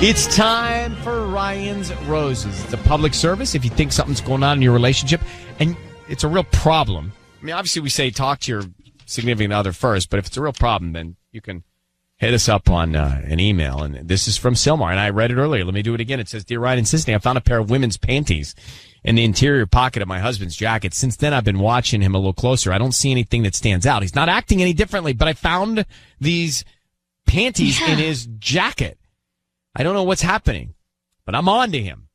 It's time for Ryan's Roses. It's a public service. If you think something's going on in your relationship and it's a real problem, I mean, obviously we say talk to your significant other first, but if it's a real problem, then you can hit us up on an email. And this is from Silmar, and I read it earlier. Let me do it again. It says, Dear Ryan and Sisney, I found a pair of women's panties in the interior pocket of my husband's jacket. Since then, I've been watching him a little closer. I don't see anything that stands out. He's not acting any differently, but I found these panties in his jacket. I don't know what's happening, but I'm on to him.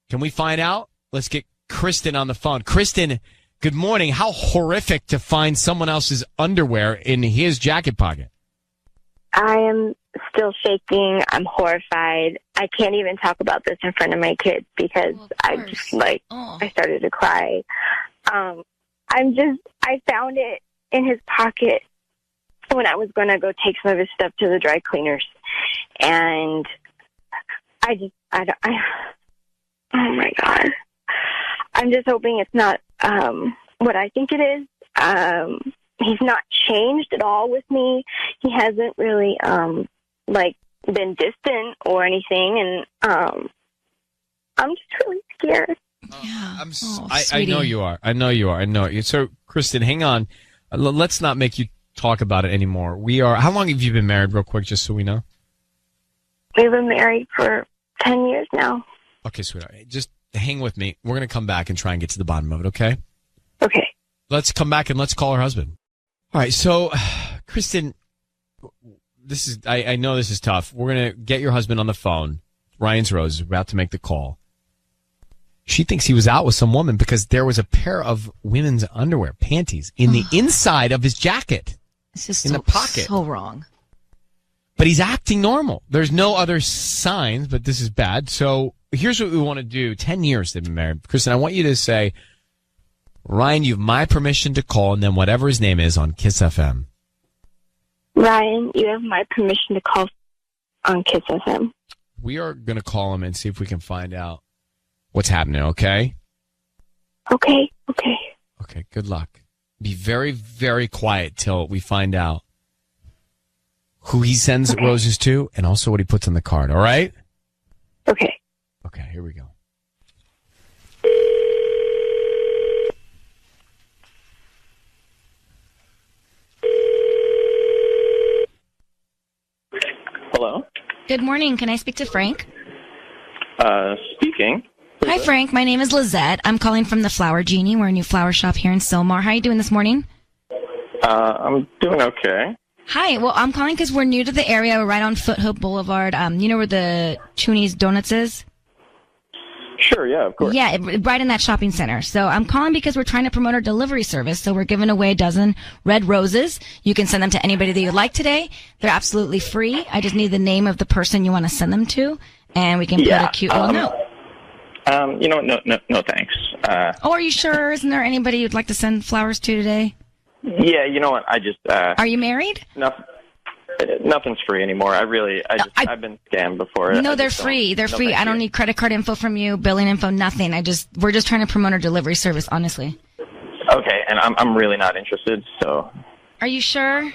Can we find out? Let's get Kristen on the phone. Kristen, good morning. How horrific to find someone else's underwear in his jacket pocket. I am still shaking. I'm horrified. I can't even talk about this in front of my kids because I just I started to cry. I found it in his pocket when I was going to go take some of his stuff to the dry cleaners. And oh my God. I'm just hoping it's not what I think it is. He's not changed at all with me. He hasn't really been distant or anything, and I'm just really scared. Yeah. I know you are. I know you. So, Kristen, hang on. Let's not make you talk about it anymore. How long have you been married, real quick, just so we know? We've been married for 10 years now. Okay, sweetheart. Just hang with me. We're going to come back and try and get to the bottom of it, okay? Okay. Let's come back and let's call her husband. All right, so, Kristen, I know this is tough. We're going to get your husband on the phone. Ryan's Rose is about to make the call. She thinks he was out with some woman because there was a pair of women's underwear, panties, in the inside of his jacket. It's just in the pocket. So wrong. But he's acting normal. There's no other signs, but this is bad. So here's what we want to do. 10 years they've been married. Kristen, I want you to say, Ryan, you have my permission to call, and then whatever his name is on Kiss FM. Ryan, you have my permission to call on Kiss FM. We are going to call him and see if we can find out what's happening, okay? Okay. Okay, good luck. Be very, very quiet till we find out who he sends roses to and also what he puts on the card, all right? Okay. Okay, here we go. Hello? Good morning. Can I speak to Frank? Speaking. Hi, Frank. My name is Lizette. I'm calling from the Flower Genie. We're a new flower shop here in Silmar. How are you doing this morning? I'm doing okay. Hi. Well, I'm calling because we're new to the area. We're right on Foothook Boulevard. You know where the Choonies Donuts is? Sure, yeah, of course. Yeah, right in that shopping center. So I'm calling because we're trying to promote our delivery service. So we're giving away a dozen red roses. You can send them to anybody that you like today. They're absolutely free. I just need the name of the person you want to send them to, and we can put a cute little note. You know what? No, thanks. Are you sure? Isn't there anybody you'd like to send flowers to today? Yeah, you know what? I just... Are you married? Nothing's free anymore. I've been scammed before. No, they're free. They're free. I don't need credit card info from you, billing info, nothing. We're just trying to promote our delivery service, honestly. Okay, and I'm really not interested, so... Are you sure?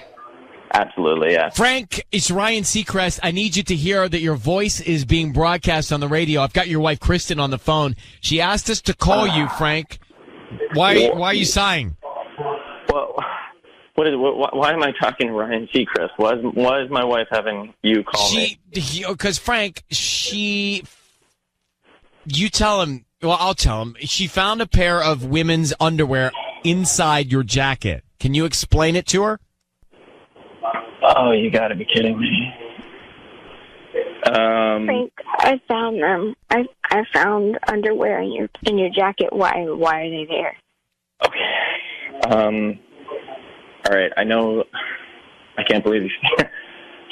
Absolutely, yeah. Frank, it's Ryan Seacrest. I need you to hear that your voice is being broadcast on the radio. I've got your wife, Kristen, on the phone. She asked us to call you, Frank. Why are you sighing? Well... Why am I talking to Ryan Seacrest? Why is my wife having you call me? Because Frank, you tell him. Well, I'll tell him. She found a pair of women's underwear inside your jacket. Can you explain it to her? Oh, you got to be kidding me. Frank, I found them. I found underwear in your jacket. Why are they there? Okay. All right, I know. I can't believe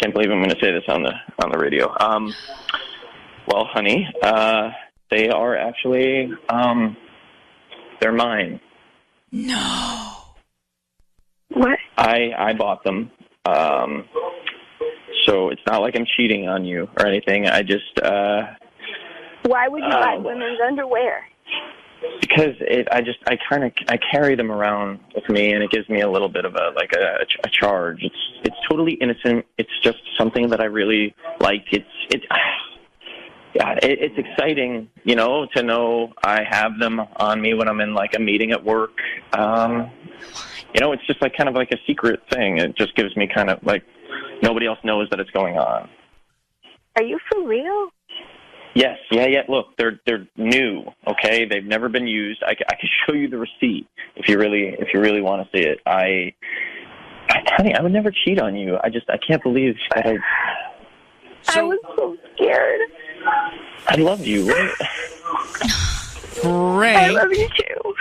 I'm going to say this on the radio. Well, honey, they are actually they're mine. No. What? I bought them. So it's not like I'm cheating on you or anything. I just Why would you buy women's underwear? Because I carry them around with me, and it gives me a little bit of a charge. It's totally innocent. It's just something that I really like. Yeah, it's exciting, you know, to know I have them on me when I'm in like a meeting at work. You know, it's just like kind of like a secret thing. It just gives me kind of like nobody else knows that it's going on. Are you for real? Yes, yeah. Look, they're new. Okay, they've never been used. I can show you the receipt if you really want to see it. Honey, I would never cheat on you. I can't believe that I was so scared. I love you. Right? Frank. I love you too.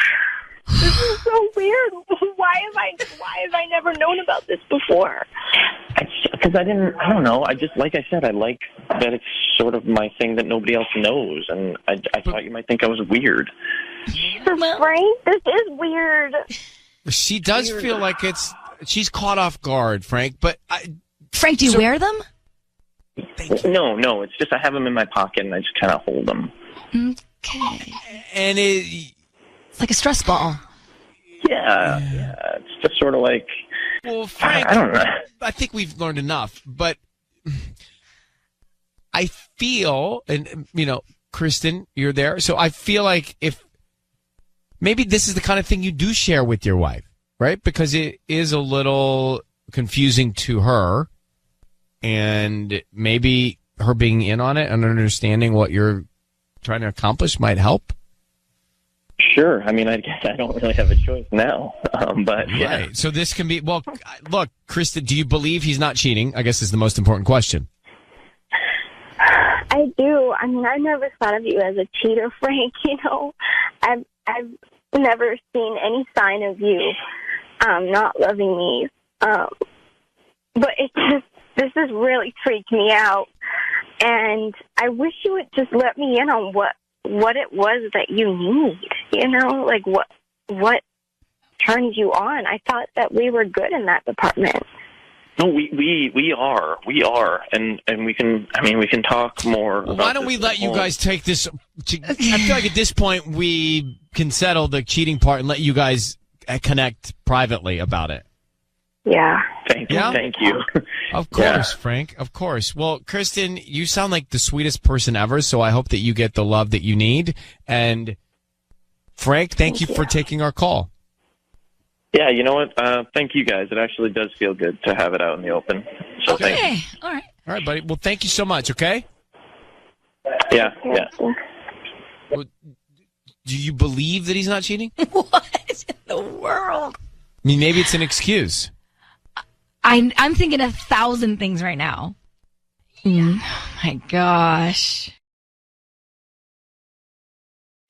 This is so weird. Why have I never known about this before? Because I don't know. Like I said, I like that it's sort of my thing that nobody else knows, and I thought you might think I was weird. Frank, this is weird. She does feel like she's caught off guard, Frank, but Frank, do you wear them? No, it's just I have them in my pocket and I just kind of hold them. Okay. And it's like a stress ball. Yeah, it's just sort of like, well, Frank, I don't know. I think we've learned enough, but I feel, and you know, Kristen, you're there, so I feel like if maybe this is the kind of thing you do share with your wife, right? Because it is a little confusing to her, and maybe her being in on it and understanding what you're trying to accomplish might help. Sure. I mean, I guess I don't really have a choice now, but yeah. Right. So this can be, well, look, Kristen, do you believe he's not cheating? I guess is the most important question. I do. I mean, I never thought of you as a cheater, Frank. You know, I've never seen any sign of you not loving me. But this has really freaked me out, and I wish you would just let me in on what it was that you need. You know, like what turns you on. I thought that we were good in that department. No, we are, and we can talk more. Well, about why don't we let you guys take this? I feel like at this point we can settle the cheating part and let you guys connect privately about it. Yeah. Thank you. Of course, Frank. Of course. Well, Kristen, you sound like the sweetest person ever, so I hope that you get the love that you need. And Frank, thank you for taking our call. Yeah, you know what? Thank you guys. It actually does feel good to have it out in the open. So Okay. thank you. All right. All right, buddy. Well, thank you so much, okay? Yeah. Well, do you believe that he's not cheating? What in the world? I mean, maybe it's an excuse. I'm thinking 1,000 things right now. Oh my gosh.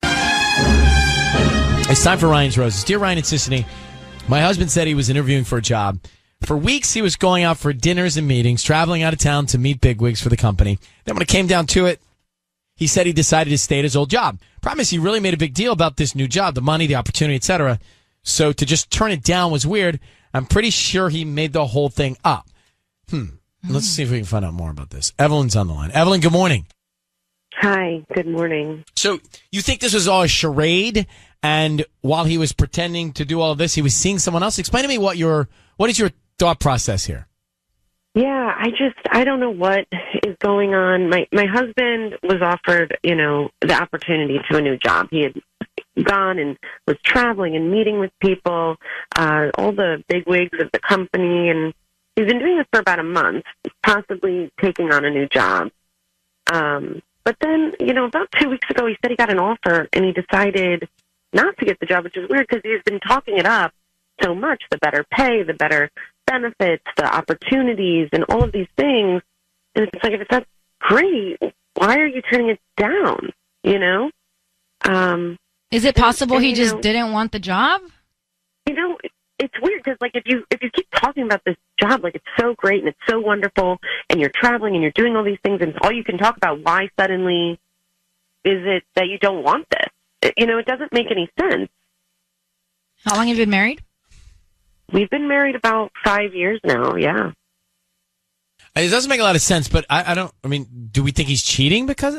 It's time for Ryan's Roses. Dear Ryan and Sissany, my husband said he was interviewing for a job. For weeks, he was going out for dinners and meetings, traveling out of town to meet bigwigs for the company. Then when it came down to it, he said he decided to stay at his old job. Promise he really made a big deal about this new job, the money, the opportunity, etc. So to just turn it down was weird. I'm pretty sure he made the whole thing up. Let's see if we can find out more about this. Evelyn's on the line. Evelyn, good morning. Hi, good morning. So you think this was all a charade, and while he was pretending to do all of this, he was seeing someone else? Explain to me what is your thought process here? Yeah, I don't know what is going on. My husband was offered, the opportunity to a new job. He had gone and was traveling and meeting with people, all the bigwigs of the company, and he's been doing this for about a month, possibly taking on a new job. But then, about 2 weeks ago, he said he got an offer, and he decided not to get the job, which is weird because he's been talking it up so much, the better pay, the better benefits, the opportunities, and all of these things. And it's like, if that's great, why are you turning it down, Is it possible he just didn't want the job? It's weird because, like, if you keep talking about this job, like, it's so great and it's so wonderful, and you're traveling and you're doing all these things, and all you can talk about, why suddenly is it that you don't want this? It doesn't make any sense. How long have you been married? We've been married about 5 years now, yeah. It doesn't make a lot of sense, but I don't, do we think he's cheating because,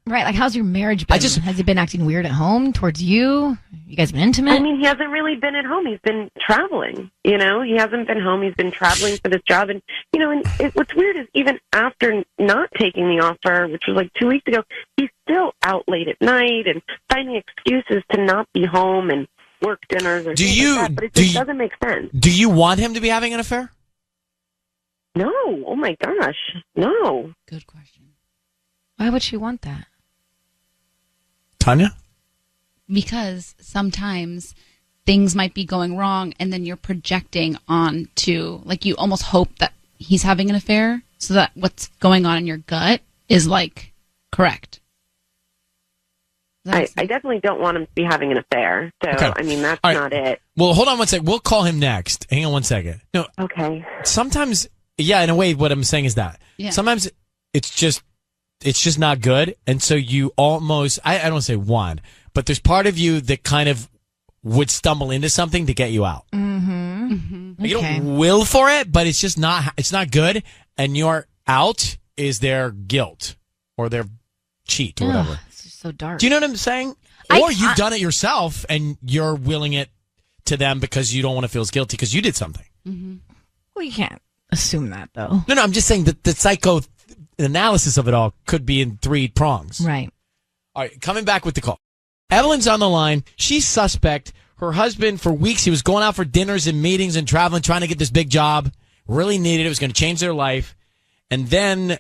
Right, like how's your marriage been? Has he been acting weird at home towards you? You guys been intimate? I mean, he hasn't really been at home. He's been traveling, you know? He hasn't been home. He's been traveling for this job. And, you know, what's weird is even after not taking the offer, which was like 2 weeks ago, he's still out late at night and finding excuses to not be home and work dinners or things like that. But it just doesn't make sense. Do you want him to be having an affair? No. Oh, my gosh. No. Good question. Why would she want that? Tanya? Because sometimes things might be going wrong and then you're projecting onto, like, you almost hope that he's having an affair so that what's going on in your gut is, like, correct. I definitely don't want him to be having an affair. So, okay. I mean, that's not it. Well, hold on one second. We'll call him next. Hang on one second. No. Okay. Sometimes, yeah, in a way, what I'm saying is that. Yeah. Sometimes it's just not good. And so you almost, I don't say want, but there's part of you that kind of would stumble into something to get you out. Mm-hmm. Mm-hmm. You don't will for it, but it's just not, it's not good. And your out is their guilt or their cheat or whatever. It's just so dark. Do you know what I'm saying? Or you've done it yourself and you're willing it to them because you don't want to feel as guilty because you did something. Mm-hmm. Well, you can't assume that, though. No, I'm just saying that the psychoanalysis of it all could be in 3 prongs. Right. All right, coming back with the call. Evelyn's on the line. She's suspect. Her husband, for weeks, he was going out for dinners and meetings and traveling, trying to get this big job. Really needed it. It was going to change their life. And then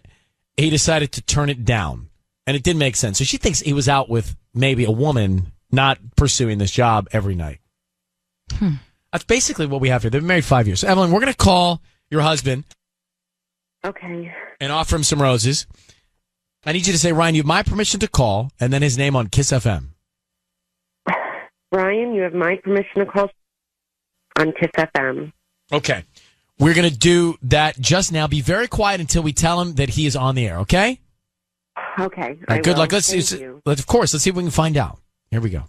he decided to turn it down. And it didn't make sense. So she thinks he was out with maybe a woman not pursuing this job every night. That's basically what we have here. They've been married 5 years. So, Evelyn, we're going to call your husband. Okay. And offer him some roses. I need you to say, Ryan, you have my permission to call, and then his name on Kiss FM. Ryan, you have my permission to call on Kiss FM. Okay. We're going to do that just now. Be very quiet until we tell him that he is on the air, okay? Okay. All right, good luck. Let's see if we can find out. Here we go.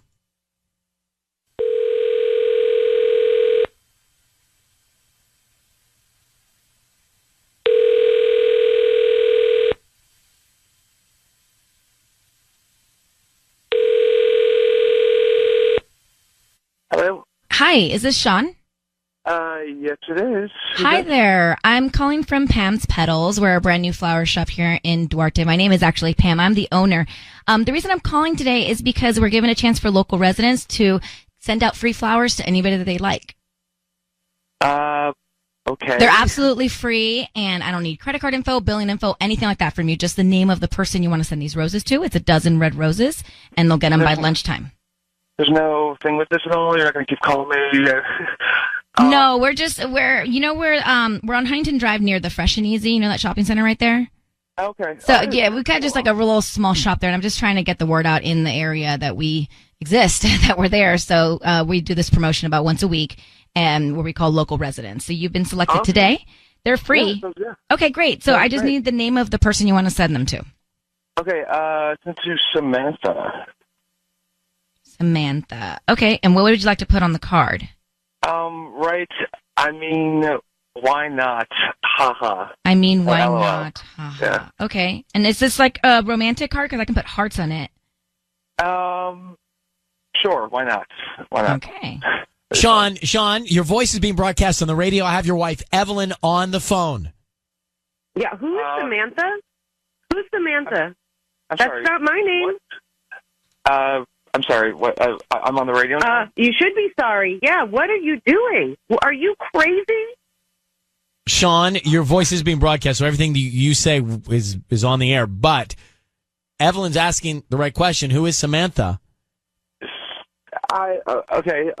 Hello? Hi, is this Sean? Yes, it is. Hi there. I'm calling from Pam's Petals. We're a brand new flower shop here in Duarte. My name is actually Pam. I'm the owner. The reason I'm calling today is because we're giving a chance for local residents to send out free flowers to anybody that they like. Okay. They're absolutely free, and I don't need credit card info, billing info, anything like that from you. Just the name of the person you want to send these roses to. It's a dozen red roses, and they'll get them by lunchtime. There's no thing with this at all? You're not going to keep calling me? No, we're on Huntington Drive near the Fresh and Easy, you know that shopping center right there? Okay. So, yeah, we've got just like a real small shop there, and I'm just trying to get the word out in the area that we exist, that we're there. So we do this promotion about once a week, and where we call local residents. So you've been selected today. They're free. Yeah. Okay, great. So I just need the name of the person you want to send them to. Okay, send to Samantha. Samantha. Okay, and what would you like to put on the card? Right. I mean, why not? Haha. I mean, why not? Haha. Yeah. Okay. And is this like a romantic card? Because I can put hearts on it. Sure. Why not? Why not? Okay. Sean, your voice is being broadcast on the radio. I have your wife, Evelyn, on the phone. Yeah, who is Samantha? Who's Samantha? I'm That's sorry. not my name. What? I'm sorry. What? I'm on the radio now? You should be sorry. Yeah, what are you doing? Are you crazy? Sean, your voice is being broadcast, so everything you say is on the air. But Evelyn's asking the right question. Who is Samantha? Okay.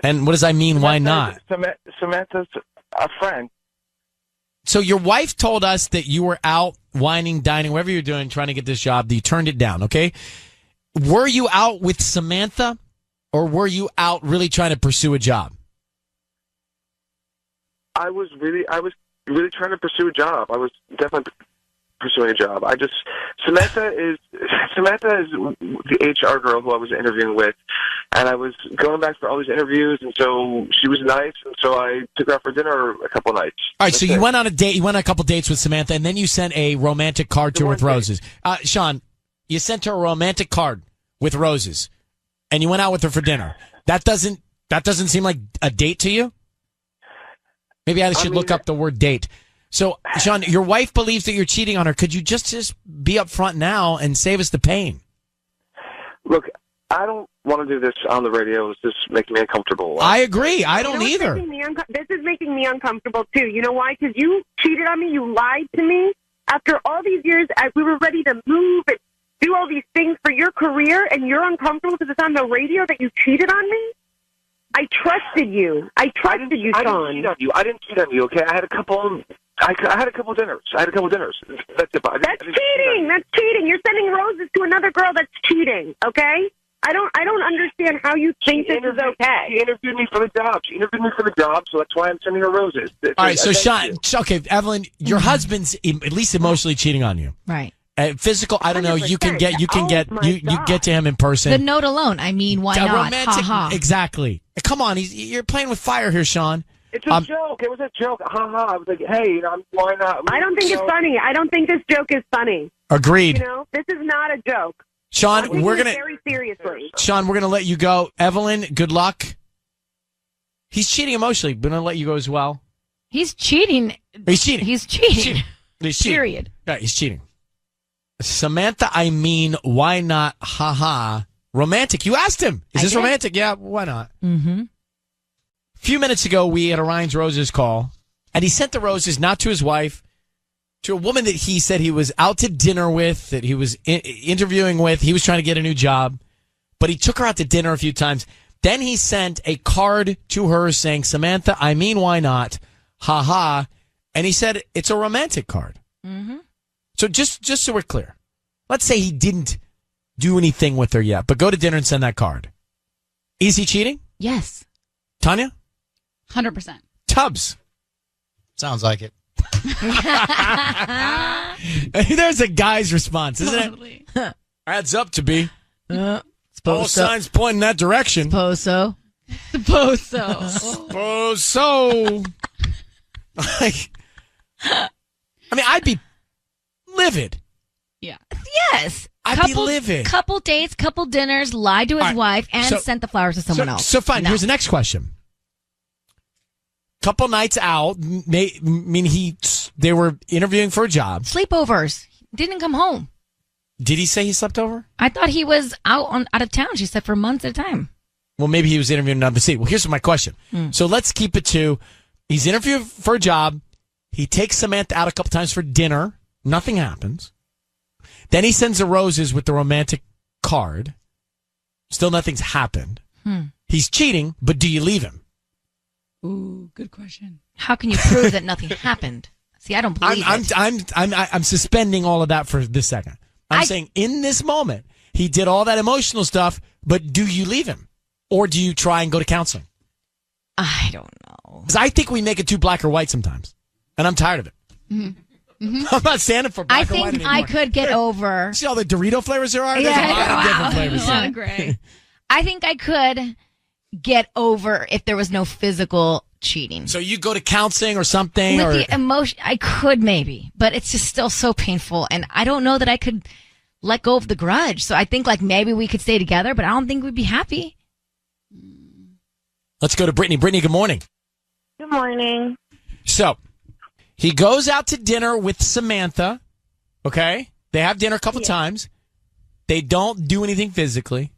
And what does that mean? Why not? Samantha's a friend. So your wife told us that you were out whining, dining, whatever you're doing, trying to get this job. That you turned it down. Okay. Were you out with Samantha, or were you out really trying to pursue a job? I was really trying to pursue a job. I was definitely pursuing a job. Samantha is the HR girl who I was interviewing with, and I was going back for all these interviews, and so she was nice, and so I took her out for dinner a couple nights. All right, so you went on a date, you went on a couple dates with Samantha, and then you sent a romantic card to her with roses. Sean, You sent her a romantic card with roses, and you went out with her for dinner. That doesn't seem like a date to you? Maybe I should look up the word date. So, Sean, your wife believes that you're cheating on her. Could you just be upfront now and save us the pain? Look, I don't want to do this on the radio. It's just making me uncomfortable. I agree. I don't either. This is making me uncomfortable, too. You know why? Because you cheated on me. You lied to me. After all these years, we were ready to move and do all these things for your career, and you're uncomfortable because it's on the radio that you cheated on me? I trusted you. I trusted you, Sean. I didn't cheat on you, okay? I had a couple dinners. That's it. That's cheating. That's cheating. You're sending roses to another girl. That's cheating, okay? I don't understand how you think this is okay. She interviewed me for the job. So that's why I'm sending her roses. All right, so Sean, okay, Evelyn, your husband's at least emotionally cheating on you. Right. Physical, I don't know. You can get you get to him in person. The note alone. I mean, why not? Romantic, ha ha. Exactly. Come on, you're playing with fire here, Sean. It's a joke. It was a joke. Ha ha. I was like, hey, why not? I don't think it's funny. I don't think this joke is funny. Agreed. You know, this is not a joke. Sean, we're gonna very seriously. Sean, we're gonna let you go. Evelyn, good luck. He's cheating emotionally. We're gonna let you go as well. He's cheating. He's cheating. He's cheating. He's cheating. Period. Yeah, he's cheating. Samantha, I mean, why not? Ha ha. Romantic. You asked him. Is this romantic? Yeah, why not? Mm-hmm. A few minutes ago, we had a Ryan's Roses call, and he sent the roses not to his wife, to a woman that he said he was out to dinner with, that he was interviewing with. He was trying to get a new job, but he took her out to dinner a few times. Then he sent a card to her saying, Samantha, I mean, why not? Ha ha. And he said it's a romantic card. Mm-hmm. So just so we're clear, let's say he didn't do anything with her yet, but go to dinner and send that card. Is he cheating? Yes. Tanya? 100%. Tubbs? Sounds like it. There's a guy's response, isn't Totally. it? Adds up to be. Suppose All signs point in that direction. Suppose so. Suppose so. Suppose so. I mean, I'd be livid. Yeah. Yes. I'd be livid. Couple dates, couple dinners, lied to his All right, wife, and so- sent the flowers to someone else. So fine. No. Here's the next question. Couple nights out. They were interviewing for a job. Sleepovers. Didn't come home. Did he say he slept over? I thought he was out of town. She said for months at a time. Well, maybe he was interviewing another city. Well, here's my question. So let's keep it to, he's interviewing for a job. He takes Samantha out a couple times for dinner. Nothing happens. Then he sends the roses with the romantic card. Still nothing's happened. He's cheating, but do you leave him? Ooh, good question. How can you prove that nothing happened? See, I don't believe it. I'm suspending all of that for this second. I'm saying in this moment, he did all that emotional stuff, but do you leave him? Or do you try and go to counseling? I don't know. Because I think we make it too black or white sometimes. And I'm tired of it. Mm-hmm. I'm not standing for black or white anymore. I could get over. See all the Dorito flavors there are? Yeah, There's a lot of different A flavors. lot of gray. I think I could get over if there was no physical cheating. So you go to counseling or something? With the emotion, I could maybe, but it's just still so painful. And I don't know that I could let go of the grudge. So I think like maybe we could stay together, but I don't think we'd be happy. Let's go to Brittany. Brittany, good morning. Good morning. So he goes out to dinner with Samantha. Okay. They have dinner a couple times. They don't do anything physically.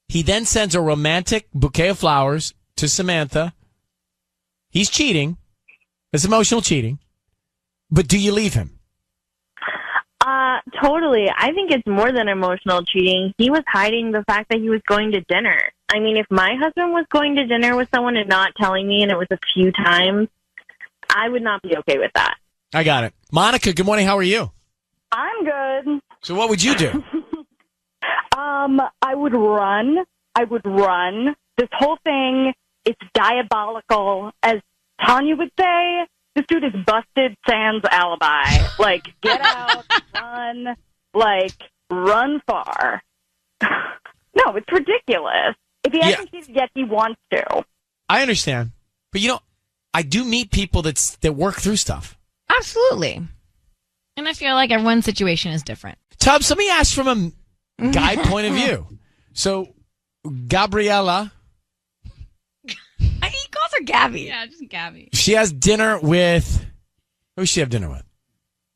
He then sends a romantic bouquet of flowers to Samantha. He's cheating. It's emotional cheating. But do you leave him? Totally. I think it's more than emotional cheating. He was hiding the fact that he was going to dinner. I mean, if my husband was going to dinner with someone and not telling me, and it was a few times, I would not be okay with that. I got it. Monica, good morning. How are you? I'm good. So what would you do? I would run. This whole thing, it's diabolical. As Tanya would say, this dude is busted sans alibi. Like, get out, run, run far. No, it's ridiculous. If he hasn't cheated yet, he wants to. I understand. But, I do meet people that work through stuff. Absolutely. And I feel like everyone's situation is different. Tubbs, let me ask from guy point of view. So, Gabriella, He calls her Gabby. Yeah, just Gabby. she has dinner with... Who does she have dinner with?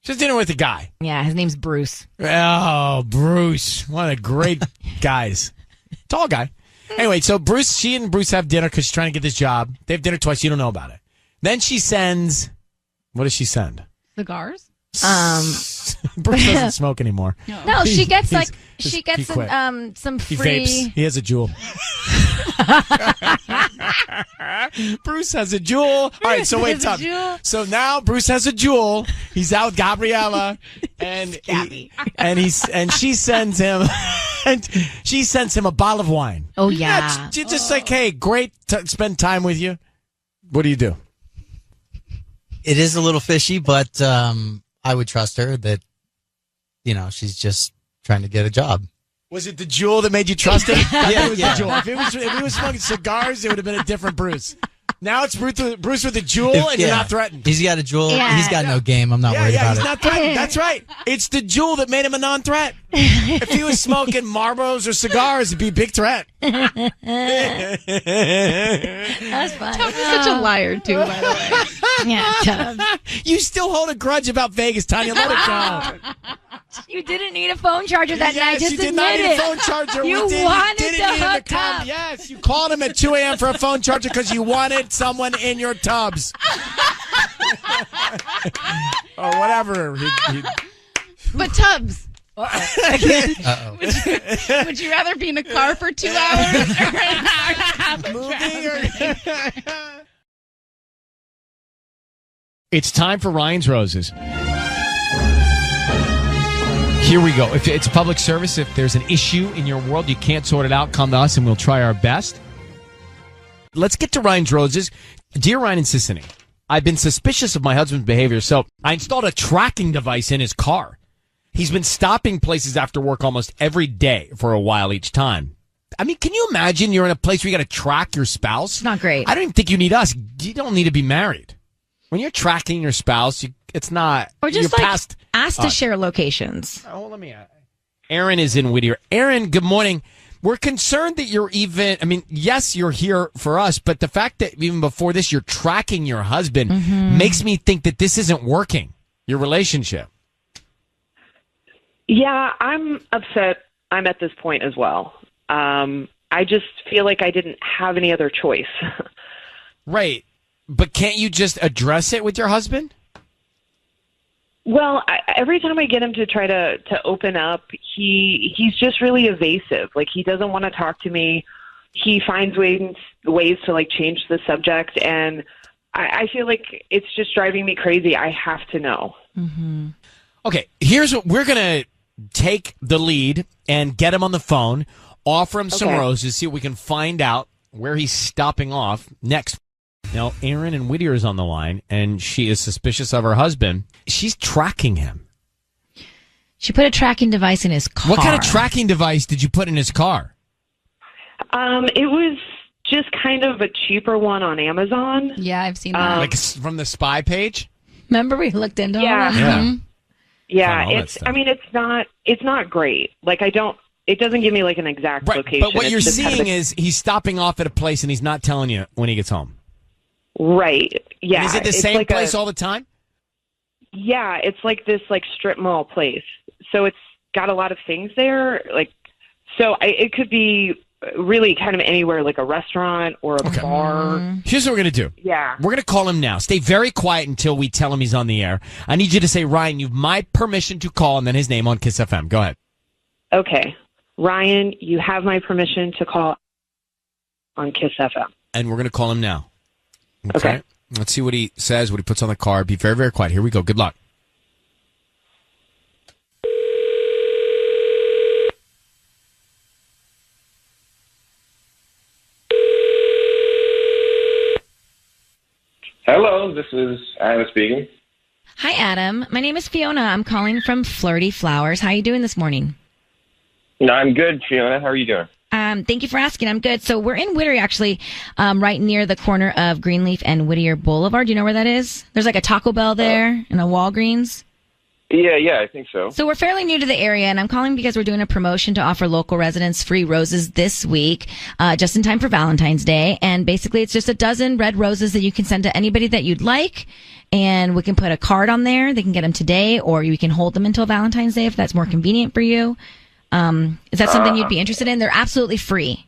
She has dinner with a guy. Yeah, his name's Bruce. Oh, Bruce. One of the great guys. Tall guy. Anyway, so she and Bruce have dinner because she's trying to get this job. They have dinner twice. You don't know about it. Then she sends... What does she send? Cigars? Bruce doesn't smoke anymore. No, she gets he some He free. vapes. He has a Juul. Bruce has a Juul. All right, so wait, Tom. So now Bruce has a Juul. He's out with Gabriella, and she sends him a bottle of wine. Oh yeah. Just like, hey, great to spend time with you. What do you do? It is a little fishy, but I would trust her that, she's just trying to get a job. Was it the Juul that made you trust it? Yeah, it was the Juul. If he was smoking cigars, it would have been a different Bruce. Now it's Bruce with a Juul, and you're not threatened. He's got a Juul. Yeah. He's got no game. I'm not worried about he's it. not threatened. That's right. It's the Juul that made him a non-threat. If he was smoking Marlboros or cigars, it'd be a big threat. That's fun. Tubbs is such a liar, too, by the way. Yeah, Tubbs. You still hold a grudge about Vegas, Tanya. Let it go. You didn't need a phone charger that night. Just you did admit not need it. a phone charger. You we did. wanted you didn't to need him hook to come. up. Yes, you called him at 2 a.m. for a phone charger because you wanted someone in your tubs. Or whatever. But Tubbs, Uh-oh. would you rather be in a car for 2 hours or an hour and a half of Moving traveling? It's time for Ryan's Roses. Here we go. If it's public service, if there's an issue in your world, you can't sort it out, come to us and we'll try our best. Let's get to Ryan's Roses. Dear Ryan and Sissany, I've been suspicious of my husband's behavior, so I installed a tracking device in his car. He's been stopping places after work almost every day for a while each time. I mean, can you imagine you're in a place where you got to track your spouse? It's not great. I don't even think you need us. You don't need to be married. When you're tracking your spouse, it's not. Or just you're like past, ask to share locations. Oh, let me. Aaron is in Whittier. Aaron, good morning. We're concerned that you're even. I mean, yes, you're here for us, but the fact that even before this you're tracking your husband makes me think that this isn't working. Your relationship. Yeah, I'm upset. I'm at this point as well. I just feel like I didn't have any other choice. Right. But can't you just address it with your husband? Well, every time I get him to try to open up, he's just really evasive. Like, he doesn't want to talk to me. He finds ways to, like, change the subject, and I feel like it's just driving me crazy. I have to know. Mm-hmm. Okay, here's what we're going to take the lead and get him on the phone, offer him some roses, see what we can find out where he's stopping off next. Now, Erin in Whittier is on the line, and she is suspicious of her husband. She's tracking him. She put a tracking device in his car. What kind of tracking device did you put in his car? It was just kind of a cheaper one on Amazon. Yeah, I've seen that. Like from the spy page? Remember we looked into all that? Yeah. Yeah, it's not great. Like, it doesn't give me like an exact location. But what you're seeing is he's stopping off at a place and he's not telling you when he gets home. Right. Yeah. And is it the same like place all the time? Yeah, it's like this like strip mall place. So it's got a lot of things there. Like, so it could be really kind of anywhere, like a restaurant or a bar. Here's what we're going to do. Yeah. We're going to call him now. Stay very quiet until we tell him he's on the air. I need you to say, Ryan, you've my permission to call, and then his name on Kiss FM. Go ahead. Okay. Ryan, you have my permission to call on Kiss FM. And we're going to call him now. Okay. Let's see what he says, what he puts on the card. Be very, very quiet. Here we go. Good luck. Hello, this is Adam speaking. Hi, Adam. My name is Fiona. I'm calling from Flirty Flowers. How are you doing this morning? No, I'm good, Fiona. How are you doing? Thank you for asking. I'm good. So we're in Whittier, actually, right near the corner of Greenleaf and Whittier Boulevard. Do you know where that is? There's like a Taco Bell there and a Walgreens. Yeah, I think so. So we're fairly new to the area, and I'm calling because we're doing a promotion to offer local residents free roses this week, just in time for Valentine's Day. And basically, it's just a dozen red roses that you can send to anybody that you'd like. And we can put a card on there. They can get them today, or you can hold them until Valentine's Day if that's more convenient for you. Is that something you'd be interested in? They're absolutely free.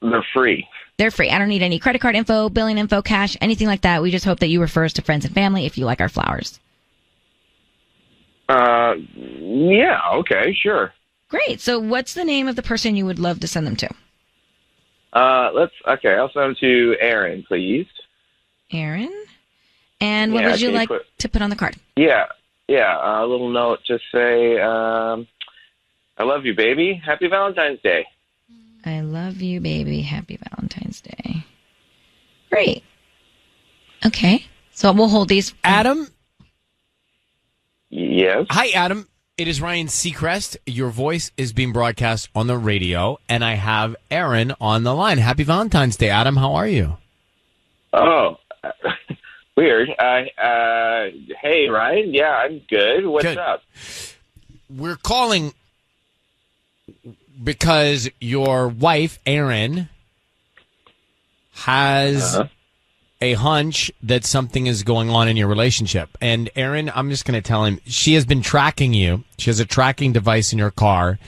They're free. They're free. I don't need any credit card info, billing info, cash, anything like that. We just hope that you refer us to friends and family if you like our flowers. Yeah, okay, sure. Great. So what's the name of the person you would love to send them to? I'll send them to Aaron, please. Aaron? And what would you like to put on the card? Yeah, a little note, just say, I love you, baby. Happy Valentine's Day. I love you, baby. Happy Valentine's Day. Great. Okay. So we'll hold these. Adam? Yes. Hi, Adam. It is Ryan Seacrest. Your voice is being broadcast on the radio, and I have Aaron on the line. Happy Valentine's Day, Adam. How are you? Oh, weird. Hey, Ryan. Yeah, I'm good. What's up? We're calling because your wife, Erin, has a hunch that something is going on in your relationship. And Erin, I'm just going to tell him, she has been tracking you. She has a tracking device in your car,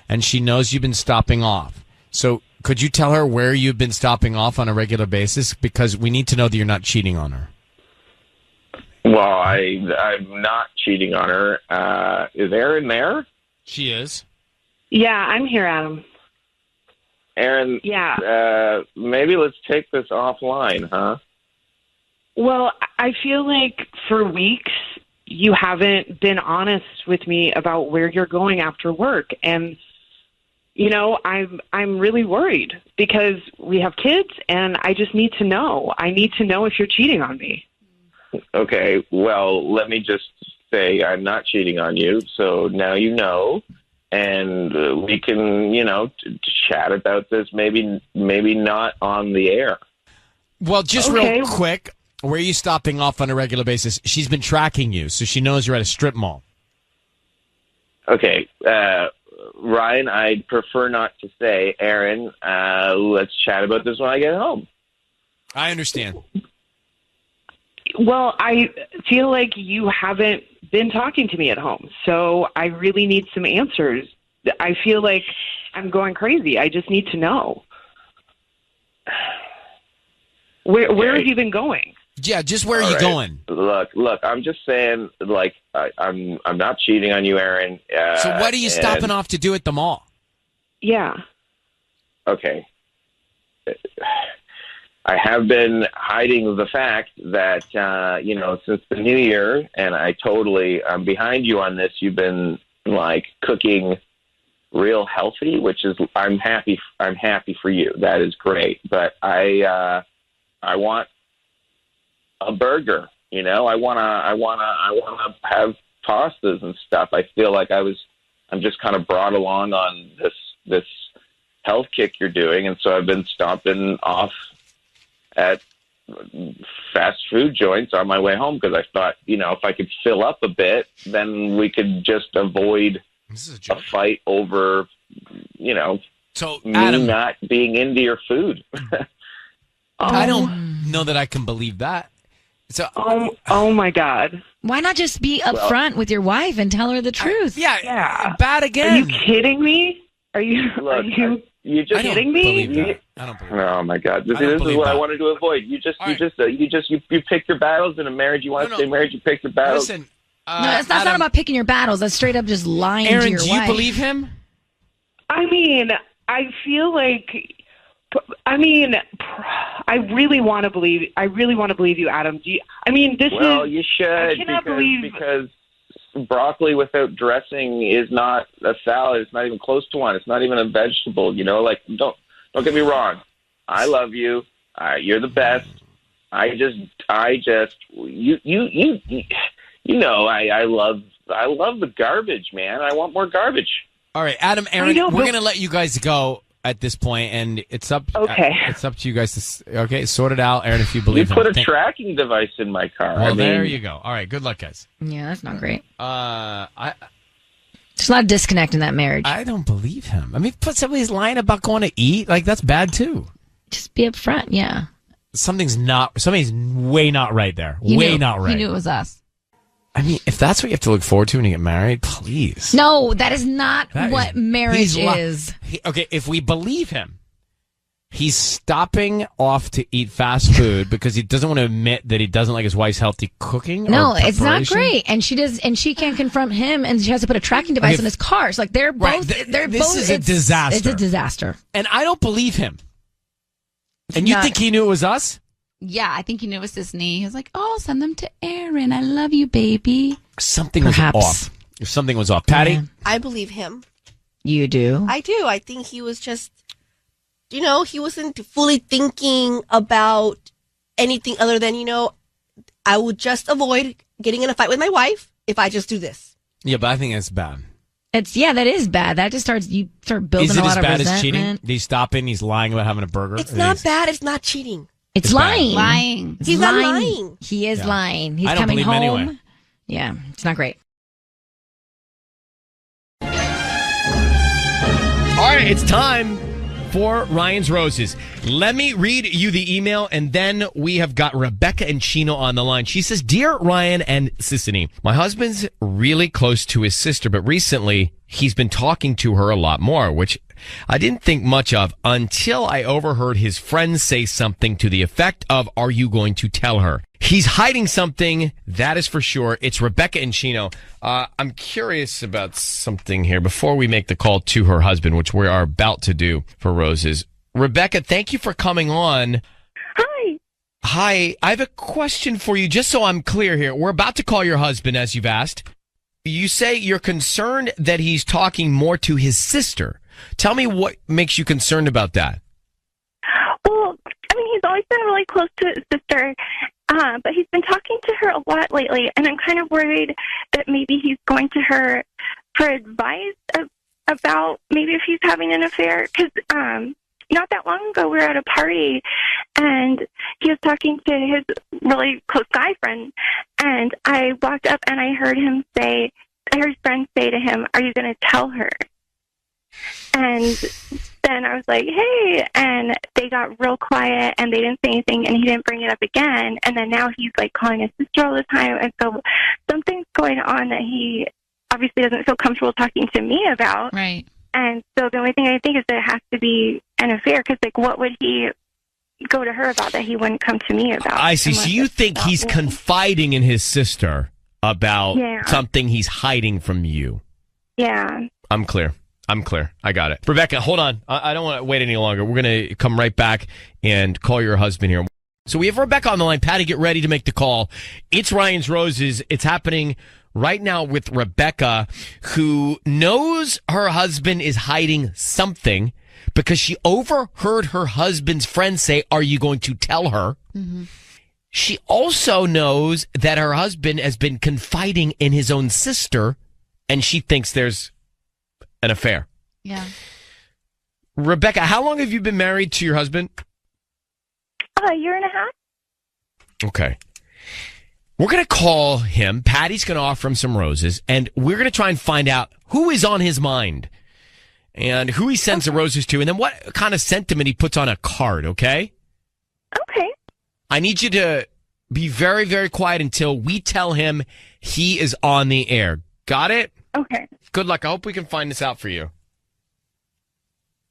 and she knows you've been stopping off. So could you tell her where you've been stopping off on a regular basis? Because we need to know that you're not cheating on her. Well, I'm not cheating on her. Is Erin there? She is. Yeah, I'm here, Adam. Erin, maybe let's take this offline, huh? Well, I feel like for weeks you haven't been honest with me about where you're going after work, and I'm really worried because we have kids, and I just need to know. I need to know if you're cheating on me. Okay, well, let me just say I'm not cheating on you, so now you know, and we can, chat about this. Maybe not on the air. Well, just real quick. Where are you stopping off on a regular basis? She's been tracking you, so she knows you're at a strip mall. Okay. Ryan, I'd prefer not to say. Aaron, let's chat about this when I get home. I understand. Well, I feel like you haven't been talking to me at home, so I really need some answers. I feel like I'm going crazy. I just need to know. Where have you been going? Yeah, just where are you going? Look, I'm just saying, I'm not cheating on you, Aaron. So what are you stopping off to do at the mall? Yeah. Okay. I have been hiding the fact that, since the new year, and I'm behind you on this, you've been, cooking real healthy, which is, I'm happy for you. That is great. But I want a burger, I want to have pastas and stuff. I feel like I'm just kind of brought along on this health kick you're doing. And so I've been stopping off at fast food joints on my way home because I thought, if I could fill up a bit, then we could just avoid a fight over, so me Adam, not being into your food. I don't know that I can believe that. So, oh my God. Why not just be upfront with your wife and tell her the truth? Bad again. Are you kidding me? Are you just kidding me? I don't believe that. Oh my God! This is what I wanted to avoid. You pick your battles in a marriage. You want to stay married, you pick your battles. Listen, no, it's not about picking your battles. That's straight up just lying Aaron, to your wife. do you believe him? I mean, I feel like. I really want to believe. I really want to believe you, Adam. You should. I cannot believe because broccoli without dressing is not a salad. It's not even close to one. It's not even a vegetable. Don't get me wrong. I love you. You're the best. I love the garbage, man. I want more garbage. All right, Adam, Aaron, we're going to let you guys go. at this point, and it's up. Okay. It's up to you guys to sort it out, Aaron. If you believe You put a tracking device in my car. Well, there you go. All right, good luck, guys. Yeah, that's not great. I There's a lot of disconnect in that marriage. I don't believe him. I mean, put somebody's lying about going to eat, like that's bad too. Just be upfront, yeah. Something's way not right there. Not right. He knew it was us. I mean, if that's what you have to look forward to when you get married, please. No, that is not what marriage is. Okay, if we believe him, he's stopping off to eat fast food because he doesn't want to admit that he doesn't like his wife's healthy cooking. No, it's not great, and she can't confront him, and she has to put a tracking device in his car. So, like they're both. This is a disaster. It's a disaster, and I don't believe him. And you think he knew it was us? Yeah, I think he knew it was Disney. He was like, "Oh, send them to Aaron. I love you, baby." Something was off. If something was off, Patty. I believe him. You do? I do. I think he was just, he wasn't fully thinking about anything other than, I would just avoid getting in a fight with my wife if I just do this. Yeah, but I think that's bad. That is bad. That just you start building a lot of resentment. Is it as bad as cheating? He's stopping. He's lying about having a burger. It's not bad. It's not cheating. It's lying. Bad. Lying. He's not lying. He is lying. He's I don't coming believe home. him anyway. Yeah, it's not great. All right, it's time for Ryan's Roses. Let me read you the email, and then we have got Rebecca and Chino on the line. She says, "Dear Ryan and Sissany, my husband's really close to his sister, but recently he's been talking to her a lot more, which I didn't think much of until I overheard his friend say something to the effect of, 'Are you going to tell her?' He's hiding something, that is for sure." It's Rebecca and Chino. I'm curious about something here before we make the call to her husband, which we are about to do for Roses. Rebecca, thank you for coming on. Hi. Hi, I have a question for you, just so I'm clear here. We're about to call your husband, as you've asked. You say you're concerned that he's talking more to his sister. Tell me what makes you concerned about that. Well, I mean, he's always been really close to his sister, but he's been talking to her a lot lately, and I'm kind of worried that maybe he's going to her for advice about maybe if he's having an affair, because not that long ago we were at a party, and he was talking to his really close guy friend, and I walked up and I heard his friend say to him, "Are you going to tell her?" And then I was like, "Hey," and they got real quiet and they didn't say anything, and he didn't bring it up again. And then now he's like calling his sister all the time, and so something's going on that he obviously doesn't feel comfortable talking to me about. Right. And so the only thing I think is that it has to be an affair, because like, what would he go to her about that he wouldn't come to me about? I see. So you think he's confiding in his sister about something he's hiding from you? Yeah. I'm clear. I got it. Rebecca, hold on. I don't want to wait any longer. We're going to come right back and call your husband here. So we have Rebecca on the line. Patty, get ready to make the call. It's Ryan's Roses. It's happening right now with Rebecca, who knows her husband is hiding something because she overheard her husband's friend say, "Are you going to tell her?" Mm-hmm. She also knows that her husband has been confiding in his own sister, and she thinks there's an affair. Yeah. Rebecca, how long have you been married to your husband? A year and a half. Okay. We're going to call him. Patty's going to offer him some roses, and we're going to try and find out who is on his mind and who he sends the roses to, and then what kind of sentiment he puts on a card, okay? Okay. I need you to be very, very quiet until we tell him he is on the air. Got it? Okay. Good luck. I hope we can find this out for you.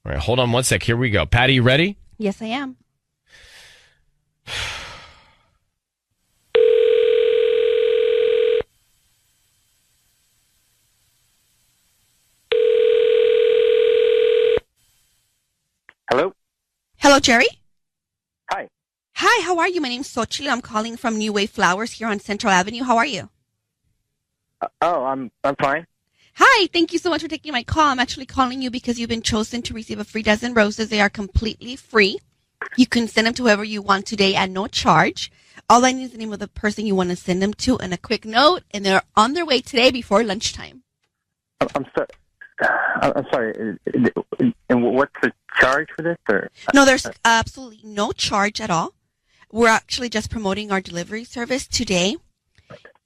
All right, hold on one sec. Here we go. Patty, you ready? Yes, I am. Hello? Hello, Jerry? Hi. Hi, how are you? My name's Xochitl. I'm calling from New Wave Flowers here on Central Avenue. How are you? I'm fine. Hi, thank you so much for taking my call. I'm actually calling you because you've been chosen to receive a free dozen roses. They are completely free. You can send them to whoever you want today at no charge. All I need is the name of the person you want to send them to and a quick note, and they're on their way today before lunchtime. I'm sorry. And what's the charge for this? Or No, there's absolutely no charge at all. We're actually just promoting our delivery service today.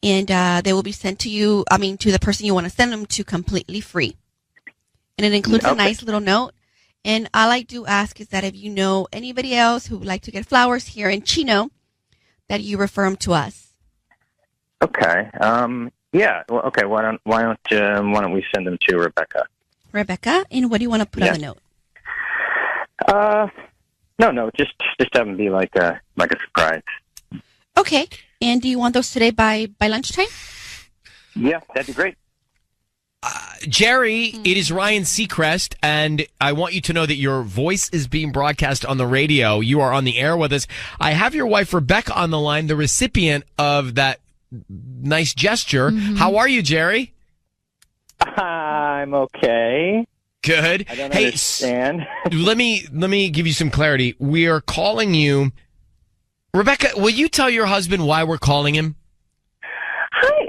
And they will be sent to you, to the person you want to send them to completely free. And it includes a nice little note. And all I do ask is that if you know anybody else who would like to get flowers here in Chino, that you refer them to us. Okay. Yeah. Well, okay. Why don't we send them to Rebecca? Rebecca, and what do you want to put on the note? No. Just have them be like a surprise. Okay. And do you want those today by lunchtime? Yeah, that'd be great. Jerry, it is Ryan Seacrest, and I want you to know that your voice is being broadcast on the radio. You are on the air with us. I have your wife, Rebecca, on the line, the recipient of that nice gesture. How are you, Jerry? I'm okay. Good. I don't understand. let me give you some clarity. We are calling you. Rebecca, will you tell your husband why we're calling him? Hi.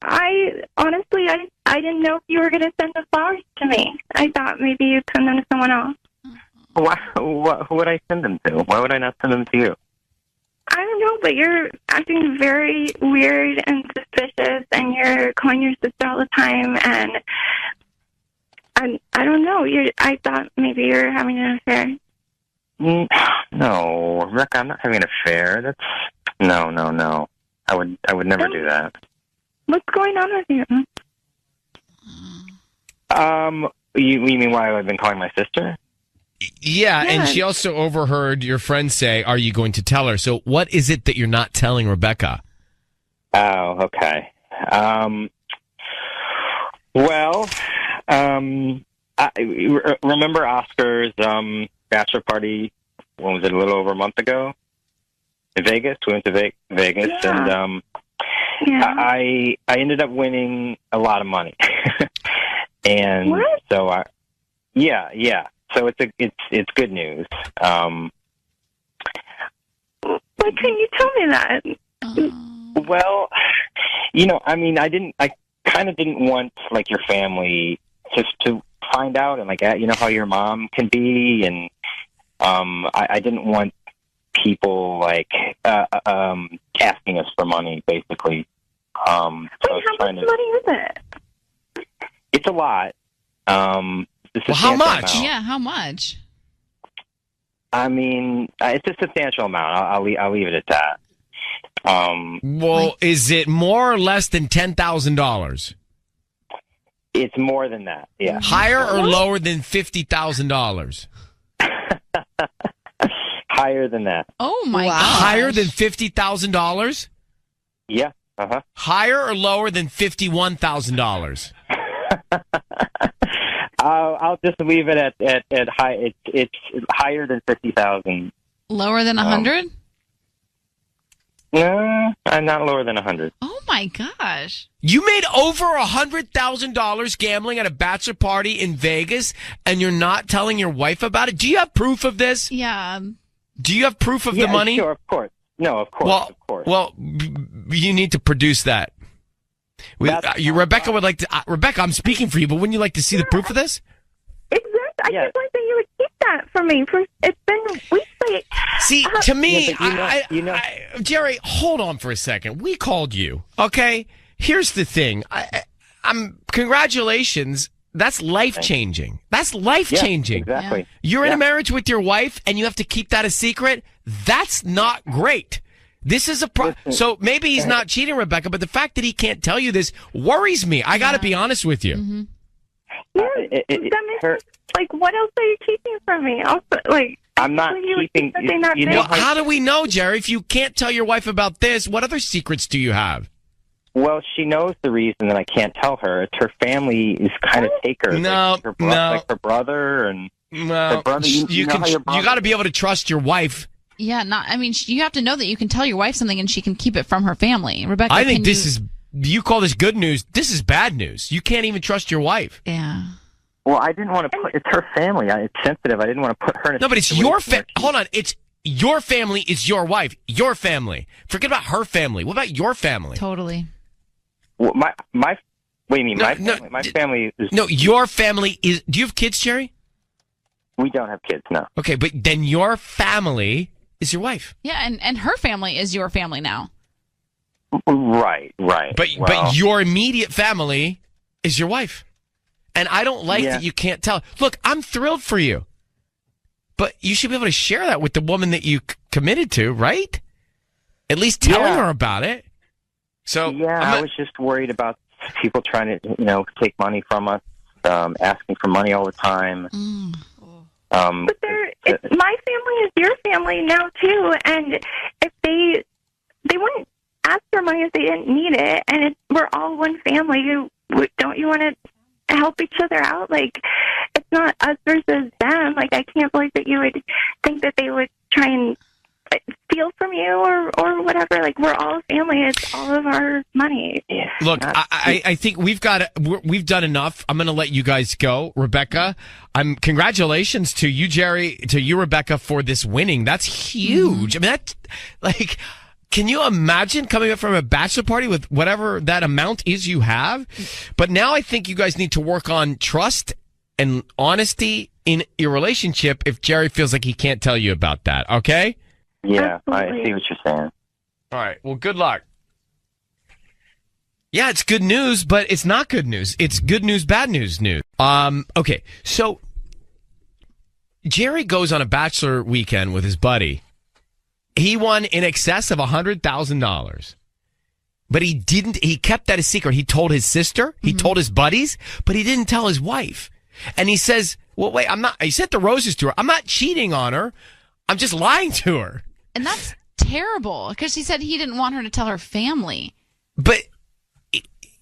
I honestly, I didn't know if you were going to send the flowers to me. I thought maybe you'd send them to someone else. Who would I send them to? Why would I not send them to you? I don't know, but you're acting very weird and suspicious, and you're calling your sister all the time, and I don't know. I thought maybe you're having an affair. No, Rebecca, I'm not having an affair. That's no. I would never do that. What's going on with you? You mean why I've been calling my sister? Yeah, and she also overheard your friend say, "Are you going to tell her?" So, what is it that you're not telling Rebecca? Oh, okay. I remember Oscar's bachelor party. When was it? A little over a month ago in Vegas. We went to Vegas, and I ended up winning a lot of money. And what? So So it's good news. Why couldn't you tell me that? Well, I kind of didn't want like your family just to find out, and how your mom can be, and I didn't want people asking us for money, basically. Wait, how much money is it? It's a lot. How much? Amount. Yeah, how much? I mean, it's a substantial amount. I'll leave it at that. Is it more or less than $10,000? It's more than that. Yeah. Higher or lower than $50,000? Higher than that. Oh my god! Higher than $50,000? Yeah. Higher or lower than $51,000? I'll just leave it at high. It's higher than 50,000. Lower than 100? No, I'm not lower than 100. Oh my gosh! You made over $100,000 gambling at a bachelor party in Vegas, and you're not telling your wife about it. Do you have proof of this? Yeah. Do you have proof of the money? Sure, of course. No, of course, of course. Well, you need to produce that. Rebecca would like to. Rebecca, I'm speaking for you, but wouldn't you like to see the proof of this? Exactly. I just like that you would keep that from me. It's been weeks. See, to me, Jerry, hold on for a second. We called you, okay? Here's the thing. Congratulations. That's life-changing. That's life-changing. Yeah, exactly. You're in a marriage with your wife, and you have to keep that a secret? That's not great. This is so maybe he's not cheating, Rebecca, but the fact that he can't tell you this worries me. I got to be honest with you. Mm-hmm. That makes what else are you keeping from me? Also, I'm not keeping. How do we know, Jerry? If you can't tell your wife about this, what other secrets do you have? Well, she knows the reason that I can't tell her. It's her family is kind of takers. Her brother and her brother. You got to be able to trust your wife. Yeah, you have to know that you can tell your wife something and she can keep it from her family. Rebecca, I think you call this good news. This is bad news. You can't even trust your wife. Yeah. Well, I didn't want to put. It's her family. It's sensitive. I didn't want to put her in. No, but it's your hold on. It's your family. Is your wife. Your family. Forget about her family. What about your family? Totally. Well, my. What do you mean? My family. My family is. No, your family is. Do you have kids, Jerry? We don't have kids, no. Okay, but then your family is your wife. Yeah, and her family is your family now. Right. But your immediate family is your wife. And I don't like that you can't tell. Look, I'm thrilled for you. But you should be able to share that with the woman that you committed to, right? At least telling her about it. So I was just worried about people trying to, take money from us, asking for money all the time. But my family is your family now too, and if they wouldn't ask for money if they didn't need it, and we're all one family. Don't you want to help each other out? Like, it's not us versus them. Like, I can't believe that you would think that they would try and steal from you or whatever. Like, we're all family. It's all of our money. Look, I think we've done enough. I'm going to let you guys go. Rebecca, congratulations to you, Jerry, to you, Rebecca, for this winning. That's huge. I mean, that's like, can you imagine coming up from a bachelor party with whatever that amount is you have? But now I think you guys need to work on trust and honesty in your relationship if Jerry feels like he can't tell you about that. Okay? Yeah, Absolutely. I see what you're saying. All right. Well, good luck. Yeah, it's good news, but it's not good news. It's good news, bad news. Okay. So Jerry goes on a bachelor weekend with his buddy. He won in excess of $100,000. But he kept that a secret. He told his sister, he told his buddies, but he didn't tell his wife. And he says, well, wait, he sent the roses to her. I'm not cheating on her. I'm just lying to her. And that's terrible because he said he didn't want her to tell her family. But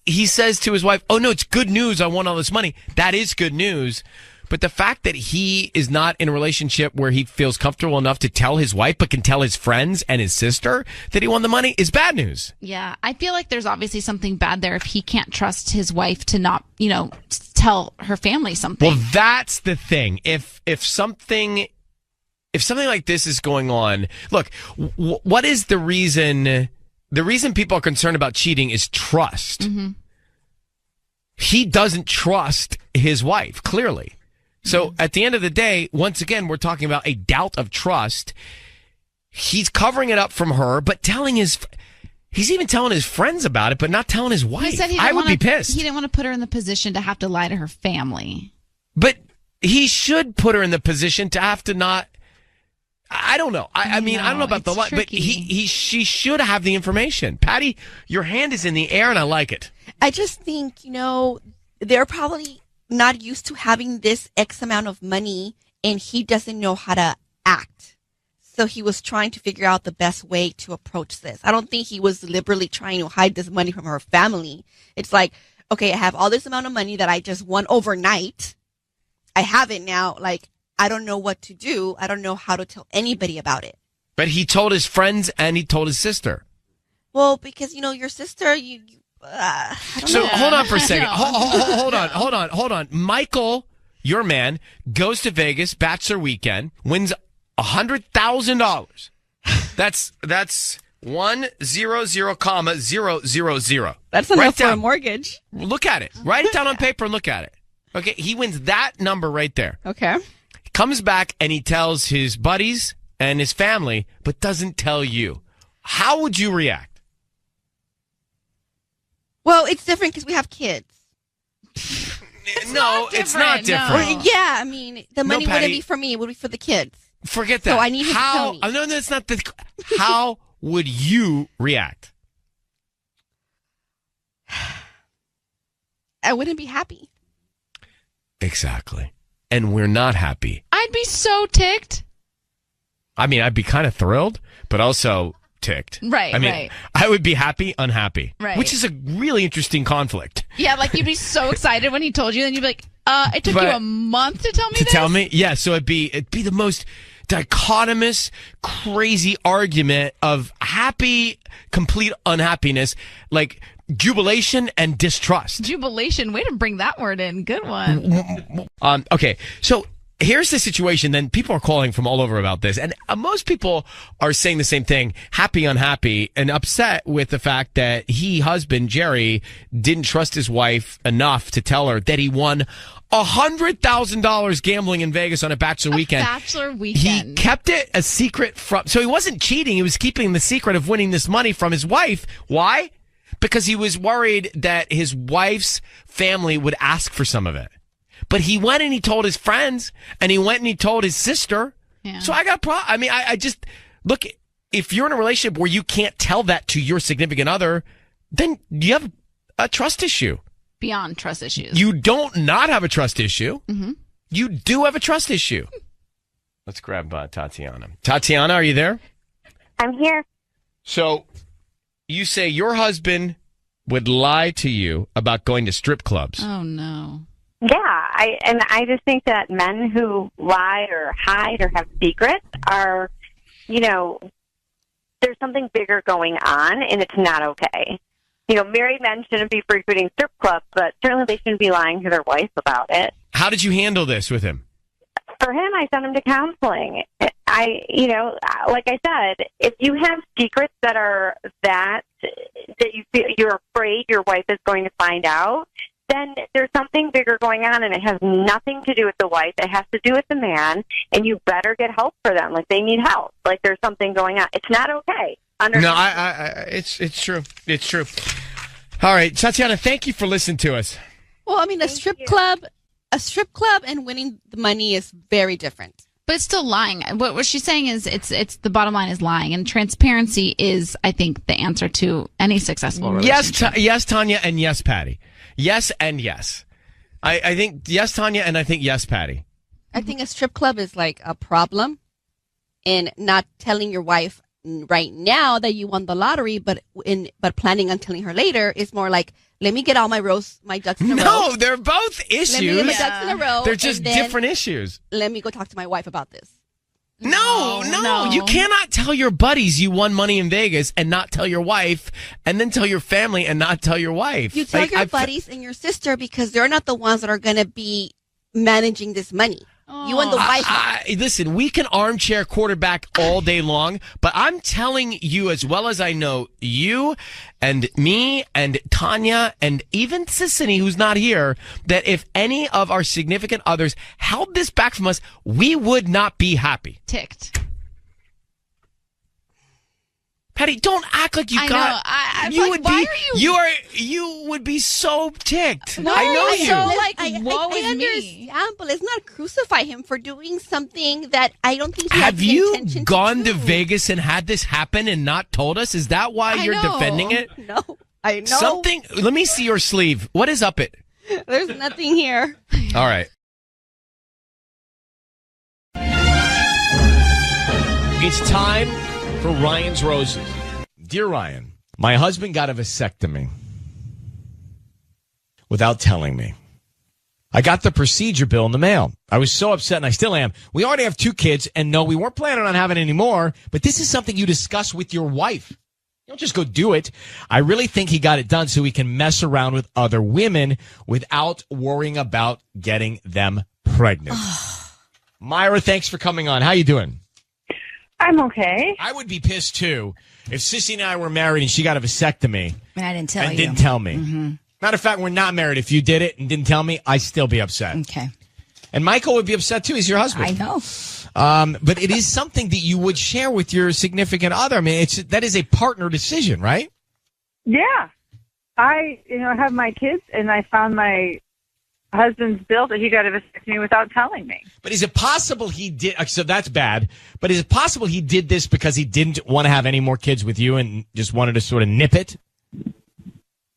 he says to his wife, oh, no, it's good news. I won all this money. That is good news. But the fact that he is not in a relationship where he feels comfortable enough to tell his wife, but can tell his friends and his sister that he won the money is bad news. Yeah, I feel like there's obviously something bad there if he can't trust his wife to not, tell her family something. Well, that's the thing. If something like this is going on, look, what is the reason? The reason people are concerned about cheating is trust. Mm-hmm. He doesn't trust his wife, clearly. So at the end of the day, once again, we're talking about a doubt of trust. He's covering it up from her, but he's even telling his friends about it, but not telling his wife. He said I would be pissed. He didn't want to put her in the position to have to lie to her family. But he should put her in the position to have to not. I don't know. I mean, I don't know about the lie, but she should have the information. Patty, your hand is in the air, and I like it. I just think, they're probably not used to having this X amount of money, and he doesn't know how to act. So he was trying to figure out the best way to approach this. I don't think he was deliberately trying to hide this money from her family. It's like, okay, I have all this amount of money that I just won overnight. I have it now. Like, I don't know what to do. I don't know how to tell anybody about it. But he told his friends and he told his sister. Well, because, your sister, I don't know. Hold on for a second. Hold on. Michael, your man, goes to Vegas, bachelor weekend, wins $100,000. That's 100,000. That's enough for a mortgage. Look at it. Write it down on paper and look at it. Okay, he wins that number right there. Okay. He comes back and he tells his buddies and his family, but doesn't tell you. How would you react? Well, it's different because we have kids. No, it's not different. No. Yeah, I mean, the money wouldn't be for me; it would be for the kids. Forget that. So I need him to tell me. No, that's not the. How would you react? I wouldn't be happy. Exactly, and we're not happy. I'd be so ticked. I mean, I'd be kind of thrilled, but also ticked. Right, I mean, right. I would be happy, unhappy. Right. Which is a really interesting conflict. Yeah, like you'd be so excited when he told you, then you'd be like, it took you a month to tell me this? To tell me? Yeah, so it'd be the most dichotomous, crazy argument of happy, complete unhappiness, like jubilation and distrust. Jubilation. Way to bring that word in. Good one. Okay, so here's the situation. Then people are calling from all over about this. And most people are saying the same thing, happy, unhappy, and upset with the fact that husband, Jerry, didn't trust his wife enough to tell her that he won $100,000 gambling in Vegas on a bachelor weekend. Bachelor weekend. He kept it a secret so he wasn't cheating. He was keeping the secret of winning this money from his wife. Why? Because he was worried that his wife's family would ask for some of it. But he went and he told his friends, and he went and he told his sister. Yeah. So I got a problem. I mean, I just, look, if you're in a relationship where you can't tell that to your significant other, then you have a trust issue. Beyond trust issues. You don't not have a trust issue. Mm-hmm. You do have a trust issue. Let's grab Tatiana. Tatiana, are you there? I'm here. So you say your husband would lie to you about going to strip clubs. Oh, no. Yeah, I just think that men who lie or hide or have secrets are, there's something bigger going on, and it's not okay. Married men shouldn't be frequenting strip clubs, but certainly they shouldn't be lying to their wife about it. How did you handle this with him? For him, I sent him to counseling. Like I said, if you have secrets that are that you feel you're afraid your wife is going to find out, then there's something bigger going on, and it has nothing to do with the wife. It has to do with the man, and you better get help for them. Like, they need help. Like, there's something going on. It's not okay. It's true. It's true. All right, Tatiana, thank you for listening to us. Well, I mean, a strip club and winning the money is very different. But it's still lying. What she's saying is it's the bottom line is lying, and transparency is, I think, the answer to any successful relationship. Yes, Tanya, and yes, Patty. Yes and yes. I think yes, Tanya, and I think yes, Patty. I think a strip club is like a problem in not telling your wife right now that you won the lottery, but planning on telling her later is more like, let me get all my ducks in a row. No, they're both issues. Let me get my ducks in a row. They're just different issues. Let me go talk to my wife about this. No. You cannot tell your buddies you won money in Vegas and not tell your wife, and then tell your family and not tell your wife. You tell your buddies and your sister because they're not the ones that are going to be managing this money. You and the wife. Listen, we can armchair quarterback all day long, but I'm telling you, as well as I know, you and me and Tanya and even Sissany, who's not here, that if any of our significant others held this back from us, we would not be happy. Ticked. Patty, don't act like you I got. know. I'm you like, would why be. You would be so ticked. No, I know you. So woe is me. But let's not crucify him for doing something that I don't think he Have had the you intention gone to to Vegas and had this happen and not told us? Is that why you're defending it? No, I know. Something. Let me see your sleeve. What is up it? There's nothing here. All right. It's time for Ryan's Roses. Dear Ryan, my husband got a vasectomy without telling me. I got the procedure bill in the mail. I was so upset, and I still am. We already have 2 kids, and no, we weren't planning on having any more, but this is something you discuss with your wife. You don't just go do it. I really think he got it done so he can mess around with other women without worrying about getting them pregnant. Myra, thanks for coming on. How you doing? I'm okay. I would be pissed, too, if Sissy and I were married and she got a vasectomy. And I didn't tell you. And didn't tell me. Mm-hmm. Matter of fact, we're not married. If you did it and didn't tell me, I'd still be upset. Okay. And Michael would be upset, too. He's your husband. I know. But it is something that you would share with your significant other. I mean, that is a partner decision, right? Yeah. I have my kids, and I found my husband's bill that he got a vasectomy without telling me. But is it possible he did? So that's bad. But is it possible he did this because he didn't want to have any more kids with you and just wanted to sort of nip it?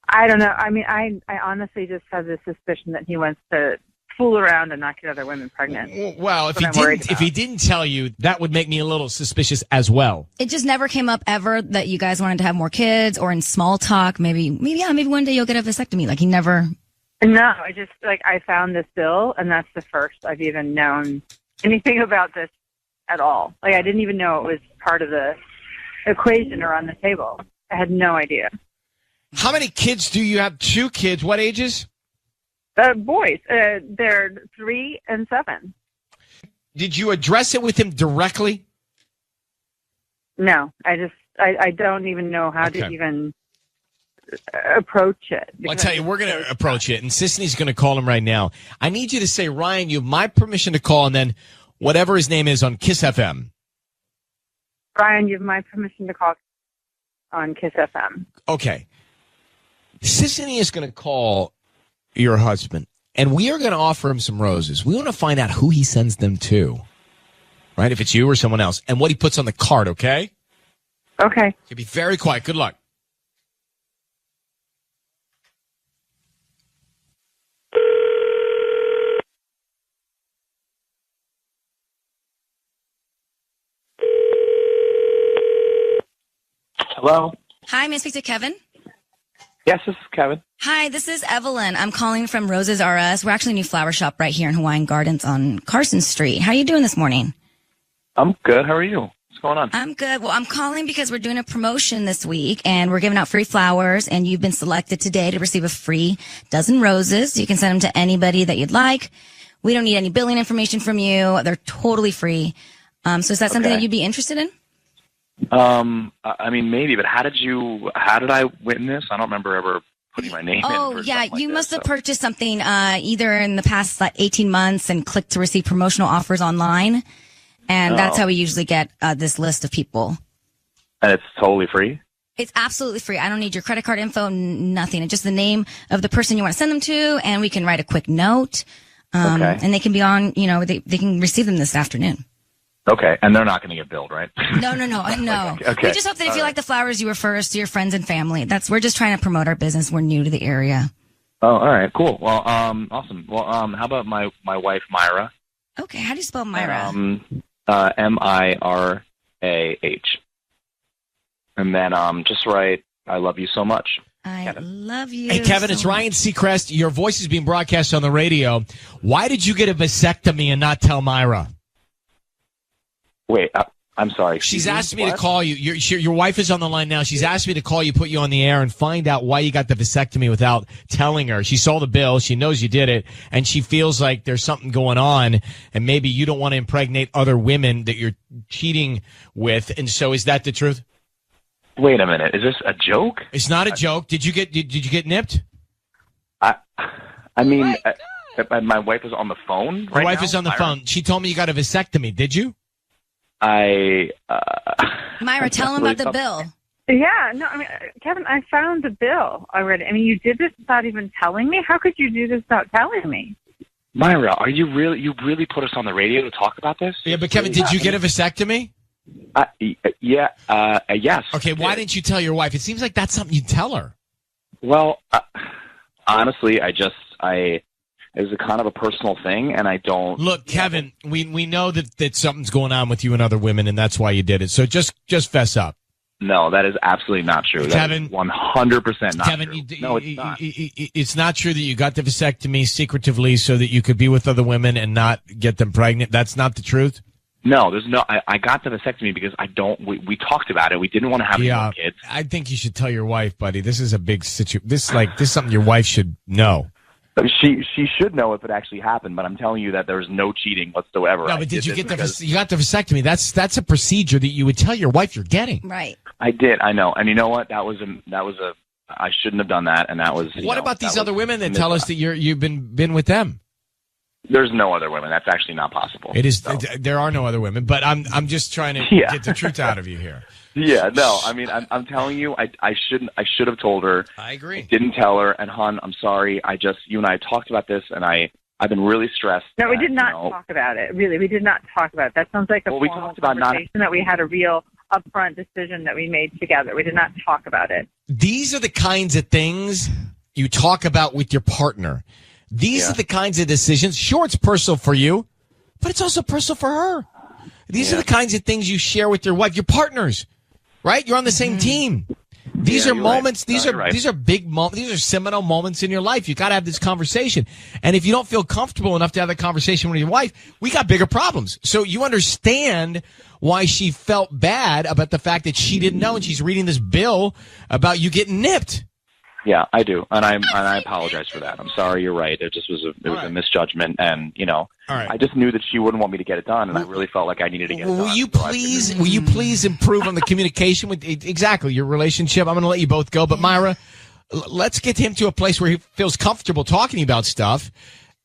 I don't know. I mean, I honestly just have this suspicion that he wants to fool around and not get other women pregnant. Well, if he didn't tell you, that would make me a little suspicious as well. It just never came up ever that you guys wanted to have more kids, or in small talk, maybe one day you'll get a vasectomy. Like, he never. No, I just I found this bill, and that's the first I've even known anything about this at all. Like, I didn't even know it was part of the equation or on the table. I had no idea. How many kids do you have? 2 kids. What ages? Boys. They're 3 and 7. Did you address it with him directly? No, I don't even know how to even approach it. Well, I'll tell you, we're going to approach it, and Sisney's going to call him right now. I need you to say, Ryan, you have my permission to call, and then whatever his name is on Kiss FM. Ryan, you have my permission to call on Kiss FM. Okay. Sisney is going to call your husband, and we are going to offer him some roses. We want to find out who he sends them to, right? If it's you or someone else, and what he puts on the card, okay? Okay. Be very quiet. Good luck. Hello? Hi, may I speak to Kevin? Yes, this is Kevin. Hi, this is Evelyn. I'm calling from Roses R Us. We're actually a new flower shop right here in Hawaiian Gardens on Carson Street. How are you doing this morning? I'm good. How are you? What's going on? I'm good. Well, I'm calling because we're doing a promotion this week, and we're giving out free flowers, and you've been selected today to receive a free dozen roses. You can send them to anybody that you'd like. We don't need any billing information from you. They're totally free. So is that something that you'd be interested in? I mean, maybe, but how did I win this? I don't remember ever putting my name in. Oh, yeah. You must have purchased something either in the past 18 months and clicked to receive promotional offers online. And that's how we usually get this list of people. And it's totally free? It's absolutely free. I don't need your credit card info, nothing. It's just the name of the person you want to send them to, and we can write a quick note. And they can be on, they can receive them this afternoon. Okay, and they're not going to get billed, right? No. Okay. We just hope that if you like the flowers, you refer us to your friends and family. We're just trying to promote our business. We're new to the area. Oh, all right, cool. Well, awesome. Well, how about my wife, Myra? Okay, how do you spell Myra? Mirah. And then just write, I love you so much. I love you. Hey, Kevin, it's Ryan Seacrest. Your voice is being broadcast on the radio. Why did you get a vasectomy and not tell Myra? Wait, I'm sorry. She's asked me to call you. Your wife is on the line now. She's asked me to call you, put you on the air, and find out why you got the vasectomy without telling her. She saw the bill. She knows you did it, and she feels like there's something going on, and maybe you don't want to impregnate other women that you're cheating with. And so, is that the truth? Wait a minute. Is this a joke? It's not a joke. Did you get nipped? I mean, my wife is on the phone right now. Your wife is on the phone. She told me you got a vasectomy. Did you? Myra, tell him about the bill. Yeah, no, I mean, Kevin, I found the bill already. I mean, you did this without even telling me? How could you do this without telling me? Myra, are you really put us on the radio to talk about this? Yeah, but Kevin, did you get a vasectomy? Yes. Okay, why didn't you tell your wife? It seems like that's something you'd tell her. Well, honestly, it was a kind of a personal thing, and I don't... Look, Kevin, we know that something's going on with you and other women, and that's why you did it. So just fess up. No, that is absolutely not true. Kevin, 100% not Kevin, true. No, it's not. It's not true that you got the vasectomy secretively so that you could be with other women and not get them pregnant. That's not the truth? No, there's no... I got the vasectomy because we talked about it. We didn't want to have any more kids. I think you should tell your wife, buddy. This is a big situation. This is something your wife should know. She should know if it actually happened, but I'm telling you that there's no cheating whatsoever. No, but did you get you got the vasectomy? That's a procedure that you would tell your wife you're getting. Right. I did. I know. And you know what? That was I shouldn't have done that. And that was. What about these other women that tell us that you've been with them? There's no other women. That's actually not possible. It is. So. There are no other women. But I'm just trying to get the truth out of you here. Yeah, no, I mean, I'm telling you, I should have told her. I agree. I didn't tell her, and hon, I'm sorry. You and I talked about this, and I've been really stressed. No, we did not talk about it. Really, we did not talk about it. That sounds like a formal conversation that we had a real upfront decision that we made together. We did not talk about it. These are the kinds of things you talk about with your partner. These are the kinds of decisions. Sure, it's personal for you, but it's also personal for her. These are the kinds of things you share with your wife, your partners. Right? You're on the same team. These are moments. Right. These are big moments. These are seminal moments in your life. You got to have this conversation. And if you don't feel comfortable enough to have that conversation with your wife, we got bigger problems. So you understand why she felt bad about the fact that she didn't know, and she's reading this bill about you getting nipped. Yeah, I do, and I apologize for that. I'm sorry. You're right. It just was a misjudgment, and I just knew that she wouldn't want me to get it done, and I really felt like I needed to get it done. Will you please improve on the communication with exactly your relationship? I'm going to let you both go, but Myra, let's get him to a place where he feels comfortable talking about stuff,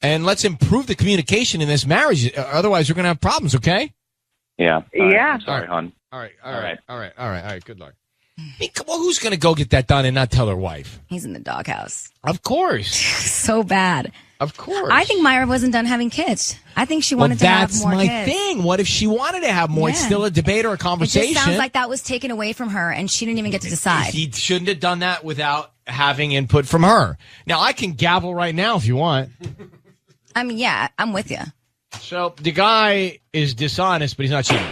and let's improve the communication in this marriage. Otherwise, we're going to have problems. Okay? Yeah. Yeah. I'm sorry, hon. All right. Good luck. Well, who's going to go get that done and not tell her wife? He's in the doghouse. Of course. So bad. Of course. I think Myra wasn't done having kids. I think she wanted to have more kids. That's my thing. What if she wanted to have more? Yeah. It's still a debate or a conversation. It just sounds like that was taken away from her, and she didn't even get to decide. He shouldn't have done that without having input from her. Now, I can gavel right now if you want. I mean, yeah, I'm with you. So, the guy is dishonest, but he's not cheating.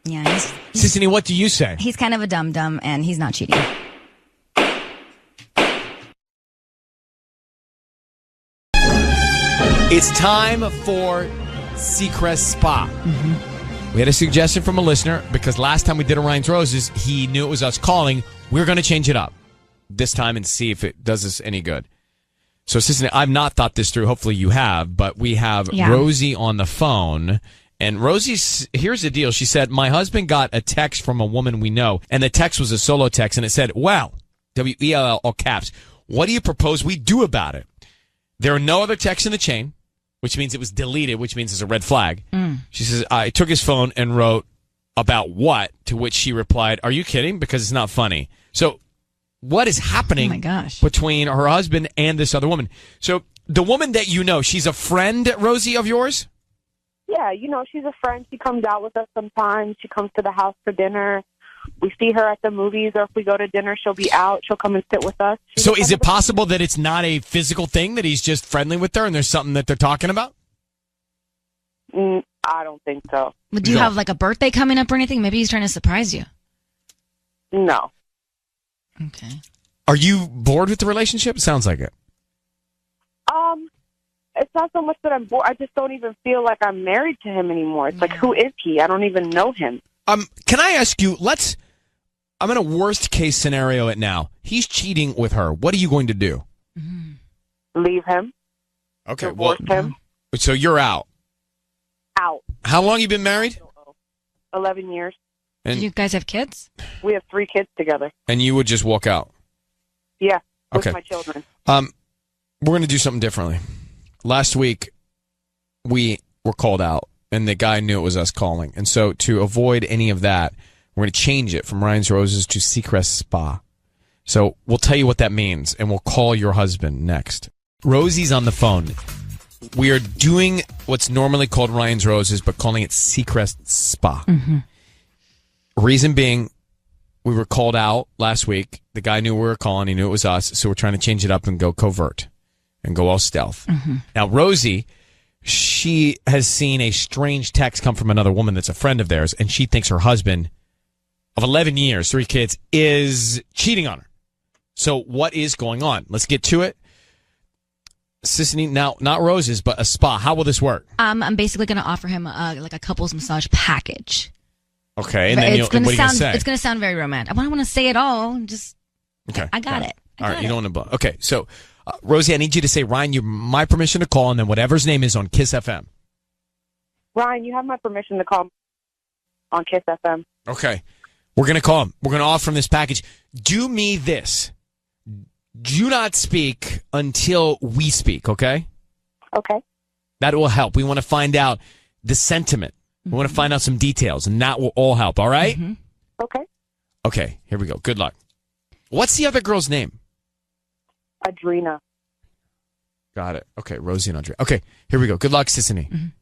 Yeah. Sissany, what do you say? He's kind of a dum-dum, and he's not cheating. It's time for Seacrest Spa. We had a suggestion from a listener because last time we did a Ryan's Roses, he knew it was us calling. We're going to change it up this time and see if it does us any good. So, Sissany, I've not thought this through. Hopefully you have, but we have Rosie on the phone. And Rosie's, here's the deal. She said, my husband got a text from a woman we know, and the text was a solo text, and it said, well, W-E-L-L, all caps, what do you propose we do about it? There are no other texts in the chain, which means it was deleted, which means it's a red flag. She says, I took his phone and wrote about what, to which she replied, are you kidding? Because it's not funny. So what is happening between her husband and this other woman? So the woman that you know, she's a friend, Rosie, of yours? Yeah, she's a friend. She comes out with us sometimes. She comes to the house for dinner. We see her at the movies, or if we go to dinner, she'll be out. She'll come and sit with us. So is it possible that it's not a physical thing, that he's just friendly with her and there's something that they're talking about? I don't think so. But do you have like a birthday coming up or anything? Maybe he's trying to surprise you. No. Okay. Are you bored with the relationship? Sounds like it. It's not so much that I'm bored. I just don't even feel like I'm married to him anymore. It's like, who is he? I don't even know him. Can I ask you, I'm in a worst case scenario it now. He's cheating with her. What are you going to do? Leave him. Okay. Divorce him. So you're out. Out. How long you been married? 11 years. And do you guys have kids? We have 3 kids together. And you would just walk out? Yeah. With Okay. my children. We're going to do something differently. Last week, we were called out, and the guy knew it was us calling. And so to avoid any of that, we're going to change it from Ryan's Roses to Seacrest Spa. So we'll tell you what that means, and we'll call your husband next. Rosie's on the phone. We are doing what's normally called Ryan's Roses, but calling it Seacrest Spa. Reason being, we were called out last week. The guy knew we were calling. He knew it was us, so we're trying to change it up and go covert and go all stealth. Now, Rosie, she has seen a strange text come from another woman that's a friend of theirs, and she thinks her husband of 11 years, 3 kids, is cheating on her. So what is going on? Let's get to it. Sissany, now, not Roses, but a spa. How will this work? I'm basically going to offer him like a couples massage package. Okay, and then what are you going to say? It's going to sound very romantic. I don't want to say it all. Just, okay. I got it. All right, you don't want to. Okay, so Rosie, I need you to say, Ryan, you my permission to call, and then whatever his name is on Kiss FM. Ryan, you have my permission to call on Kiss FM. Okay, we're going to call him. We're going to offer him this package. Do me this. Do not speak until we speak, okay? Okay. That will help. We want to find out the sentiment. We want to find out some details, and that will all help, all right? Okay. Okay, here we go. Good luck. What's the other girl's name? Adrena. Got it. Okay, Rosie and Andrea. Okay, here we go. Good luck, Sissany.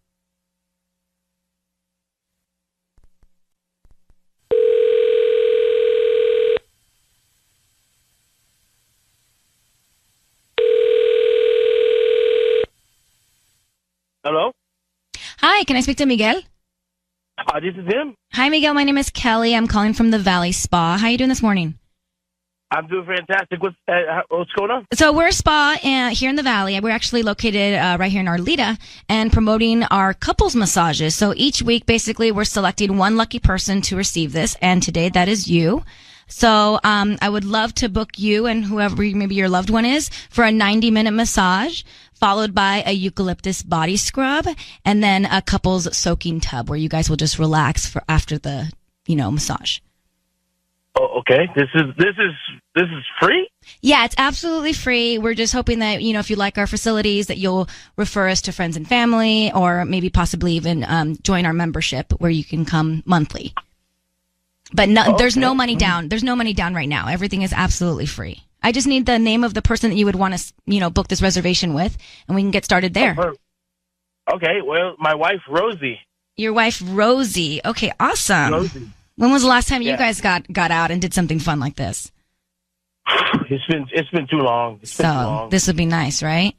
Hello? Hi, can I speak to Miguel? This is him. Hi, Miguel. My name is Kelly. I'm calling from the Valley Spa. How are you doing this morning? I'm doing fantastic. What's going on? So we're a spa here in the Valley. We're actually located right here in Arleta and promoting our couples massages. So each week, basically, we're selecting one lucky person to receive this. And today, that is you. So I would love to book you and whoever maybe your loved one is for a 90-minute massage, followed by a eucalyptus body scrub, and then a couple's soaking tub where you guys will just relax for after the, massage. Oh, okay. This is free? Yeah, it's absolutely free. We're just hoping that, if you like our facilities, that you'll refer us to friends and family, or maybe possibly even join our membership where you can come monthly. But there's no money down. There's no money down right now. Everything is absolutely free. I just need the name of the person that you would want to, book this reservation with, and we can get started there. Okay, well, my wife, Rosie. Your wife, Rosie. Okay, awesome. Rosie. When was the last time you guys got out and did something fun like this? It's been too long. This would be nice, right?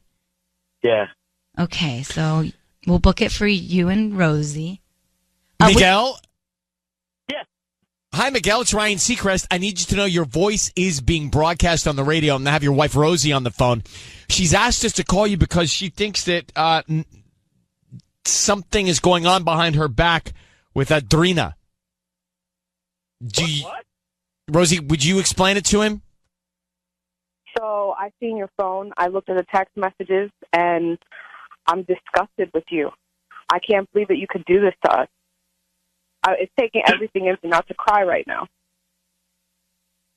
Yeah. Okay, so we'll book it for you and Rosie. Miguel? Yeah. Hi, Miguel. It's Ryan Seacrest. I need you to know your voice is being broadcast on the radio. I'm going to have your wife, Rosie, on the phone. She's asked us to call you because she thinks that something is going on behind her back with Adrina. What? Rosie, would you explain it to him? So I seen your phone. I looked at the text messages, and I'm disgusted with you. I can't believe that you could do this to us. It's taking everything in me not to cry right now.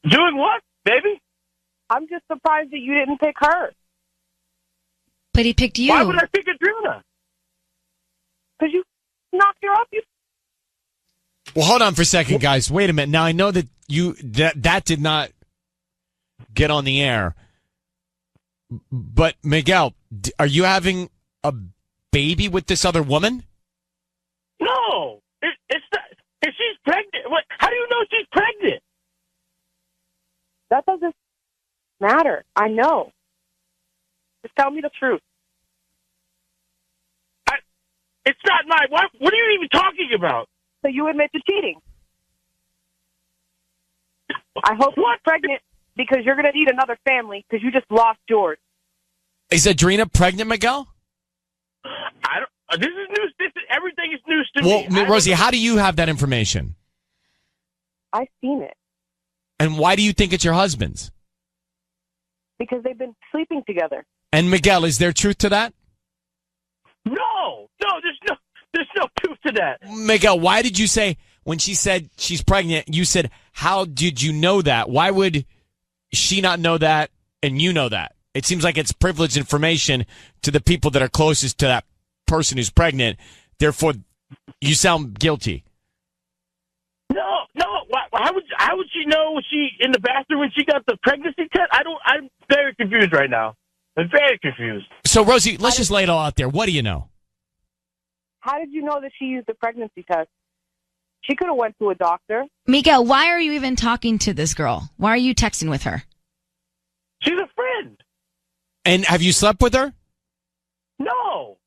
Doing what, baby? I'm just surprised that you didn't pick her. But he picked you. Why would I pick Adrina? Because you knocked her up. Well, hold on for a second, guys. Wait a minute. Now, I know that that did not get on the air. But, Miguel, are you having a baby with this other woman? No. It's not. If she's pregnant, how do you know she's pregnant? That doesn't matter. I know. Just tell me the truth. It's not my wife. What are you even talking about? So you admit to cheating. I hope you're pregnant because you're going to need another family because you just lost yours. Is Adrina pregnant, Miguel? I don't. This is news. Everything is news to me. Well, Rosie, how do you have that information? I've seen it. And why do you think it's your husband's? Because they've been sleeping together. And Miguel, is there truth to that? No, there's no truth to that. Miguel, why did you say, when she said she's pregnant, you said, how did you know that? Why would she not know that and you know that? It seems like it's privileged information to the people that are closest to that person who's pregnant. Therefore, you sound guilty. No. How would she know? Was she in the bathroom when she got the pregnancy test? I'm very confused right now. I'm very confused. So, Rosie, let's just lay it all out there. What do you know? How did you know that she used the pregnancy test? She could have went to a doctor. Miguel, why are you even talking to this girl? Why are you texting with her? She's a friend. And have you slept with her? No.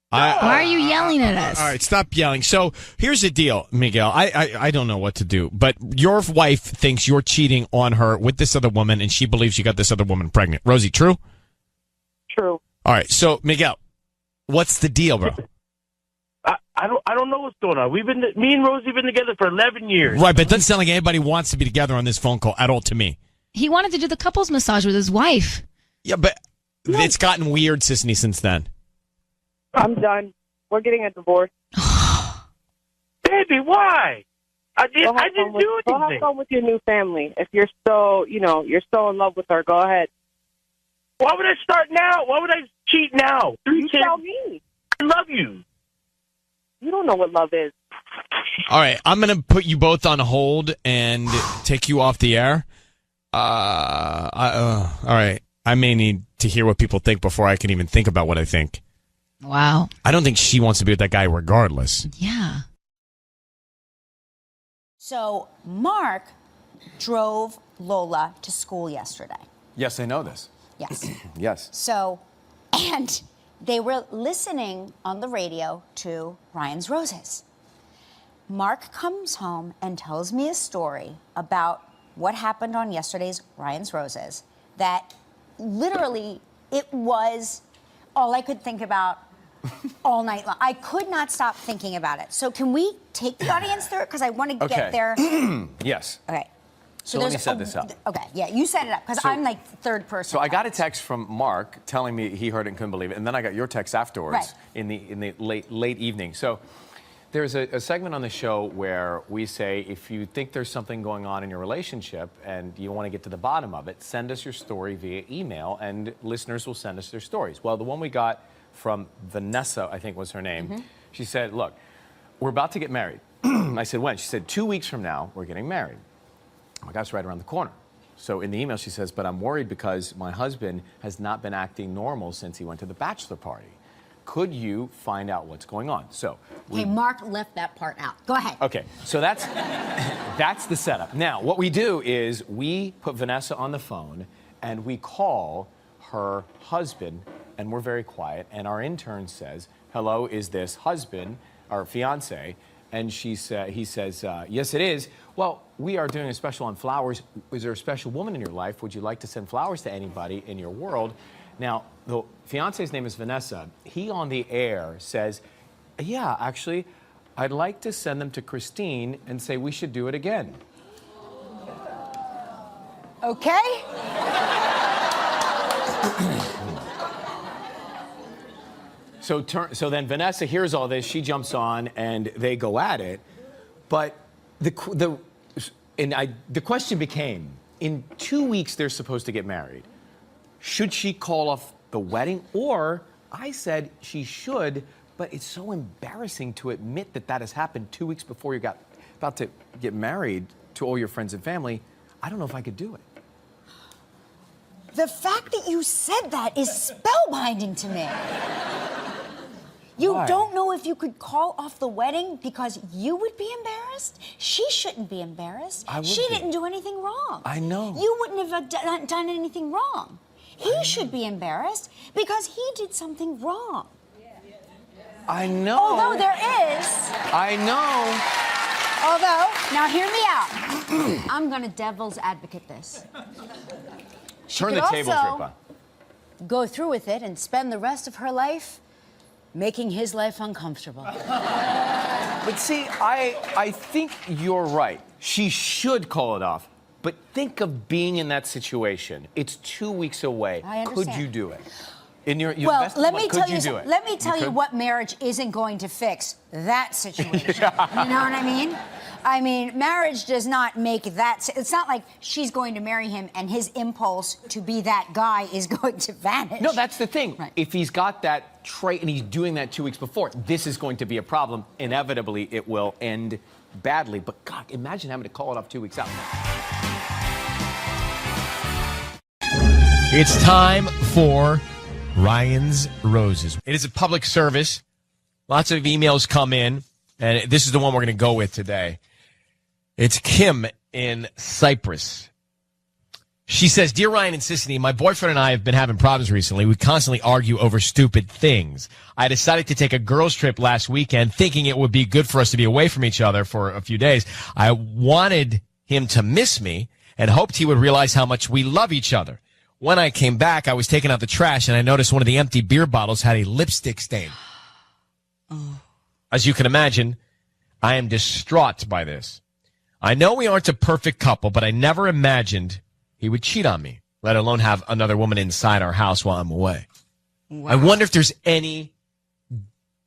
Why are you yelling at us? All right, stop yelling. So here's the deal, Miguel. I don't know what to do, but your wife thinks you're cheating on her with this other woman, and she believes you got this other woman pregnant. Rosie, true? True. All right, so Miguel, what's the deal, bro? I don't know what's going on. Me and Rosie have been together for 11 years. Right, but it doesn't sound like anybody wants to be together on this phone call at all to me. He wanted to do the couples massage with his wife. Yeah, but it's gotten weird, Sisney, since then. I'm done. We're getting a divorce. Baby, why? I didn't do anything. Go have fun with your new family. If you're so, you're so in love with her, go ahead. Why would I start now? Why would I cheat now? You tell me. I love you. You don't know what love is. All right, I'm going to put you both on hold and take you off the air. All right. I may need to hear what people think before I can even think about what I think. Wow. I don't think she wants to be with that guy regardless. Yeah. So Mark drove Lola to school yesterday. Yes, I know this. Yes. Yes. So, and they were listening on the radio to Ryan's Roses. Mark comes home and tells me a story about what happened on yesterday's Ryan's Roses that literally it was all I could think about all night long. I could not stop thinking about it. So can we take the audience through it? Because I want to get there. Yes. Okay. So let me set this up. Okay, yeah, you set it up because I'm like third person. So I got a text from Mark telling me he heard it and couldn't believe it, and then I got your text afterwards in the late evening. So there's a segment on the show where we say if you think there's something going on in your relationship and you want to get to the bottom of it, send us your story via email, and listeners will send us their stories. Well, the one we got from Vanessa, I think was her name, she said, look, we're about to get married. I said, when? She said, 2 weeks from now, we're getting married. Oh my gosh, right around the corner. So in the email, she says, but I'm worried because my husband has not been acting normal since he went to the bachelor party. Could you find out what's going on? So Hey, Mark left that part out. Go ahead. Okay, so that's the setup. Now, what we do is we put Vanessa on the phone and we call her husband, and we're very quiet, and our intern says, hello, is this husband, our fiance? And he says, yes, it is. Well, we are doing a special on flowers. Is there a special woman in your life? Would you like to send flowers to anybody in your world? Now, the fiance's name is Vanessa. He on the air says, yeah, actually, I'd like to send them to Christine and say we should do it again. Okay. So then Vanessa hears all this, she jumps on, and they go at it. But the question became, in 2 weeks they're supposed to get married. Should she call off the wedding? Or I said she should, but it's so embarrassing to admit that has happened 2 weeks before you about to get married to all your friends and family. I don't know if I could do it. The fact that you said that is spellbinding to me. You Why? don't know if you could call off the wedding because you would be embarrassed? She shouldn't be embarrassed. She didn't do anything wrong. I know. You wouldn't have done anything wrong. He should be embarrassed because he did something wrong. I know. Although there is. I know. Although, now hear me out. I'm going to devil's advocate this. Turn the tables, Ripa. Go through with it and spend the rest of her life making his life uncomfortable. But see, I think you're right. She should call it off. But think of being in that situation. It's 2 weeks away. I understand. Could you do it? Well, let me tell you. Do it? Let me tell you could? what marriage isn't going to fix that situation. You know what I mean? I mean, marriage does not make that. It's not like she's going to marry him and his impulse to be that guy is going to vanish. No, that's the thing. Right. If he's got that trait and he's doing that 2 weeks before, this is going to be a problem. Inevitably, it will end badly. But God, imagine having to call it off 2 weeks out. It's time for Ryan's Roses. It is a public service. Lots of emails come in, and this is the one we're going to go with today. It's Kim in Cyprus. She says, Dear Ryan and Sissany, my boyfriend and I have been having problems recently. We constantly argue over stupid things. I decided to take a girls' trip last weekend, thinking it would be good for us to be away from each other for a few days. I wanted him to miss me and hoped he would realize how much we love each other. When I came back, I was taking out the trash, and I noticed one of the empty beer bottles had a lipstick stain. Oh. As you can imagine, I am distraught by this. I know we aren't a perfect couple, but I never imagined he would cheat on me, let alone have another woman inside our house while I'm away. Wow. I wonder if there's any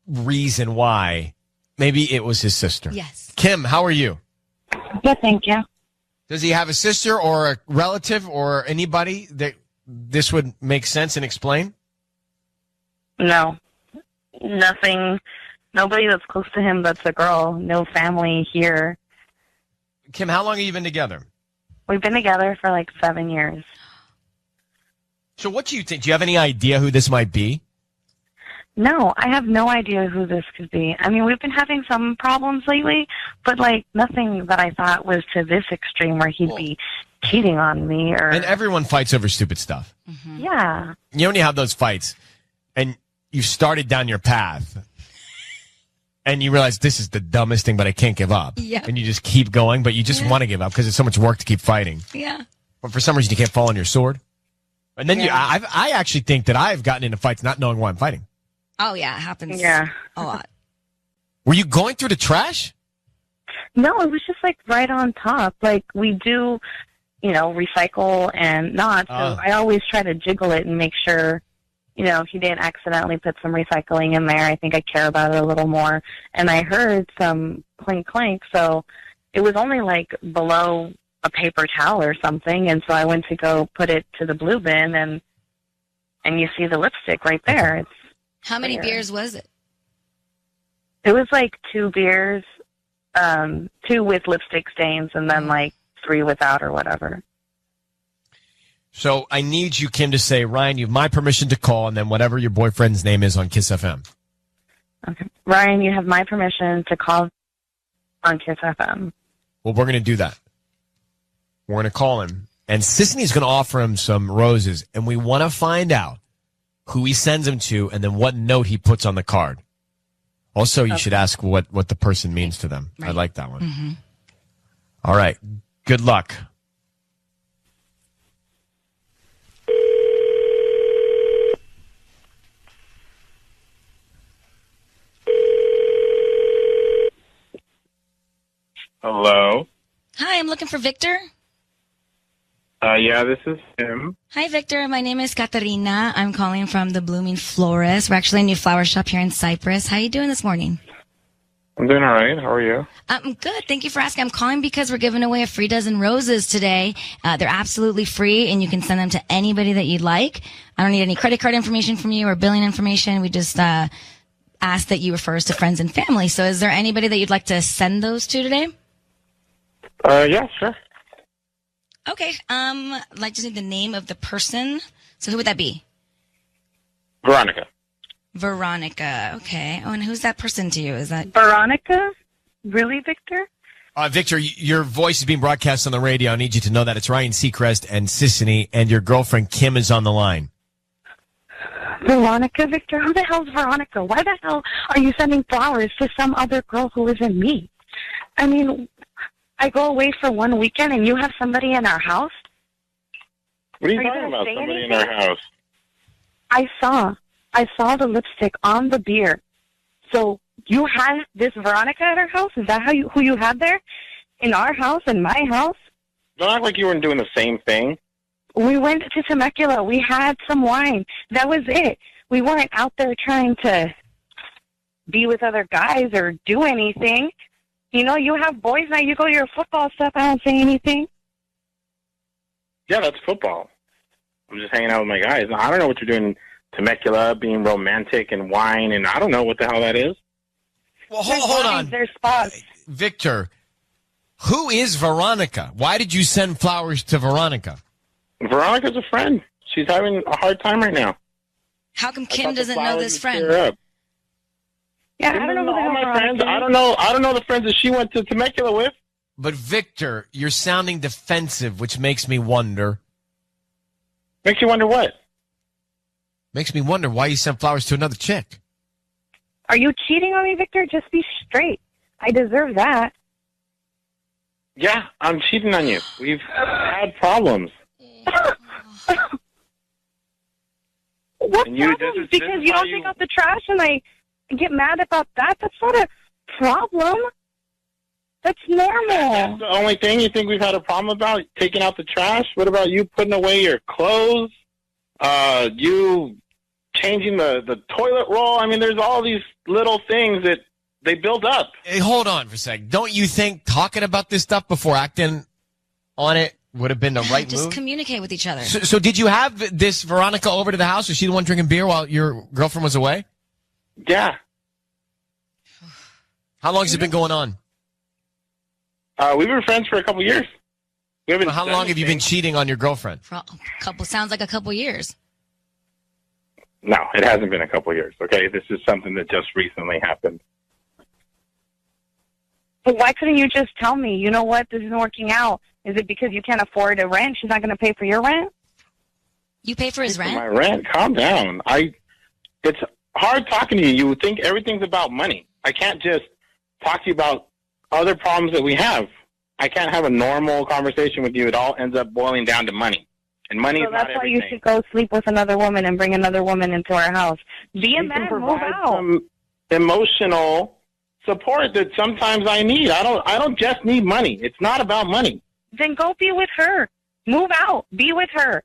reason why. Maybe it was his sister. Yes. Kim, how are you? Good, thank you. Does he have a sister or a relative or anybody that this would make sense and explain? No. Nothing. Nobody that's close to him that's a girl. No family here. Kim, how long have you been together? We've been together for like 7 years. So what do you think? Do you have any idea who this might be? No, I have no idea who this could be. I mean, we've been having some problems lately, but like nothing that I thought was to this extreme where he'd be cheating on me or. And everyone fights over stupid stuff. Mm-hmm. Yeah. You know when you have those fights and you've started down your path and you realize this is the dumbest thing, but I can't give up. Yeah. And you just keep going, but you just want to give up because it's so much work to keep fighting. Yeah. But for some reason you can't fall on your sword. And then I actually think that I've gotten into fights not knowing why I'm fighting. Oh, yeah, it happens a lot. Were you going through the trash? No, it was just like right on top. Like we do, recycle and not. So I always try to jiggle it and make sure, he didn't accidentally put some recycling in there. I think I care about it a little more. And I heard some clink clink, so it was only like below a paper towel or something. And so I went to go put it to the blue bin, and you see the lipstick right there. It's How many weird. beers was it? It was like 2 beers, 2 with lipstick stains, and then like 3 without or whatever. So I need you, Kim, to say, Ryan, you have my permission to call, and then whatever your boyfriend's name is on Kiss FM. Okay. Ryan, you have my permission to call on Kiss FM. Well, we're going to do that. We're going to call him, and Sisney's going to offer him some roses, and we want to find out who he sends them to and then what note he puts on the card. Also, you should ask what the person means to them. Right. I like that one. Mm-hmm. All right. Good luck. Hello. Hi, I'm looking for Victor. Yeah, this is him. Hi, Victor. My name is Katarina. I'm calling from the Blooming Florist. We're actually a new flower shop here in Cyprus. How are you doing this morning? I'm doing all right. How are you? I'm good. Thank you for asking. I'm calling because we're giving away a free dozen roses today. They're absolutely free, and you can send them to anybody that you'd like. I don't need any credit card information from you or billing information. We just ask that you refer us to friends and family. So is there anybody that you'd like to send those to today? Yeah, sure. Okay. I'd like to see the name of the person. So who would that be? Veronica. Veronica. Okay. Oh, and who's that person to you? Is that Veronica? Really, Victor? Victor, your voice is being broadcast on the radio. I need you to know that it's Ryan Seacrest and Sissany, and your girlfriend Kim is on the line. Veronica, Victor? Who the hell's Veronica? Why the hell are you sending flowers to some other girl who isn't me? I mean, I go away for 1 weekend and you have somebody in our house? What are you Are you talking gonna about? say Somebody in anything? our house? I saw the lipstick on the beer. So you had this Veronica at our house? Is that who you had there? In our house, in my house? Don't act like you weren't doing the same thing. We went to Temecula. We had some wine. That was it. We weren't out there trying to be with other guys or do anything. You have boys now. You go to your football stuff. I don't say anything. Yeah, that's football. I'm just hanging out with my guys. I don't know what you're doing in Temecula, being romantic and wine, and I don't know what the hell that is. Well, hold on. There's spots. Victor, who is Veronica? Why did you send flowers to Veronica? Veronica's a friend. She's having a hard time right now. How come I Kim thought the doesn't know flowers this would friend? cheer her up. Yeah, Kim I don't know doesn't who the all hell my Veronica friends. is. I don't know the friends that she went to Temecula with. But Victor, you're sounding defensive, which makes me wonder. Makes you wonder what? Makes me wonder why you sent flowers to another chick. Are you cheating on me, Victor? Just be straight. I deserve that. Yeah, I'm cheating on you. We've had problems. What And you- problem? this is Because you how don't take out the trash and I get mad about that? That's not a problem. That's normal. That's the only thing you think we've had a problem about? Taking out the trash? What about you putting away your clothes? You changing the toilet roll? I mean, there's all these little things that they build up. Hey, hold on for a sec. Don't you think talking about this stuff before acting on it would have been the right Just move? communicate with each other. So did you have this Veronica over to the house? Was she the one drinking beer while your girlfriend was away? Yeah. How long has it been going on? We've been friends for a couple years. We haven't How done long have you been anything. cheating on your girlfriend? Sounds like a couple years. No, it hasn't been a couple years, okay? This is something that just recently happened. But why couldn't you just tell me, you know what, this isn't working out? Is it because you can't afford a rent? She's not going to pay for your rent? You pay for his For rent? my rent? Calm down. It's hard talking to you. You would think everything's about money. I can't just talk to you about other problems that we have. I can't have a normal conversation with you. It all ends up boiling down to money. And money So is not that's why everything. you should go sleep with another woman and bring another woman into our house. Be a We can man, move provide out. some emotional support that sometimes I need. I don't just need money. It's not about money. Then go be with her. Move out. Be with her.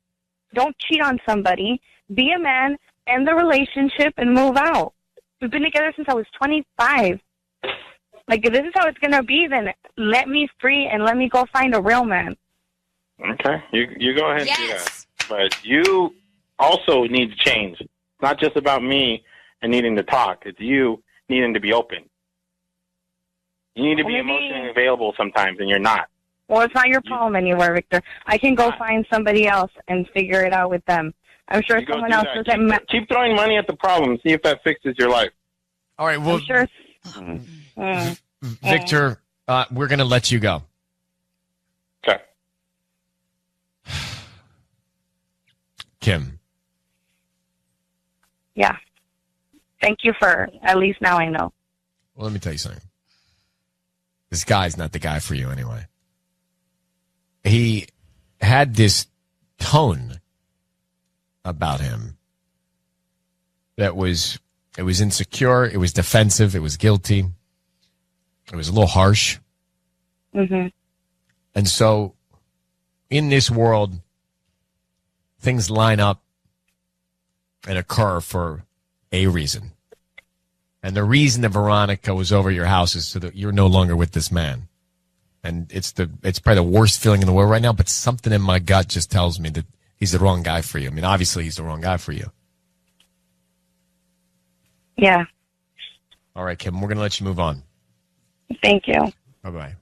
Don't cheat on somebody. Be a man, end the relationship, and move out. We've been together since I was 25. Like, if this is how it's going to be, then let me free and let me go find a real man. Okay. You go ahead and do that. But you also need to change. It's not just about me and needing to talk. It's you needing to be open. You need to be emotionally available sometimes, and you're not. Well, it's not your problem anywhere, Victor. I can go find somebody else and figure it out with them. I'm sure someone else doesn't. Keep throwing money at the problem. See if that fixes your life. All right. Well, I'm sure. Victor, we're going to let you go. Okay. Kim. Yeah. Thank you for, at least now I know. Well, let me tell you something. This guy's not the guy for you anyway. He had this tone about him that was insecure, it was defensive, it was guilty, it was a little harsh. Mm-hmm. And so in this world, things line up and occur for a reason. And the reason that Veronica was over at your house is so that you're no longer with this man. And it's probably the worst feeling in the world right now, but something in my gut just tells me that he's the wrong guy for you. I mean, obviously he's the wrong guy for you. Yeah. All right, Kim, we're going to let you move on. Thank you. Bye-bye.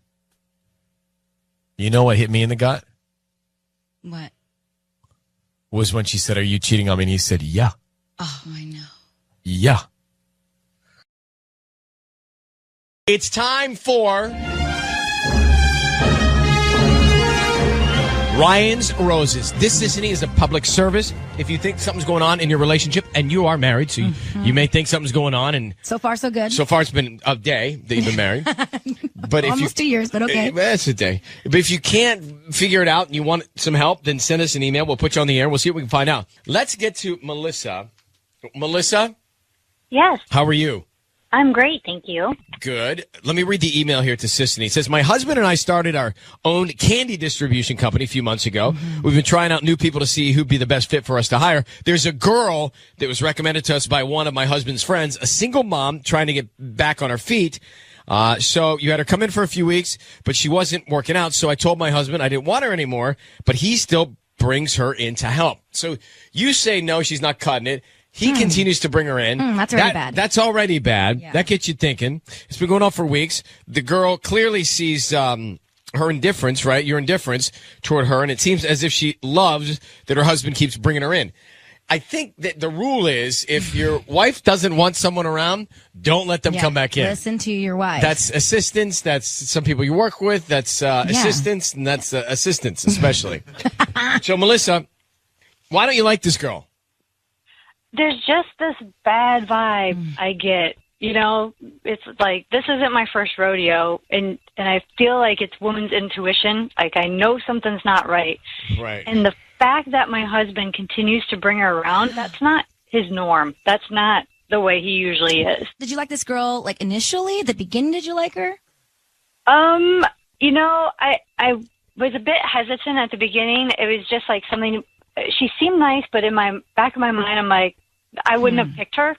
You know what hit me in the gut? What? Was when she said, "Are you cheating on me?" And he said, "Yeah." Oh, I know. Yeah. It's time for Ryan's Roses. This listening is a public service. If you think something's going on in your relationship, and you are married, so you may think something's going on, and so far so good. So far it's been a day that you've been married. But if almost 2 years, but okay. That's a day. But if you can't figure it out and you want some help, then send us an email. We'll put you on the air. We'll see what we can find out. Let's get to Melissa. Melissa? Yes. How are you? I'm great, thank you. Good. Let me read the email here to Sissany. It says, my husband and I started our own candy distribution company a few months ago. We've been trying out new people to see who'd be the best fit for us to hire. There's a girl that was recommended to us by one of my husband's friends, a single mom trying to get back on her feet. So you had her come in for a few weeks, but she wasn't working out. So I told my husband I didn't want her anymore, but he still brings her in to help. So you say no, she's not cutting it. He continues to bring her in. That's already bad. That's already bad. Yeah. That gets you thinking. It's been going on for weeks. The girl clearly sees her indifference, right? Your indifference toward her, and it seems as if she loves that her husband keeps bringing her in. I think that the rule is if your wife doesn't want someone around, don't let them come back in. Listen to your wife. That's assistance. That's some people you work with. That's assistance, and that's assistance especially. So, Melissa, why don't you like this girl? There's just this bad vibe I get. You know, it's like this isn't my first rodeo, and I feel like it's woman's intuition. Like I know something's not right. Right. And the fact that my husband continues to bring her around, that's not his norm. That's not the way he usually is. Did you like this girl, like, initially? At the beginning, did you like her? You know, I was a bit hesitant at the beginning. It was just like something, she seemed nice, but in my back of my mind, I'm like, I wouldn't have picked her.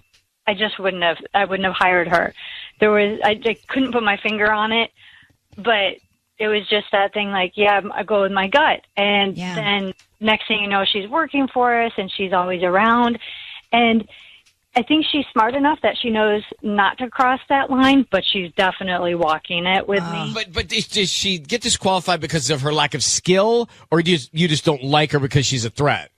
I wouldn't have hired her. I couldn't put my finger on it, but it was just that thing like, I go with my gut. And then next thing you know, she's working for us and she's always around. And I think she's smart enough that she knows not to cross that line, but she's definitely walking it with me. But does she get disqualified because of her lack of skill, or do you just don't like her because she's a threat?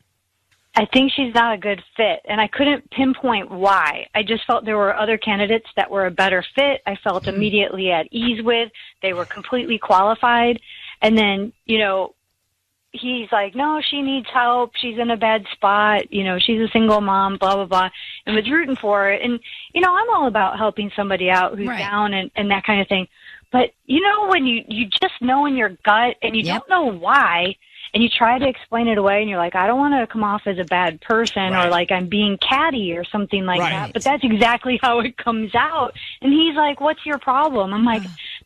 I think she's not a good fit, and I couldn't pinpoint why. I just felt there were other candidates that were a better fit. I felt immediately at ease with. They were completely qualified. And then, you know, he's like, no, she needs help. She's in a bad spot. You know, she's a single mom, blah, blah, blah, and was rooting for her. And, you know, I'm all about helping somebody out who's down and that kind of thing. But, you know, when you just know in your gut and you don't know why, and you try to explain it away, and you're like, I don't want to come off as a bad person or like I'm being catty or something like that. But that's exactly how it comes out. And he's like, what's your problem? I'm like,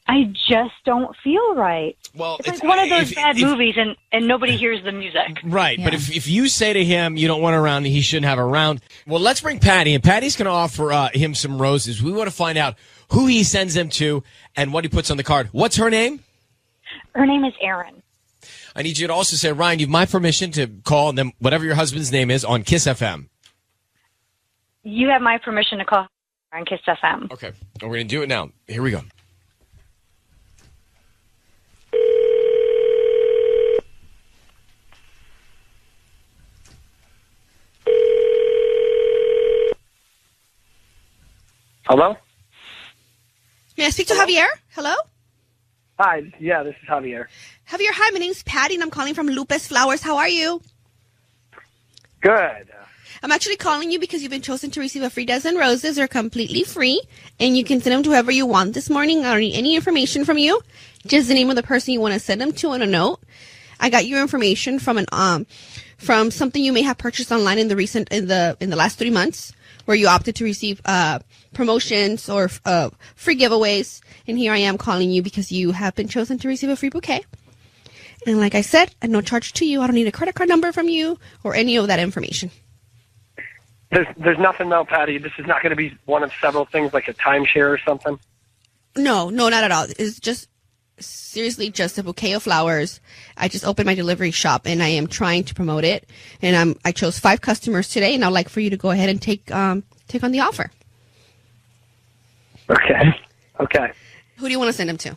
I just don't feel right. Well, it's like one of those bad movies, and nobody hears the music. Right, but if you say to him you don't want her around, he shouldn't have her around. Well, let's bring Patty, and Patty's going to offer him some roses. We want to find out who he sends them to and what he puts on the card. What's her name? Her name is Erin. I need you to also say, Ryan, you have my permission to call them whatever your husband's name is on Kiss FM. You have my permission to call on Kiss FM. Okay, we're going to do it now. Here we go. Hello? May I speak to Javier? Hello? Hi, yeah, this is Javier. Javier, hi, my name's Patty, and I'm calling from Lupus Flowers. How are you? Good. I'm actually calling you because you've been chosen to receive a free dozen roses. They're completely free, and you can send them to whoever you want this morning. I don't need any information from you, just the name of the person you want to send them to on a note. I got your information from from something you may have purchased online in the last 3 months, where you opted to receive promotions or free giveaways. And here I am calling you because you have been chosen to receive a free bouquet. And like I said, at no charge to you. I don't need a credit card number from you or any of that information. There's nothing though, Patty. This is not going to be one of several things like a timeshare or something? No, not at all. It's just seriously just a bouquet of flowers. I just opened my delivery shop and I am trying to promote it. And I chose 5 customers today, and I'd like for you to go ahead and take on the offer. Okay. Who do you want to send them to?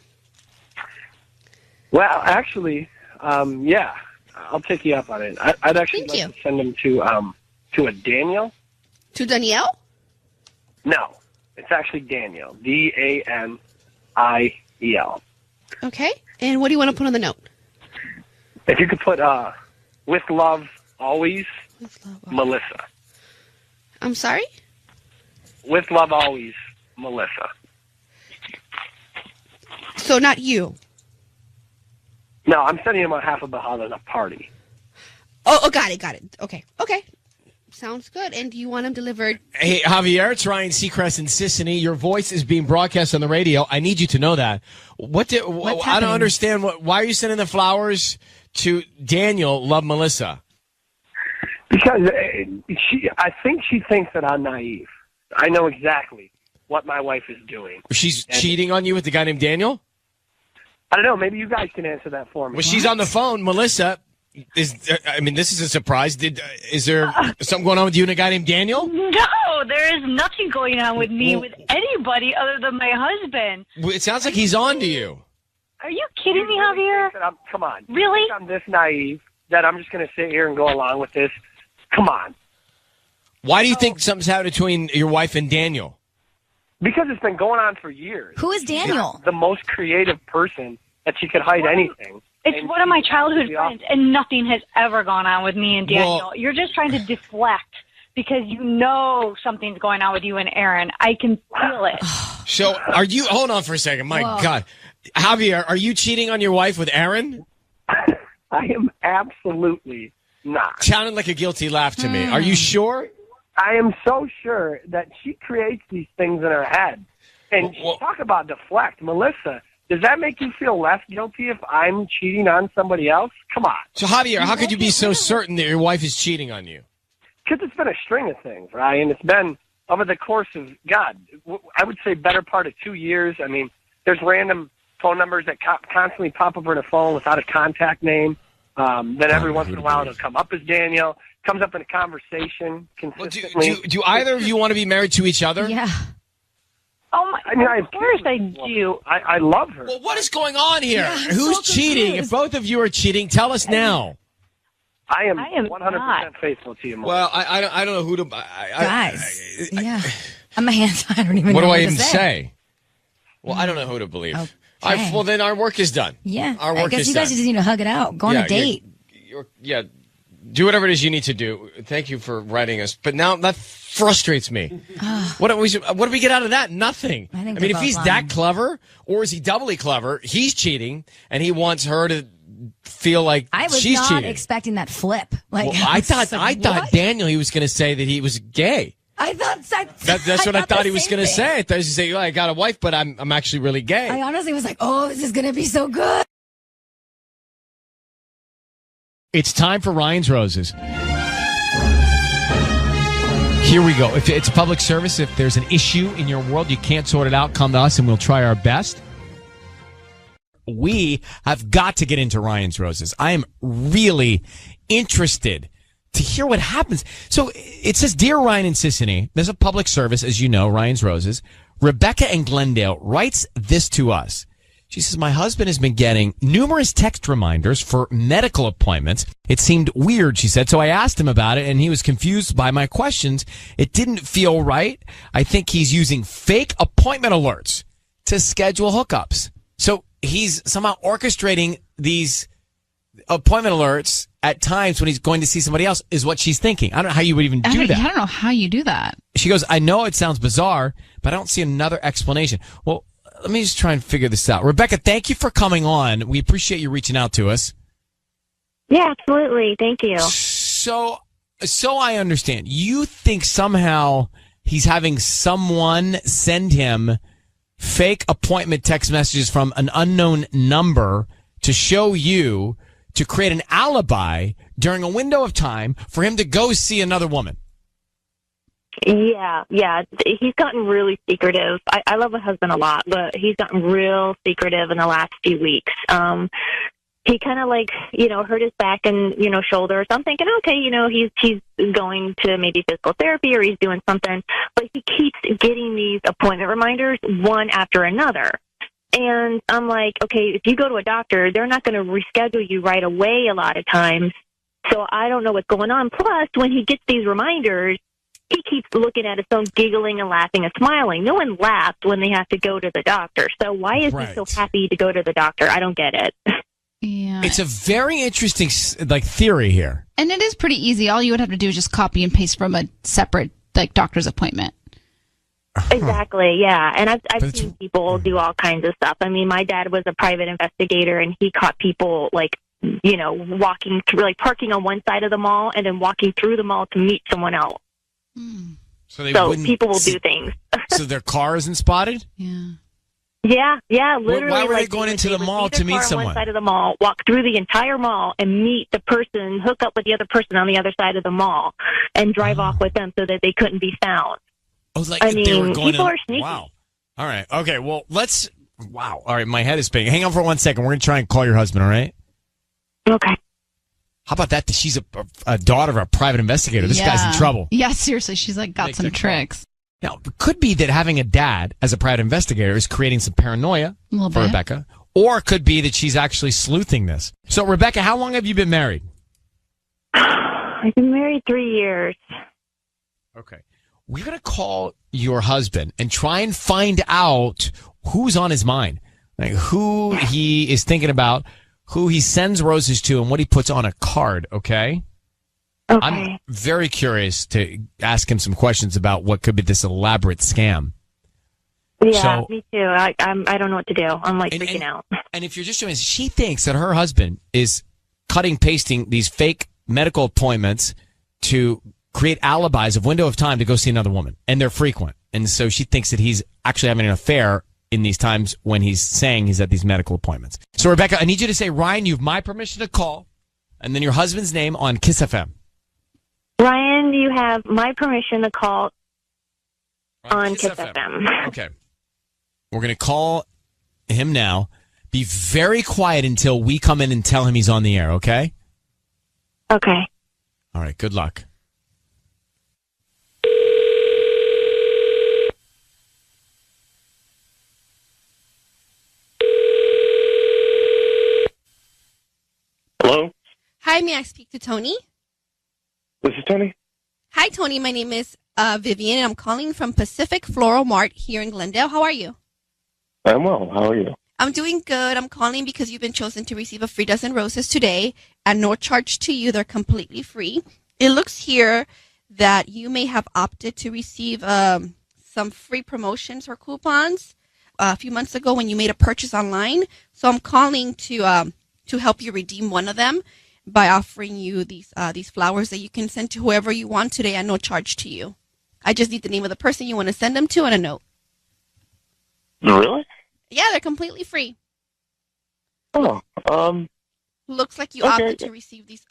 Well, actually, yeah, I'll take you up on it. I'd actually like to send them to a Daniel. To Danielle? No, it's actually Daniel. Daniel. Okay. And what do you want to put on the note? If you could put with love always, Melissa. I'm sorry? With love always, Melissa. So not you. No, I'm sending him on half of the holiday party. Oh, got it. Okay. Sounds good. And do you want them delivered? Hey, Javier, it's Ryan Seacrest in Sicily. Your voice is being broadcast on the radio. I need you to know that. I don't understand. Why are you sending the flowers to Daniel, love Melissa? Because I think she thinks that I'm naive. I know exactly what my wife is doing. She's cheating on you with the guy named Daniel? I don't know. Maybe you guys can answer that for me. Well, she's on the phone. Melissa, this is a surprise. Is there something going on with you and a guy named Daniel? No, there is nothing going on with me with anybody other than my husband. It sounds like he's on to you. Are you kidding me, Javier? Come on. Really? I'm this naive that I'm just going to sit here and go along with this. Come on. Why do you think something's happened between your wife and Daniel? Because it's been going on for years. Who is Daniel? She's the most creative person that she could hide anything. It's one of my childhood friends, and nothing has ever gone on with me and Daniel. You're just trying to deflect because you know something's going on with you and Erin. I can feel it. So are you, hold on for a second. My God. Javier, are you cheating on your wife with Erin? I am absolutely not. Sounded like a guilty laugh to me. Are you sure? I am so sure that she creates these things in her head. And talk about deflect. Melissa, does that make you feel less guilty if I'm cheating on somebody else? Come on. So, Javier, how could you be so certain that your wife is cheating on you? Because it's been a string of things, Ryan. It's been over the course of, God, I would say better part of 2 years. I mean, there's random phone numbers that constantly pop up on the phone without a contact name. Then every once in a while it'll come up as Daniel. Comes up in a conversation consistently. Do either of you want to be married to each other? Yeah. Oh my! I mean, of course I do. I love her. Well, what is going on here? Yeah, Who's so cheating? confused. If both of you are cheating, tell us now. I am not. 100% faithful to you, Melissa. Well, I don't know who to. Guys, yeah. I'm a hands. I don't even What know do what I to even say. say? Well, I don't know who to believe. Okay. Well, then our work is done. Yeah. Our work I guess is you guys done. just need to hug it out. Go on a date. Do whatever it is you need to do. Thank you for writing us. But now that frustrates me. What do we get out of that? Nothing. I think mean, they're if he's both that lying. clever, or is he doubly clever? He's cheating, and he wants her to feel like I was she's not cheating. expecting that flip. Like, Well, I thought what? Daniel, he was going to say that he was gay. I thought That's what I thought he was going to say. I thought he was going to say, I got a wife, but I'm actually really gay. I honestly was like, oh, this is going to be so good. It's time for Ryan's Roses. Here we go. If it's a public service, if there's an issue in your world, you can't sort it out, come to us and we'll try our best. We have got to get into Ryan's Roses. I am really interested to hear what happens. So it says, Dear Ryan and Sissany, there's a public service, as you know, Ryan's Roses. Rebecca in Glendale writes this to us. She says, my husband has been getting numerous text reminders for medical appointments. It seemed weird, she said, so I asked him about it, and he was confused by my questions. It didn't feel right. I think he's using fake appointment alerts to schedule hookups. So he's somehow orchestrating these appointment alerts at times when he's going to see somebody else, is what she's thinking. I don't know how you would even do that. I don't know how you do that. She goes, I know it sounds bizarre, but I don't see another explanation. Well, let me just try and figure this out. Rebecca, thank you for coming on. We appreciate you reaching out to us. Yeah, absolutely. Thank you. So I understand. You think somehow he's having someone send him fake appointment text messages from an unknown number to show you, to create an alibi during a window of time for him to go see another woman. Yeah. He's gotten really secretive. I love my husband a lot, but he's gotten real secretive in the last few weeks. He kind of hurt his back and, shoulder. So I'm thinking, okay, he's going to maybe physical therapy or he's doing something, but he keeps getting these appointment reminders one after another. And I'm like, okay, if you go to a doctor, they're not going to reschedule you right away a lot of times. So I don't know what's going on. Plus, when he gets these reminders, he keeps looking at his phone, giggling and laughing and smiling. No one laughs when they have to go to the doctor. So why is he so happy to go to the doctor? I don't get it. Yeah. It's a very interesting theory here. And it is pretty easy. All you would have to do is just copy and paste from a separate doctor's appointment. Exactly, yeah. And I've seen people do all kinds of stuff. I mean, my dad was a private investigator, and he caught people, walking through, parking on one side of the mall and then walking through the mall to meet someone else. So people will do things. So their car isn't spotted? Yeah, literally. Why were they going into the mall to meet someone? On one side of the mall, walk through the entire mall and meet the person, hook up with the other person on the other side of the mall, and drive off with them so that they couldn't be found. Oh, they were going people are sneaky. Wow. All right. Okay. Well, wow. All right. My head is spinning. Hang on for 1 second. We're going to try and call your husband. All right. Okay. How about that? She's a daughter of a private investigator. This guy's in trouble. Yeah, seriously. She's got some tricks. Now, it could be that having a dad as a private investigator is creating some paranoia for Rebecca, or it could be that she's actually sleuthing this. So, Rebecca, how long have you been married? I've been married 3 years. Okay. We're going to call your husband and try and find out who's on his mind, who he is thinking about, who he sends roses to, and what he puts on a card, okay? Okay. I'm very curious to ask him some questions about what could be this elaborate scam. Yeah, me too. I don't know what to do. I'm freaking out. And if you're just doing this, she thinks that her husband is pasting these fake medical appointments to create alibis of window of time to go see another woman. And they're frequent. And so she thinks that he's actually having an affair in these times when he's saying he's at these medical appointments. So, Rebecca, I need you to say, Ryan, you have my permission to call, and then your husband's name on Kiss FM. Ryan, you have my permission to call on Kiss FM. Okay. We're going to call him now. Be very quiet until we come in and tell him he's on the air, okay? Okay. All right, good luck. Hello? Hi, may I speak to Tony? This is Tony. Hi, Tony. My name is Vivian, and I'm calling from Pacific Floral Mart here in Glendale. How are you? I'm well. How are you? I'm doing good. I'm calling because you've been chosen to receive a free dozen roses today at no charge to you. They're completely free. It looks here that you may have opted to receive some free promotions or coupons a few months ago when you made a purchase online. So I'm calling to to help you redeem one of them by offering you these flowers that you can send to whoever you want today at no charge to you. I just need the name of the person you want to send them to and a note. Really? Yeah, they're completely free. Oh, Looks like you Okay. opted to receive these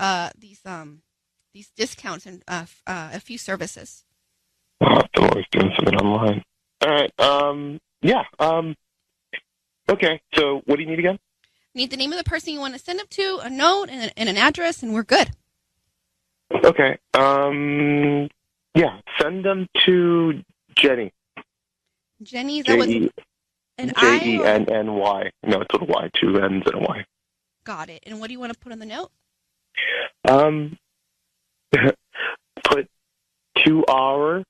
discounts and a few services. I'm always doing something online. All right. Yeah. Okay. So, what do you need again? Need the name of the person you want to send them to, a note, and an address, and we're good. Okay. Yeah. Send them to Jenny. Jenny, that was an I. Jenny. No, it's with a Y. 2 N's and a Y. Got it. And what do you want to put on the note? Put 2 hour,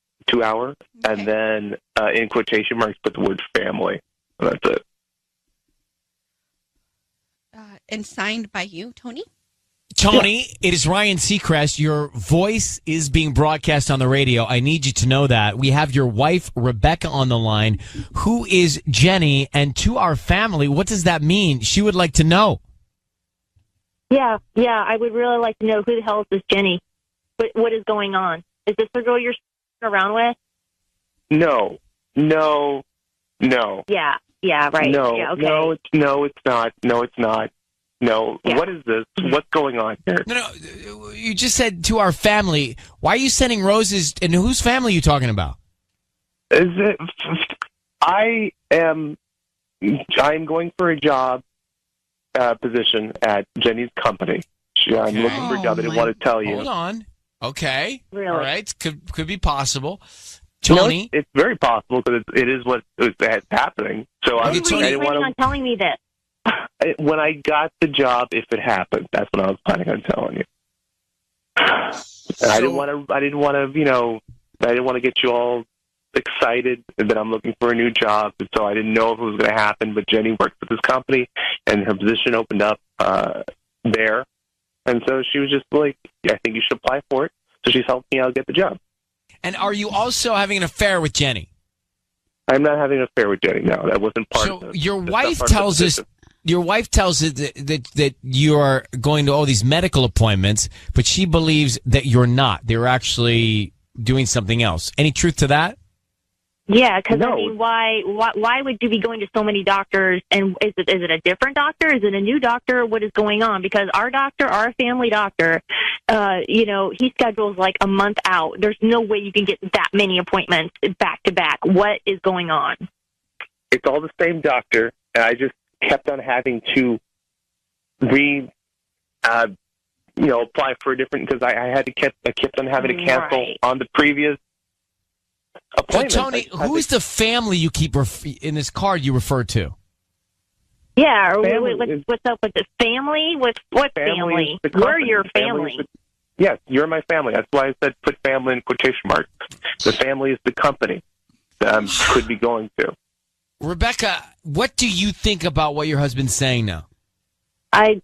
and then in quotation marks, put the word family. And that's it. And signed by you, Tony? Tony, it is Ryan Seacrest. Your voice is being broadcast on the radio. I need you to know that. We have your wife, Rebecca, on the line. Who is Jenny? And to our family, what does that mean? She would like to know. Yeah, I would really like to know who the hell is this Jenny? What is going on? Is this the girl you're around with? No. Yeah, right. No, yeah, okay. no, it's not. No. Yeah. What is this? What's going on here? No, you just said to our family. Why are you sending roses? And whose family are you talking about? Is it? I am going for a job position at Jenny's company. I'm looking for a job. I didn't want to tell you. Hold on. Okay. Really? All right. Could be possible. Tony? No, it's very possible because it is what is happening. So I didn't planning on telling me this? When I got the job, if it happened, that's when I was planning on telling you. And I didn't want to get you all excited that I'm looking for a new job, and so I didn't know if it was going to happen. But Jenny works with this company, and her position opened up there, and so she was just like, "I think you should apply for it." So she's helped me out get the job. And are you also having an affair with Jenny? I'm not having an affair with Jenny. No, that wasn't part of it. So your wife tells us. Your wife tells us that you are going to all these medical appointments, but she believes that you're not. They're actually doing something else. Any truth to that? Yeah, because No. I mean, why would you be going to so many doctors? And is it a different doctor? Is it a new doctor? What is going on? Because our doctor, our family doctor, he schedules like a month out. There's no way you can get that many appointments back to back. What is going on? It's all the same doctor, and I just kept on having to apply for a different, because I kept on having to cancel on the previous appointment. So Tony, who's the family you keep in this card you refer to? Yeah, what's up with the family? What family? We're your family. Yes, you're my family. That's why I said put family in quotation marks. The family is the company that could be going to. Rebecca, what do you think about what your husband's saying now? I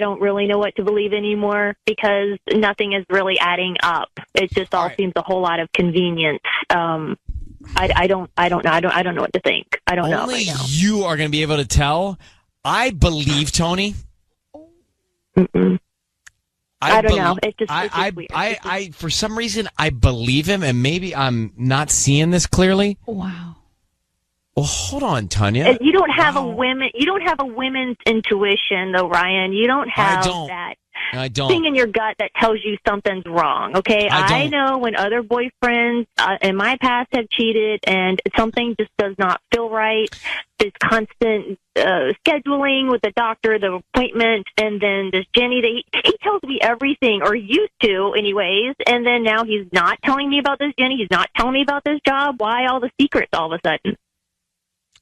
don't really know what to believe anymore because nothing is really adding up. It just all seems a whole lot of convenience. I don't know. I don't know what to think. I don't know right now. Only you are going to be able to tell. I believe Tony. I don't know. It's just weird. I for some reason I believe him, and maybe I'm not seeing this clearly. Wow. Well, hold on, Tanya. You don't have a women's intuition, though, Ryan. You don't have that thing in your gut that tells you something's wrong. Okay, I know when other boyfriends in my past have cheated, and something just does not feel right. This constant scheduling with the doctor, the appointment, and then this Jenny. He tells me everything, or used to, anyways. And then now he's not telling me about this Jenny. He's not telling me about this job. Why all the secrets all of a sudden?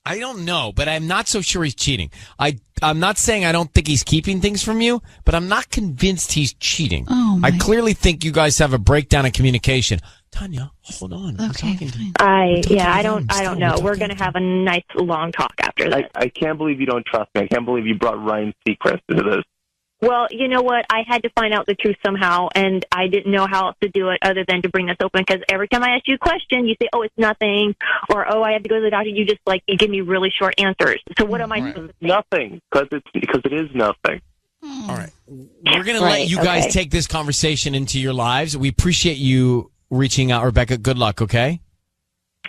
I don't know, but I'm not so sure he's cheating. I'm not saying I don't think he's keeping things from you, but I'm not convinced he's cheating. I clearly think you guys have a breakdown in communication. Tanya, hold on. Okay, I don't know. We're going to have a nice long talk after this. I can't believe you don't trust me. I can't believe you brought Ryan Seacrest into this. Well, you know what? I had to find out the truth somehow, and I didn't know how else to do it other than to bring this open, because every time I ask you a question, you say, oh, it's nothing, or, oh, I have to go to the doctor. You just, you give me really short answers. So what am I supposed to say? Nothing, because it is nothing. All right. We're going to let you guys okay. take this conversation into your lives. We appreciate you reaching out, Rebecca. Good luck, okay?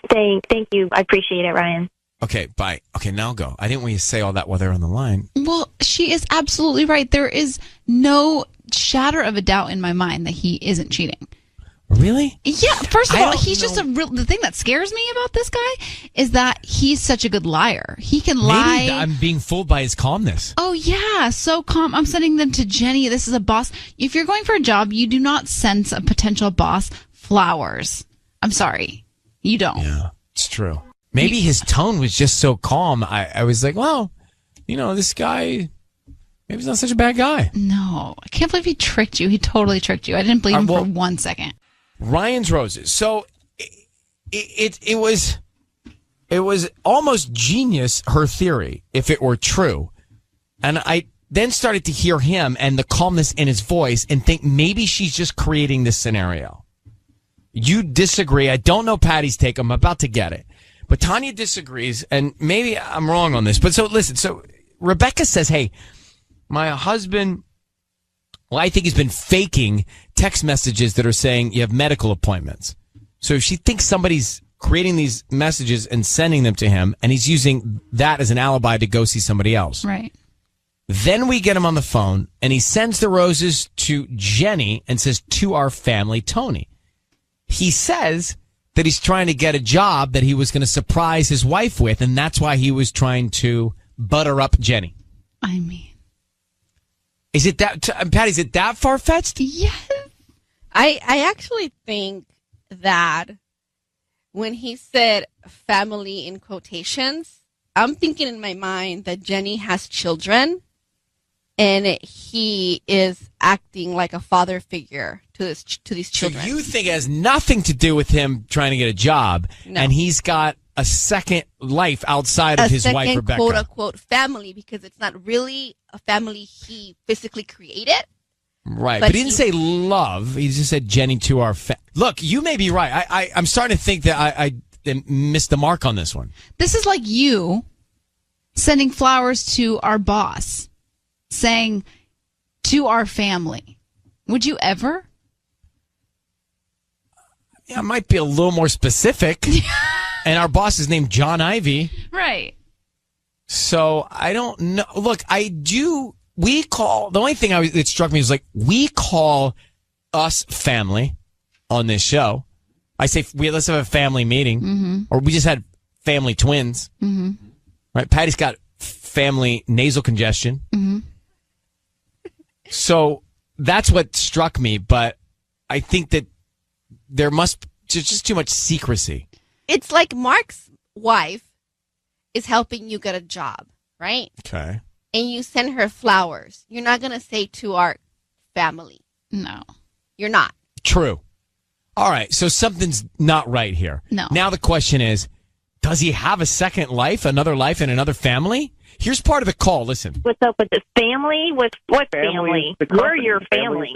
Thank you. I appreciate it, Ryan. Okay, bye. Okay, now go. I didn't want you to say all that while they're on the line. Well, she is absolutely right. There is no shadow of a doubt in my mind that he isn't cheating. Really? Yeah. First of all, he's just the thing that scares me about this guy is that he's such a good liar. He can lie. Maybe I'm being fooled by his calmness. Oh, yeah. So calm. I'm sending them to Jenny. This is a boss. If you're going for a job, you do not send a potential boss flowers. I'm sorry. You don't. Yeah, it's true. Maybe his tone was just so calm. I was like, well, this guy, maybe he's not such a bad guy. No. I can't believe he tricked you. He totally tricked you. I didn't believe him for 1 second. Ryan's Roses. So it was almost genius, her theory, if it were true. And I then started to hear him and the calmness in his voice and think maybe she's just creating this scenario. You disagree. I don't know Patty's take. I'm about to get it. But Tanya disagrees, and maybe I'm wrong on this. But so listen, so Rebecca says, hey, my husband, I think he's been faking text messages that are saying you have medical appointments. So she thinks somebody's creating these messages and sending them to him, and he's using that as an alibi to go see somebody else. Right. Then we get him on the phone, and he sends the roses to Jenny and says, to our family, Tony. He says that he's trying to get a job that he was going to surprise his wife with, and that's why he was trying to butter up Jenny. I mean. Is it that, Patty, is it that far-fetched? Yes. I actually think that when he said family in quotations, I'm thinking in my mind that Jenny has children and he is acting like a father figure to these children. So you think it has nothing to do with him trying to get a job, and he's got a second life outside of his wife, Rebecca. Quote unquote family, because it's not really a family he physically created. Right, but he didn't say love. He just said Jenny to our Look, you may be right. I'm starting to think that I missed the mark on this one. This is like you sending flowers to our boss, saying to our family. Would you ever? Yeah, it might be a little more specific. And our boss is named John Ivy. Right. So I don't know. Look, we call, the only thing that struck me was like, we call us family on this show. I say, let's have a family meeting. Or we just had family twins. Right? Patty's got family nasal congestion. So that's what struck me. But I think that there must just too much secrecy. It's like Mark's wife is helping you get a job, right? Okay. And you send her flowers. You're not going to say to our family. No. You're not. True. All right. So something's not right here. No. Now the question is, does he have a second life, another life in another family? Here's part of the call. Listen. What's up with this family? What family? We're your family.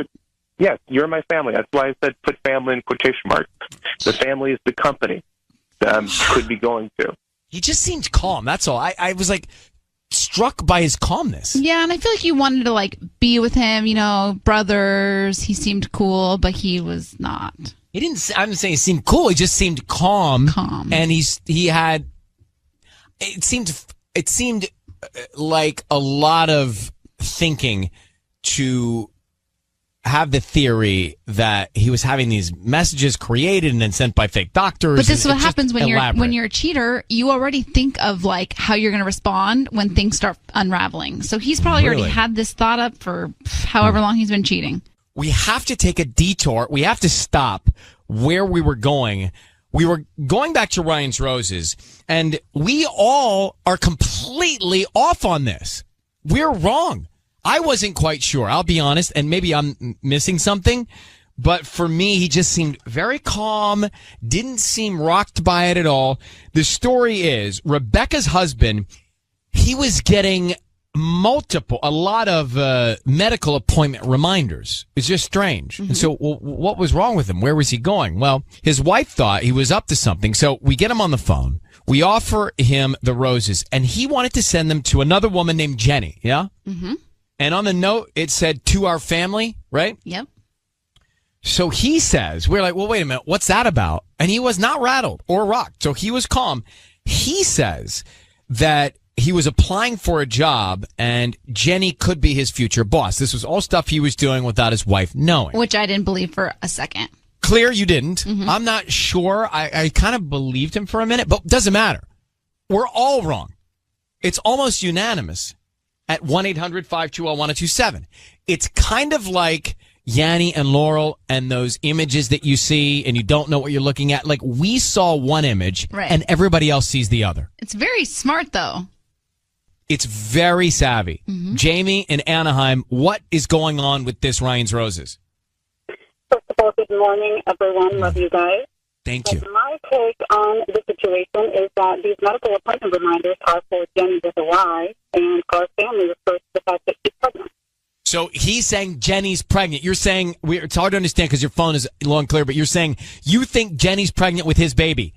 Yes, you're my family. That's why I said put family in quotation marks. The family is the company that could be going to. He just seemed calm. That's all. I was like struck by his calmness. Yeah, and I feel like you wanted to like be with him, brothers. He seemed cool, but he was not. He didn't. I'm not saying he seemed cool. He just seemed calm. And he had. It seemed like a lot of thinking to have the theory that he was having these messages created and then sent by fake doctors. But this is what happens when you're a cheater. You already think of like how you're going to respond when things start unraveling. So he's probably already had this thought up for however long he's been cheating. We have to take a detour. We have to stop where we were going. We were going back to Ryan's Roses, and we all are completely off on this. We're wrong. I wasn't quite sure, I'll be honest, and maybe I'm missing something, but for me, he just seemed very calm, didn't seem rocked by it at all. The story is, Rebecca's husband, he was getting a lot of medical appointment reminders. It's just strange. And so what was wrong with him? Where was he going? Well, his wife thought he was up to something, so we get him on the phone. We offer him the roses, and he wanted to send them to another woman named Jenny, yeah? And on the note, it said, to our family, right? Yep. So he says, we're like, well, wait a minute, what's that about? And he was not rattled or rocked. So he was calm. He says that he was applying for a job and Jenny could be his future boss. This was all stuff he was doing without his wife knowing. Which I didn't believe for a second. Clear you didn't. I'm not sure. I kind of believed him for a minute, but doesn't matter. We're all wrong. It's almost unanimous at 1-800-520-1027. It's kind of like Yanni and Laurel and those images that you see and you don't know what you're looking at. Like, we saw one image and everybody else sees the other. It's very smart, though. It's very savvy. Jamie in Anaheim, what is going on with this Ryan's Roses? First of all, good morning, everyone. Love you guys. Thank you. My take on the situation is that these medical appointment reminders are for Jenny with a Y, and our family refers to the fact that she's pregnant. So he's saying Jenny's pregnant. You're saying, it's hard to understand because your phone is low and clear, but you're saying you think Jenny's pregnant with his baby.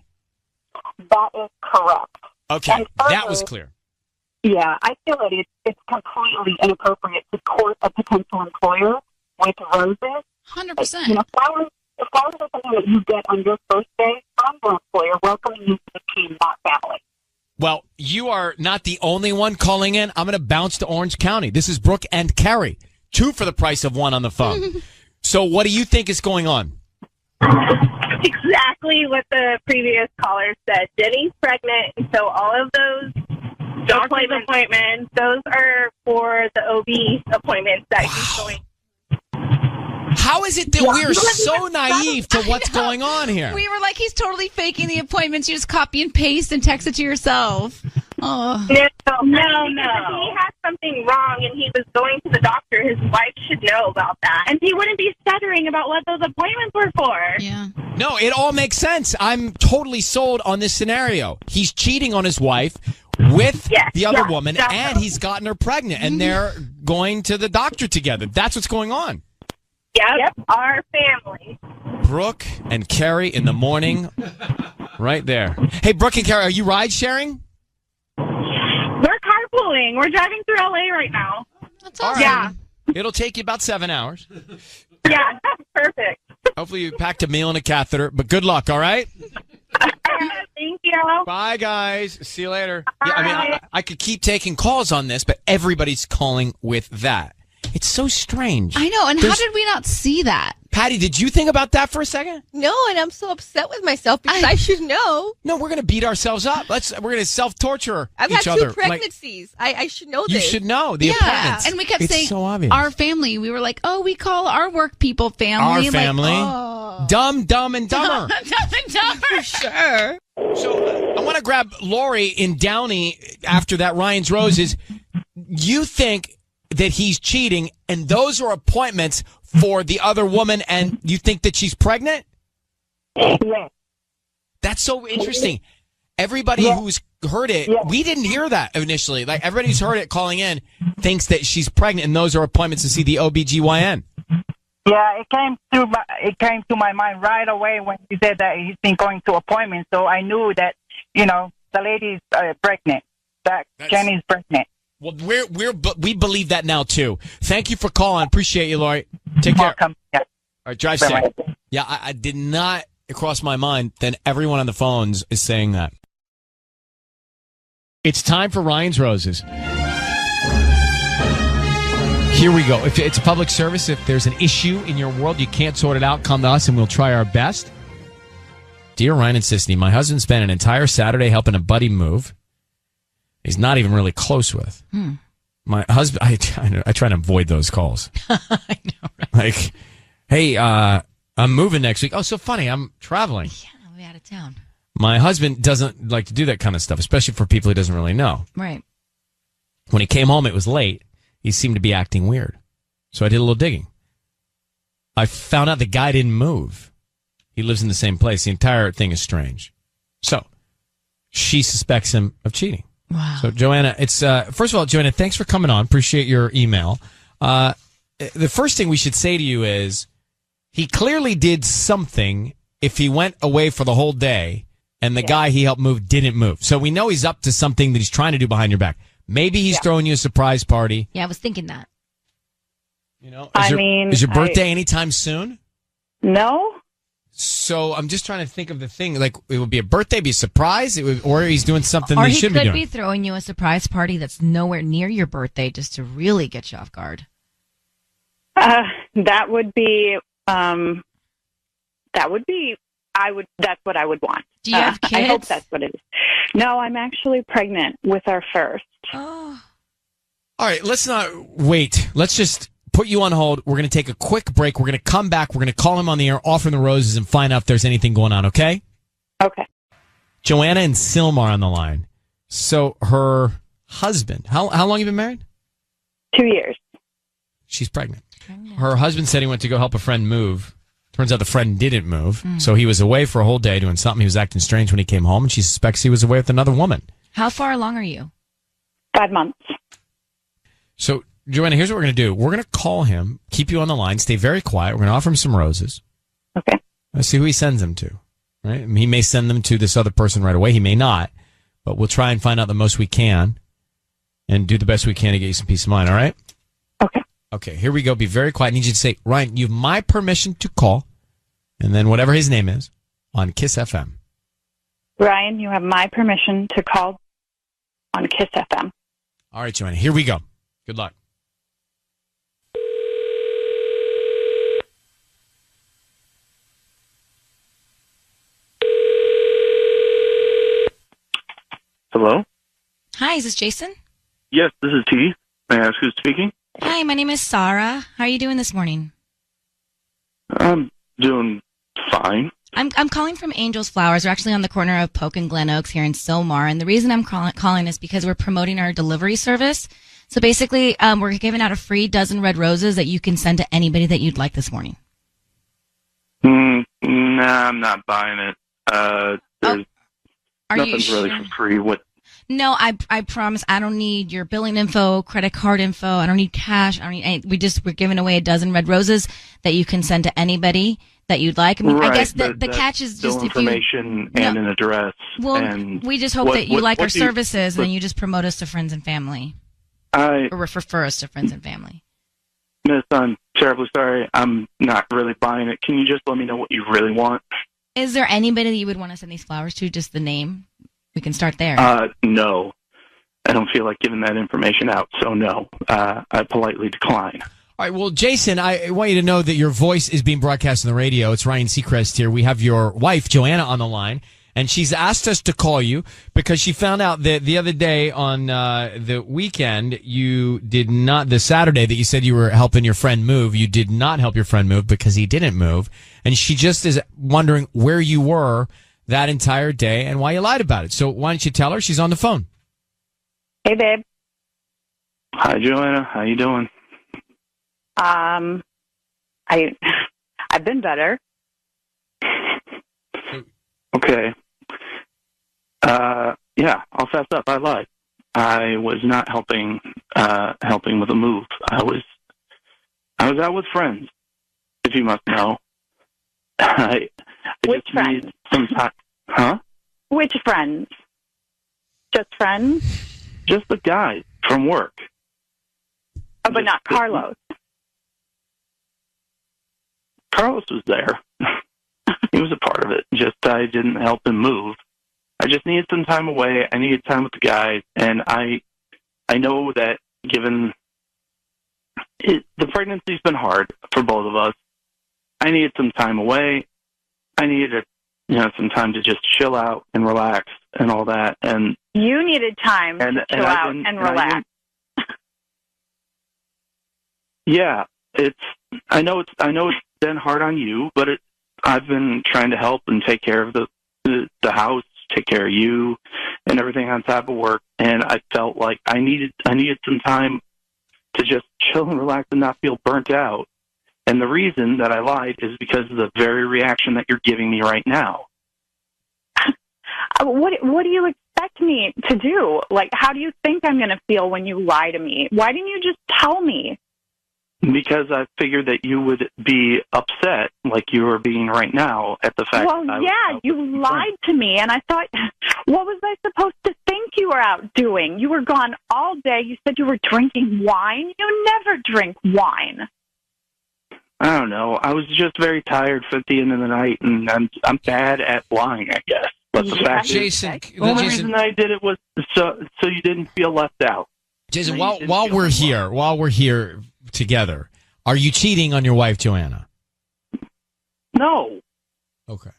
That is correct. Okay, And further, that was clear. Yeah, I feel that it's completely inappropriate to court a potential employer with roses. 100%. Flowers are something that you get on your first day from your employer welcoming you to the team, not family. Well, you are not the only one calling in. I'm going to bounce to Orange County. This is Brooke and Carrie. 2 for the price of 1 on the phone. So what do you think is going on? Exactly what the previous caller said. Jenny's pregnant, and so all of those doctor's appointments, those are for the OB appointments that she's going. How is it that we're so naive to what's going on here? We were like, he's totally faking the appointments. You just copy and paste and text it to yourself. Oh. No. He had something wrong and he was going to the doctor. His wife should know about that. And he wouldn't be stuttering about what those appointments were for. Yeah. No, it all makes sense. I'm totally sold on this scenario. He's cheating on his wife with the other woman, definitely. And he's gotten her pregnant, and they're going to the doctor together. That's what's going on. Yep, our family. Brooke and Carrie in the morning, right there. Hey, Brooke and Carrie, are you ride sharing? We're carpooling. We're driving through LA right now. That's awesome. Yeah. It'll take you about 7 hours. Yeah, that's perfect. Hopefully you packed a meal and a catheter, but good luck, all right? Thank you. Bye, guys. See you later. Yeah, I mean, I could keep taking calls on this, but everybody's calling with that. It's so strange. I know, and how did we not see that? Patty, did you think about that for a second? No, and I'm so upset with myself because I should know. No, we're going to beat ourselves up. We're going to self-torture I've each had other. 2 pregnancies. I should know You this. should know the appointments. And we kept It's saying so obvious. our family. We were like, oh, we call our work people family. Our family. Dumb, dumb, and dumber. Dumb and dumber. For sure. So I want to grab Lori in Downey after that Ryan's Roses. You think that he's cheating, and those are appointments for the other woman, and you think that she's pregnant? Yeah. That's so interesting. Everybody who's heard it, we didn't hear that initially. Like, everybody who's heard it calling in thinks that she's pregnant, and those are appointments to see the OBGYN. Yeah, it came to my mind right away when he said that he's been going to appointments. So I knew that, the lady's pregnant. That Jenny's pregnant. Well, we believe that now too. Thank you for calling. Appreciate you, Lori. Take care. Welcome. Yeah. All right, drive safe. Yeah, I did not cross my mind. Then everyone on the phones is saying that. It's time for Ryan's Roses. Here we go. If it's a public service, if there's an issue in your world, you can't sort it out, come to us and we'll try our best. Dear Ryan and Sisney, my husband spent an entire Saturday helping a buddy move he's not even really close with. My husband, I try to avoid those calls. I know, right? Like, hey, I'm moving next week. Oh, so funny. I'm traveling. Yeah, I'll be out of town. My husband doesn't like to do that kind of stuff, especially for people he doesn't really know. Right. When he came home, it was late. He seemed to be acting weird. So I did a little digging. I found out the guy didn't move. He lives in the same place. The entire thing is strange. So she suspects him of cheating. Wow. So, Joanna, it's first of all, Joanna, thanks for coming on. Appreciate your email. The first thing we should say to you is he clearly did something if he went away for the whole day and the guy he helped move didn't move. So we know he's up to something that he's trying to do behind your back. Maybe he's throwing you a surprise party. Yeah, I was thinking that. You know, I is your birthday anytime soon? No. So I'm just trying to think of the thing. Like, it would be a birthday, be a surprise, or he's doing something Or that he shouldn't could be doing. be throwing you a surprise party that's nowhere near your birthday just to really get you off guard. That would be. That's what I would want. Do you have kids? I hope that's what it is. No, I'm actually pregnant with our first. Oh. All right, let's not wait. Let's just put you on hold. We're going to take a quick break. We're going to come back. We're going to call him on the air, offer him the roses, and find out if there's anything going on, okay? Okay. Joanna and Silmar on the line. So her husband, how long you been married? 2 years. She's pregnant. Her husband said he went to go help a friend move. Turns out the friend didn't move. So he was away for a whole day doing something. He was acting strange when he came home, and she suspects he was away with another woman. How far along are you? 5 months. So, Joanna, here's what we're going to do. We're going to call him, keep you on the line, stay very quiet. We're going to offer him some roses. Okay. Let's see who he sends them to. Right? I mean, he may send them to this other person right away. He may not. But we'll try and find out the most we can and do the best we can to get you some peace of mind, all right? Okay. Okay, here we go. Be very quiet. I need you to say, Ryan, you have my permission to call, and then whatever his name is, on Kiss FM. Ryan, you have my permission to call on Kiss FM. All right, Joanna, here we go. Good luck. Hello? Hi, is this Jason? Yes, this is T. May I ask who's speaking? Hi, my name is Sarah. How are you doing this morning? I'm doing fine. I'm calling from Angel's Flowers. We're actually on the corner of Polk and Glen Oaks here in Silmar. And the reason I'm calling is because we're promoting our delivery service. So basically, we're giving out a free dozen red roses that you can send to anybody that you'd like this morning. Nah, I'm not buying it. Nothing's really for free. What? No, I promise I don't need your billing info, credit card info. I don't need cash. I don't need any, we're giving away a dozen red roses that you can send to anybody that you'd like. I mean, right, I guess the catch is just if you information and an address. Well, and we just hope that you like our services, and then you just promote us to friends and family, or refer us to friends and family. Miss, I'm terribly sorry. I'm not really buying it. Can you just let me know what you really want? Is there anybody that you would want to send these flowers to? Just the name? We can start there. No. I don't feel like giving that information out, so no. I politely decline. All right, well, Jason, I want you to know that your voice is being broadcast on the radio. It's Ryan Seacrest here. We have your wife, Joanna, on the line, and she's asked us to call you because she found out that the other day on the weekend, you did not, the Saturday that you said you were helping your friend move, you did not help your friend move because he didn't move, and she just is wondering where you were that entire day and why you lied about it. So why don't you tell her? She's on the phone. Hey, babe. Hi, Joanna. How you doing? I've been better. Okay. Yeah, I'll fess up. I lied. I was not helping with a move. I was out with friends, if you must know. I Which just friends? need some time. Huh? Which friends? Just friends? Just the guys from work. Oh, but not Carlos. Carlos was there. He was a part of it. Just I didn't help him move. I just needed some time away. I needed time with the guys, and I know that given the pregnancy's been hard for both of us. I needed some time away. I needed some time to just chill out and relax and all that. And you needed time to chill out and relax. Yeah, I know it's been hard on you, but I've been trying to help and take care of the house, take care of you, and everything on top of work. And I felt like I needed some time to just chill and relax and not feel burnt out. And the reason that I lied is because of the very reaction that you're giving me right now. What do you expect me to do? Like, how do you think I'm going to feel when you lie to me? Why didn't you just tell me? Because I figured that you would be upset, like you are being right now, at the fact Well, that yeah, you lied to me, and I thought, what was I supposed to think you were out doing? You were gone all day. You said you were drinking wine. You never drink wine. I don't know. I was just very tired at the end of the night, and I'm bad at lying, I guess. But the fact is, the only reason I did it was so you didn't feel left out. Jason, while we're here together, are you cheating on your wife, Joanna? No. Okay.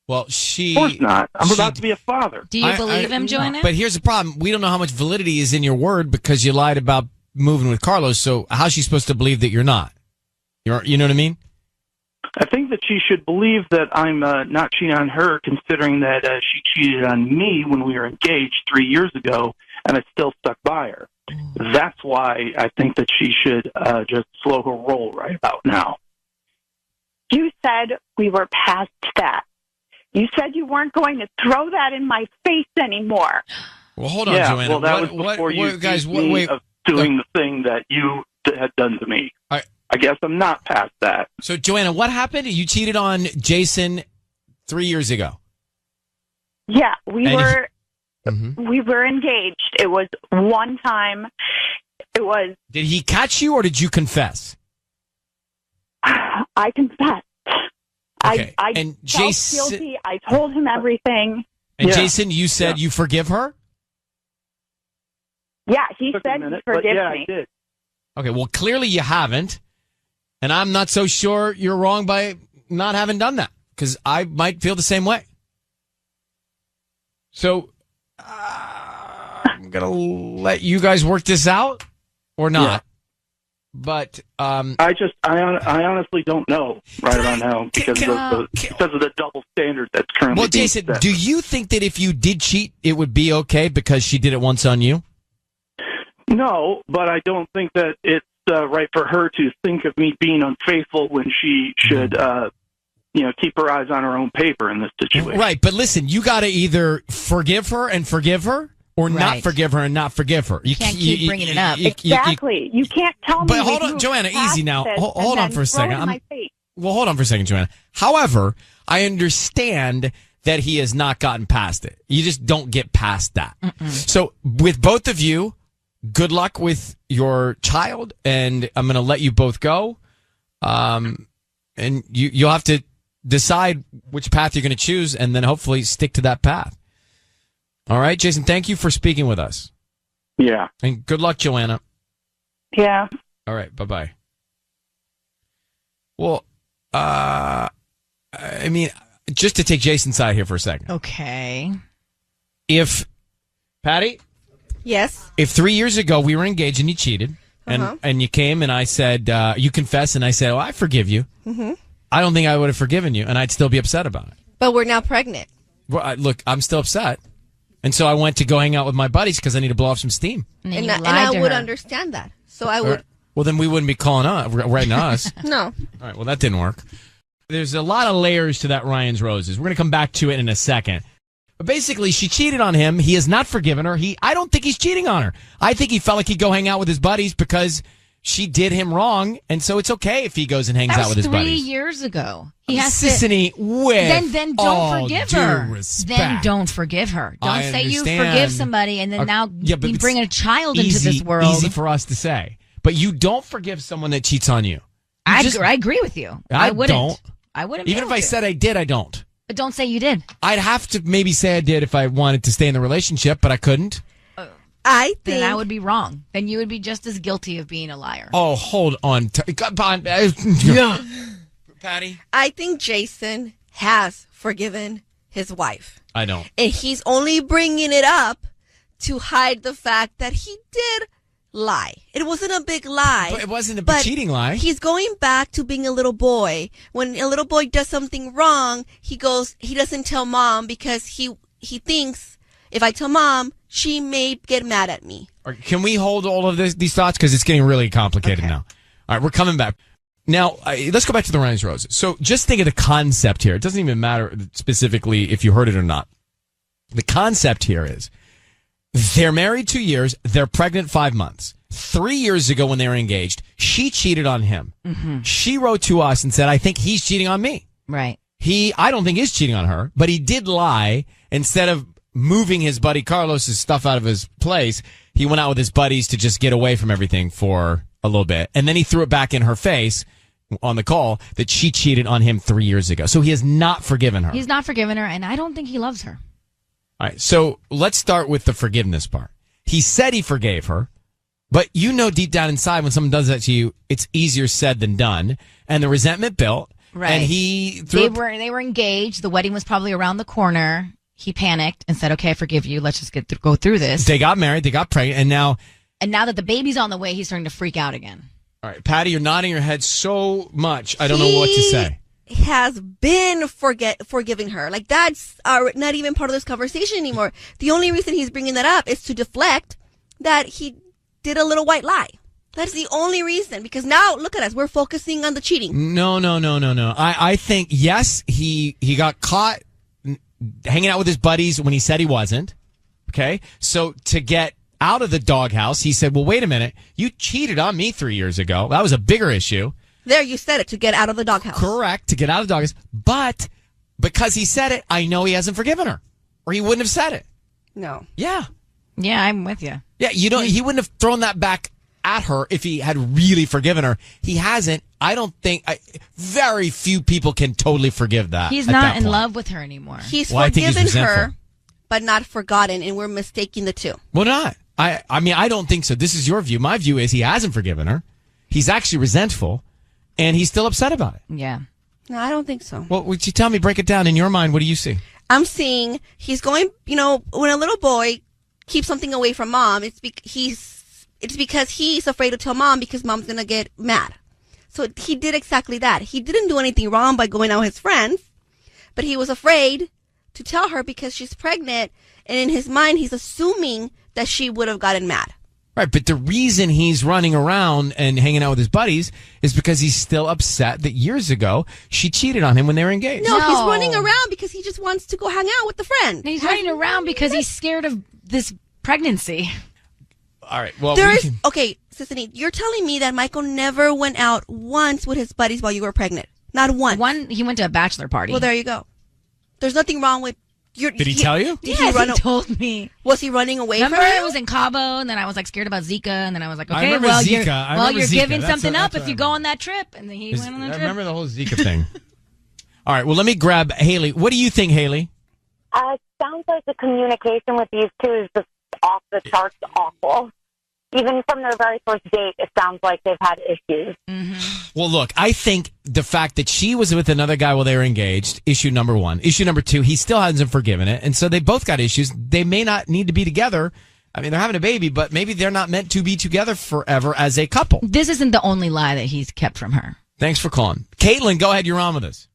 Well, Of course not. I'm about to be a father. Do you believe him, Joanna? But here's the problem. We don't know how much validity is in your word because you lied about moving with Carlos, so how's she supposed to believe that you're not? You know what I mean? I think that she should believe that I'm not cheating on her, considering that she cheated on me when we were engaged 3 years ago, and I still stuck by her. That's why I think that she should just slow her roll right about now. You said we were past that. You said you weren't going to throw that in my face anymore. Well, hold on, Yeah, Joanna. well, that was before you accused me of doing the thing that you had done to me. I guess I'm not past that. So, Joanna, what happened? You cheated on Jason 3 years ago. Yeah, we And were engaged. It was one time. It was. Did he catch you or did you confess? I confessed. Okay. I And felt Jason- guilty. I told him everything. And Jason, you said you forgive her? Yeah, he said he forgives me. I did. Okay, well, clearly you haven't. And I'm not so sure you're wrong by not having done that because I might feel the same way. So I'm going to let you guys work this out or not. Yeah. But I honestly don't know right about now because of the double standard that's currently. Well, being Jason, set. do you think that if you did cheat, it would be okay because she did it once on you? No, but I don't think that it's right for her to think of me being unfaithful when she should, keep her eyes on her own paper in this situation. Right, but listen, you got to either forgive her and forgive her, or not Right. forgive her and not forgive her. You can't keep bringing it up. Exactly. You can't tell me. But hold we on, moved Joanna, past easy now. this Hold and on then for a throw it second. in my face. Well, hold on for a second, Joanna. However, I understand that he has not gotten past it. You just don't get past that. So with both of you, good luck with your child, and I'm going to let you both go. And you'll have to decide which path you're going to choose, and then hopefully stick to that path. All right, Jason, thank you for speaking with us. Yeah. And good luck, Joanna. Yeah. All right, bye-bye. Well, I mean, just to take Jason's side here for a second. Okay. If, Patty? Yes. If 3 years ago we were engaged and you cheated, and you came and I said, you confessed, and I said, oh, I forgive you. Hmm. I don't think I would have forgiven you, and I'd still be upset about it. But we're now pregnant. Well, look, I'm still upset. And so I went to go hang out with my buddies because I need to blow off some steam. And I would understand that. So I would. Well, then we wouldn't be calling us, writing us. No. All right, well, that didn't work. There's a lot of layers to that Ryan's Roses. We're going to come back to it in a second. But basically, she cheated on him. He has not forgiven her. I don't think he's cheating on her. I think he felt like he'd go hang out with his buddies because she did him wrong, and so it's okay if he goes and hangs out with his buddies. 3 years ago. He has Sissany, to. with Then all don't forgive due her. respect. Then don't forgive her. Don't I say you understand. forgive somebody and then now Yeah, but you it's bring a child into easy- this world. Easy for us to say, but you don't forgive someone that cheats on you. I agree with you. I wouldn't. don't. I wouldn't. Even if I said I did, I don't. But don't say you did. I'd have to maybe say I did if I wanted to stay in the relationship, but I couldn't. I think then that would be wrong. Then you would be just as guilty of being a liar. Oh, hold on. Yeah. Patty? I think Jason has forgiven his wife. I don't. And he's only bringing it up to hide the fact that he did lie. It wasn't a big lie. But it wasn't a but cheating lie. He's going back to being a little boy. When a little boy does something wrong, he doesn't tell mom because he thinks if I tell mom, she may get mad at me. Can we hold all of these thoughts? Because it's getting really complicated now. All right, we're coming back. Now, let's go back to the Ryan's Roses. So just think of the concept here. It doesn't even matter specifically if you heard it or not. The concept here is they're married 2 years. They're pregnant 5 months. 3 years ago when they were engaged, she cheated on him. Mm-hmm. She wrote to us and said, I think he's cheating on me. Right. I don't think he's cheating on her, but he did lie. Instead of moving his buddy Carlos's stuff out of his place, he went out with his buddies to just get away from everything for a little bit. And then he threw it back in her face on the call that she cheated on him 3 years ago. So he has not forgiven her. He's not forgiven her, and I don't think he loves her. All right, so let's start with the forgiveness part. He said he forgave her, but you know deep down inside when someone does that to you, it's easier said than done, and the resentment built. Right. And he they were engaged. The wedding was probably around the corner. He panicked and said, "Okay, I forgive you. Let's just go through this." They got married. They got pregnant, and now that the baby's on the way, he's starting to freak out again. All right, Patty, you're nodding your head so much. I don't know what to say. Has been forgiving her. Like, that's not even part of this conversation anymore. The only reason he's bringing that up is to deflect that he did a little white lie. That's the only reason, because now look at us. We're focusing on the cheating. No. I think, yes, he got caught hanging out with his buddies when he said he wasn't. Okay. So to get out of the doghouse, he said, well, wait a minute. You cheated on me 3 years ago. That was a bigger issue. There, you said it, to get out of the doghouse. Correct, to get out of the doghouse. But because he said it, I know he hasn't forgiven her, or he wouldn't have said it. No. Yeah. Yeah, I'm with you. Yeah, he wouldn't have thrown that back at her if he had really forgiven her. He hasn't. I don't think very few people can totally forgive that. He's not in love with her anymore. He's forgiven her, but not forgotten, and we're mistaking the two. Well, not. I mean, I don't think so. This is your view. My view is he hasn't forgiven her. He's actually resentful, and he's still upset about it. Yeah. No, I don't think so. Well, would you tell me, break it down in your mind? What do you see? I'm seeing he's going, when a little boy keeps something away from mom, it's because he's afraid to tell mom because mom's going to get mad. So he did exactly that. He didn't do anything wrong by going out with his friends, but he was afraid to tell her because she's pregnant, and in his mind, he's assuming that she would have gotten mad. Right, but the reason he's running around and hanging out with his buddies is because he's still upset that years ago she cheated on him when they were engaged. No, he's running around because he just wants to go hang out with the friend. He's running around because he's scared of this pregnancy. All right, well, okay, Sissany, you're telling me that Michael never went out once with his buddies while you were pregnant? Not once. He went to a bachelor party. Well, there you go. There's nothing wrong with... Did he tell you? Yes, he told me. Was he running away Remember, from you? it was in Cabo, and then I was like scared about Zika, and then I was like, okay, you're giving something up if you go on that trip. And then he went on that trip. I remember the whole Zika thing. All right, well, let me grab Haley. What do you think, Haley? It sounds like the communication with these two is just off the charts awful. Even from their very first date, it sounds like they've had issues. Mm-hmm. Well, look, I think the fact that she was with another guy while they were engaged, issue number one. Issue number two, he still hasn't forgiven it. And so they both got issues. They may not need to be together. I mean, they're having a baby, but maybe they're not meant to be together forever as a couple. This isn't the only lie that he's kept from her. Thanks for calling. Caitlin, go ahead. You're on with us.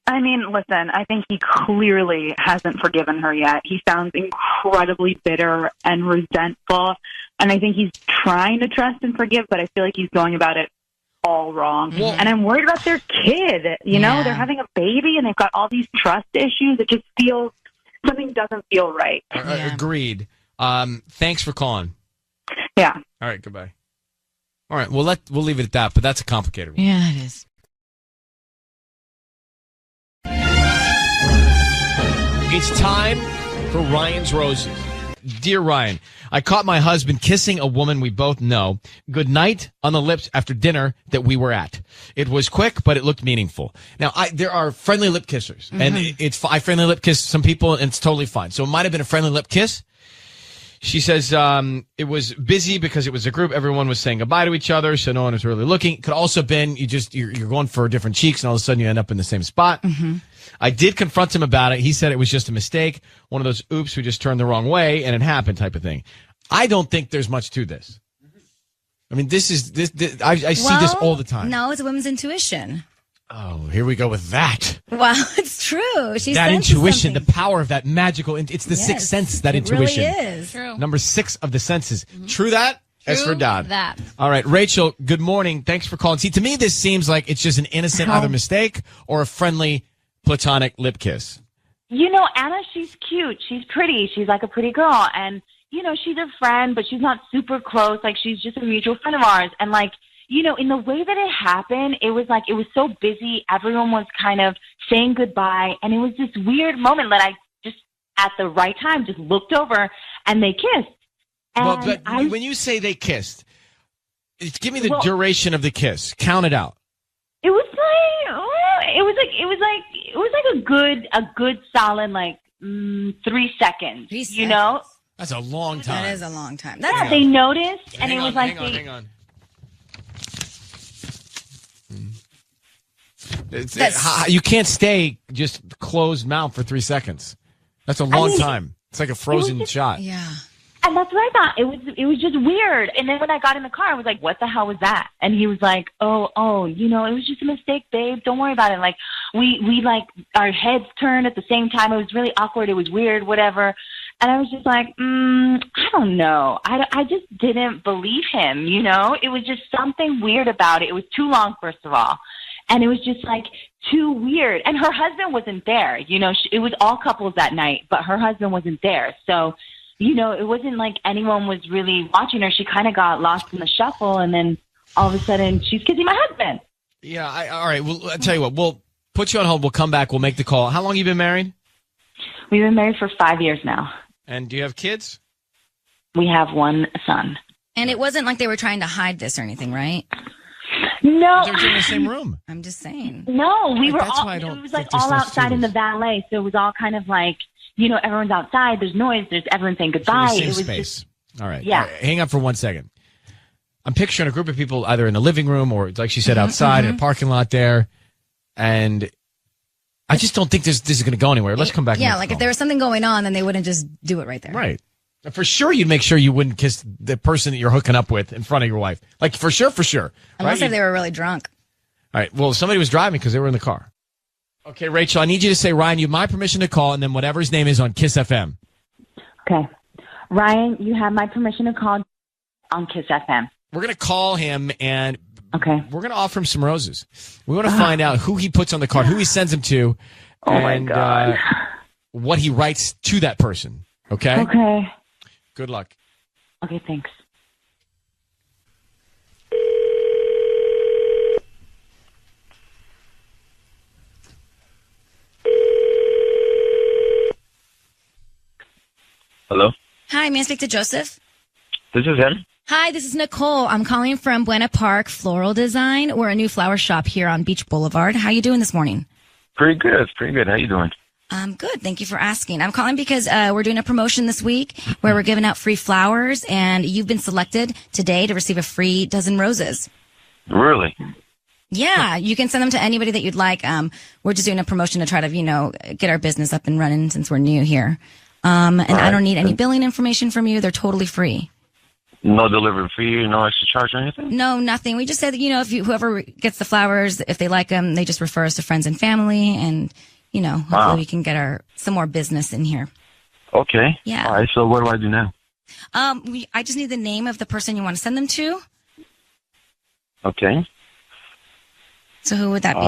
I mean, listen, I think he clearly hasn't forgiven her yet. He sounds incredibly bitter and resentful. And I think he's trying to trust and forgive, but I feel like he's going about it all wrong. And I'm worried about their kid. You know, they're having a baby and they've got all these trust issues. It just feels, something doesn't feel right. Agreed. Thanks for calling. Yeah. All right, goodbye. All right, we'll leave it at that, but that's a complicated one. Yeah, it is. It's time for Ryan's Roses. Dear Ryan, I caught my husband kissing a woman we both know goodnight on the lips after dinner that we were at. It was quick, but it looked meaningful. Now, there are friendly lip kissers, and I friendly lip kiss some people, and it's totally fine. So it might have been a friendly lip kiss. She says it was busy because it was a group. Everyone was saying goodbye to each other, so no one was really looking. It could also have been you're going for different cheeks, and all of a sudden you end up in the same spot. Mm-hmm. I did confront him about it. He said it was just a mistake, one of those oops, we just turned the wrong way, and it happened type of thing. I don't think there's much to this. I mean, this I see this all the time. No, it's a woman's intuition. Oh, here we go with that. Well, it's true. She that senses intuition, something. the power of that magical, it's the sixth sense, that intuition. It really is. True. Number 6 of the senses. True that? As for Dad. That. All right, Rachel, good morning. Thanks for calling. See, to me, this seems like it's just an innocent either mistake or a friendly platonic lip kiss. You know, Anna, she's cute. She's pretty. She's like a pretty girl. And, you know, she's a friend, but she's not super close. Like, she's just a mutual friend of ours. And, like, you know, in the way that it happened, it was like, it was so busy. Everyone was kind of saying goodbye. And it was this weird moment that I just, at the right time, just looked over and they kissed. And well, but when you say they kissed, give me the duration of the kiss. Count it out. It was like a good solid like 3 seconds. You know? That's a long time. That is a long time. Yeah, they noticed, and it was like hang on. You can't stay just closed mouth for 3 seconds. That's a long time. It's like a frozen shot. Yeah. And that's what I thought. It was just weird. And then when I got in the car, I was like, what the hell was that? And he was like, oh, you know, it was just a mistake, babe. Don't worry about it. Like, we like, our heads turned at the same time. It was really awkward. It was weird, whatever. And I was just like, I don't know. I just didn't believe him, you know? It was just something weird about it. It was too long, first of all. And it was just like too weird. And her husband wasn't there. You know, it was all couples that night, but her husband wasn't there. So, you know, it wasn't like anyone was really watching her. She kind of got lost in the shuffle, and then all of a sudden she's kissing my husband. Yeah, all right. Well, I'll tell you what. We'll put you on hold. We'll come back. We'll make the call. How long have you been married? We've been married for 5 years now. And do you have kids? We have one son. And it wasn't like they were trying to hide this or anything, right? No. They were in the same room. I'm just saying. No, we were That's all, why I don't it was think like they're all supposed to outside do in the this. valet, so it was all kind of like, you know, everyone's outside, there's noise, there's everyone saying goodbye. So the same it was space. Just, all right. Yeah. All right, hang on for 1 second. I'm picturing a group of people either in the living room or, like she said, outside in a parking lot there. And I just don't think this is going to go anywhere. Let's come back. Yeah, like if there was something going on, then they wouldn't just do it right there. Right. For sure, you'd make sure you wouldn't kiss the person that you're hooking up with in front of your wife. Like, for sure. Unless right? if they were really drunk. All right. Well, somebody was driving because they were in the car. Okay, Rachel, I need you to say, Ryan, you have my permission to call, and then whatever his name is on Kiss FM. Okay. Ryan, you have my permission to call on Kiss FM. We're going to call him, and okay, we're going to offer him some roses. We want to find out who he puts on the card, who he sends them to, and my God. What he writes to that person. Okay? Okay. Good luck. Okay, thanks. Hello? Hi, may I speak to Joseph? This is him. Hi, this is Nicole. I'm calling from Buena Park Floral Design. We're a new flower shop here on Beach Boulevard. How you doing this morning? Pretty good. How you doing? I'm good. Thank you for asking. I'm calling because we're doing a promotion this week where we're giving out free flowers, and you've been selected today to receive a free dozen roses. Really? Yeah, you can send them to anybody that you'd like. We're just doing a promotion to try to, get our business up and running since we're new here. And I don't need any billing information from you. They're totally free. No delivery fee, no extra charge or anything? No, nothing. We just said that, if whoever gets the flowers, if they like them, they just refer us to friends and family, and, hopefully we can get some more business in here. Okay. Yeah. All right, so what do I do now? I just need the name of the person you want to send them to. Okay. So who would that be?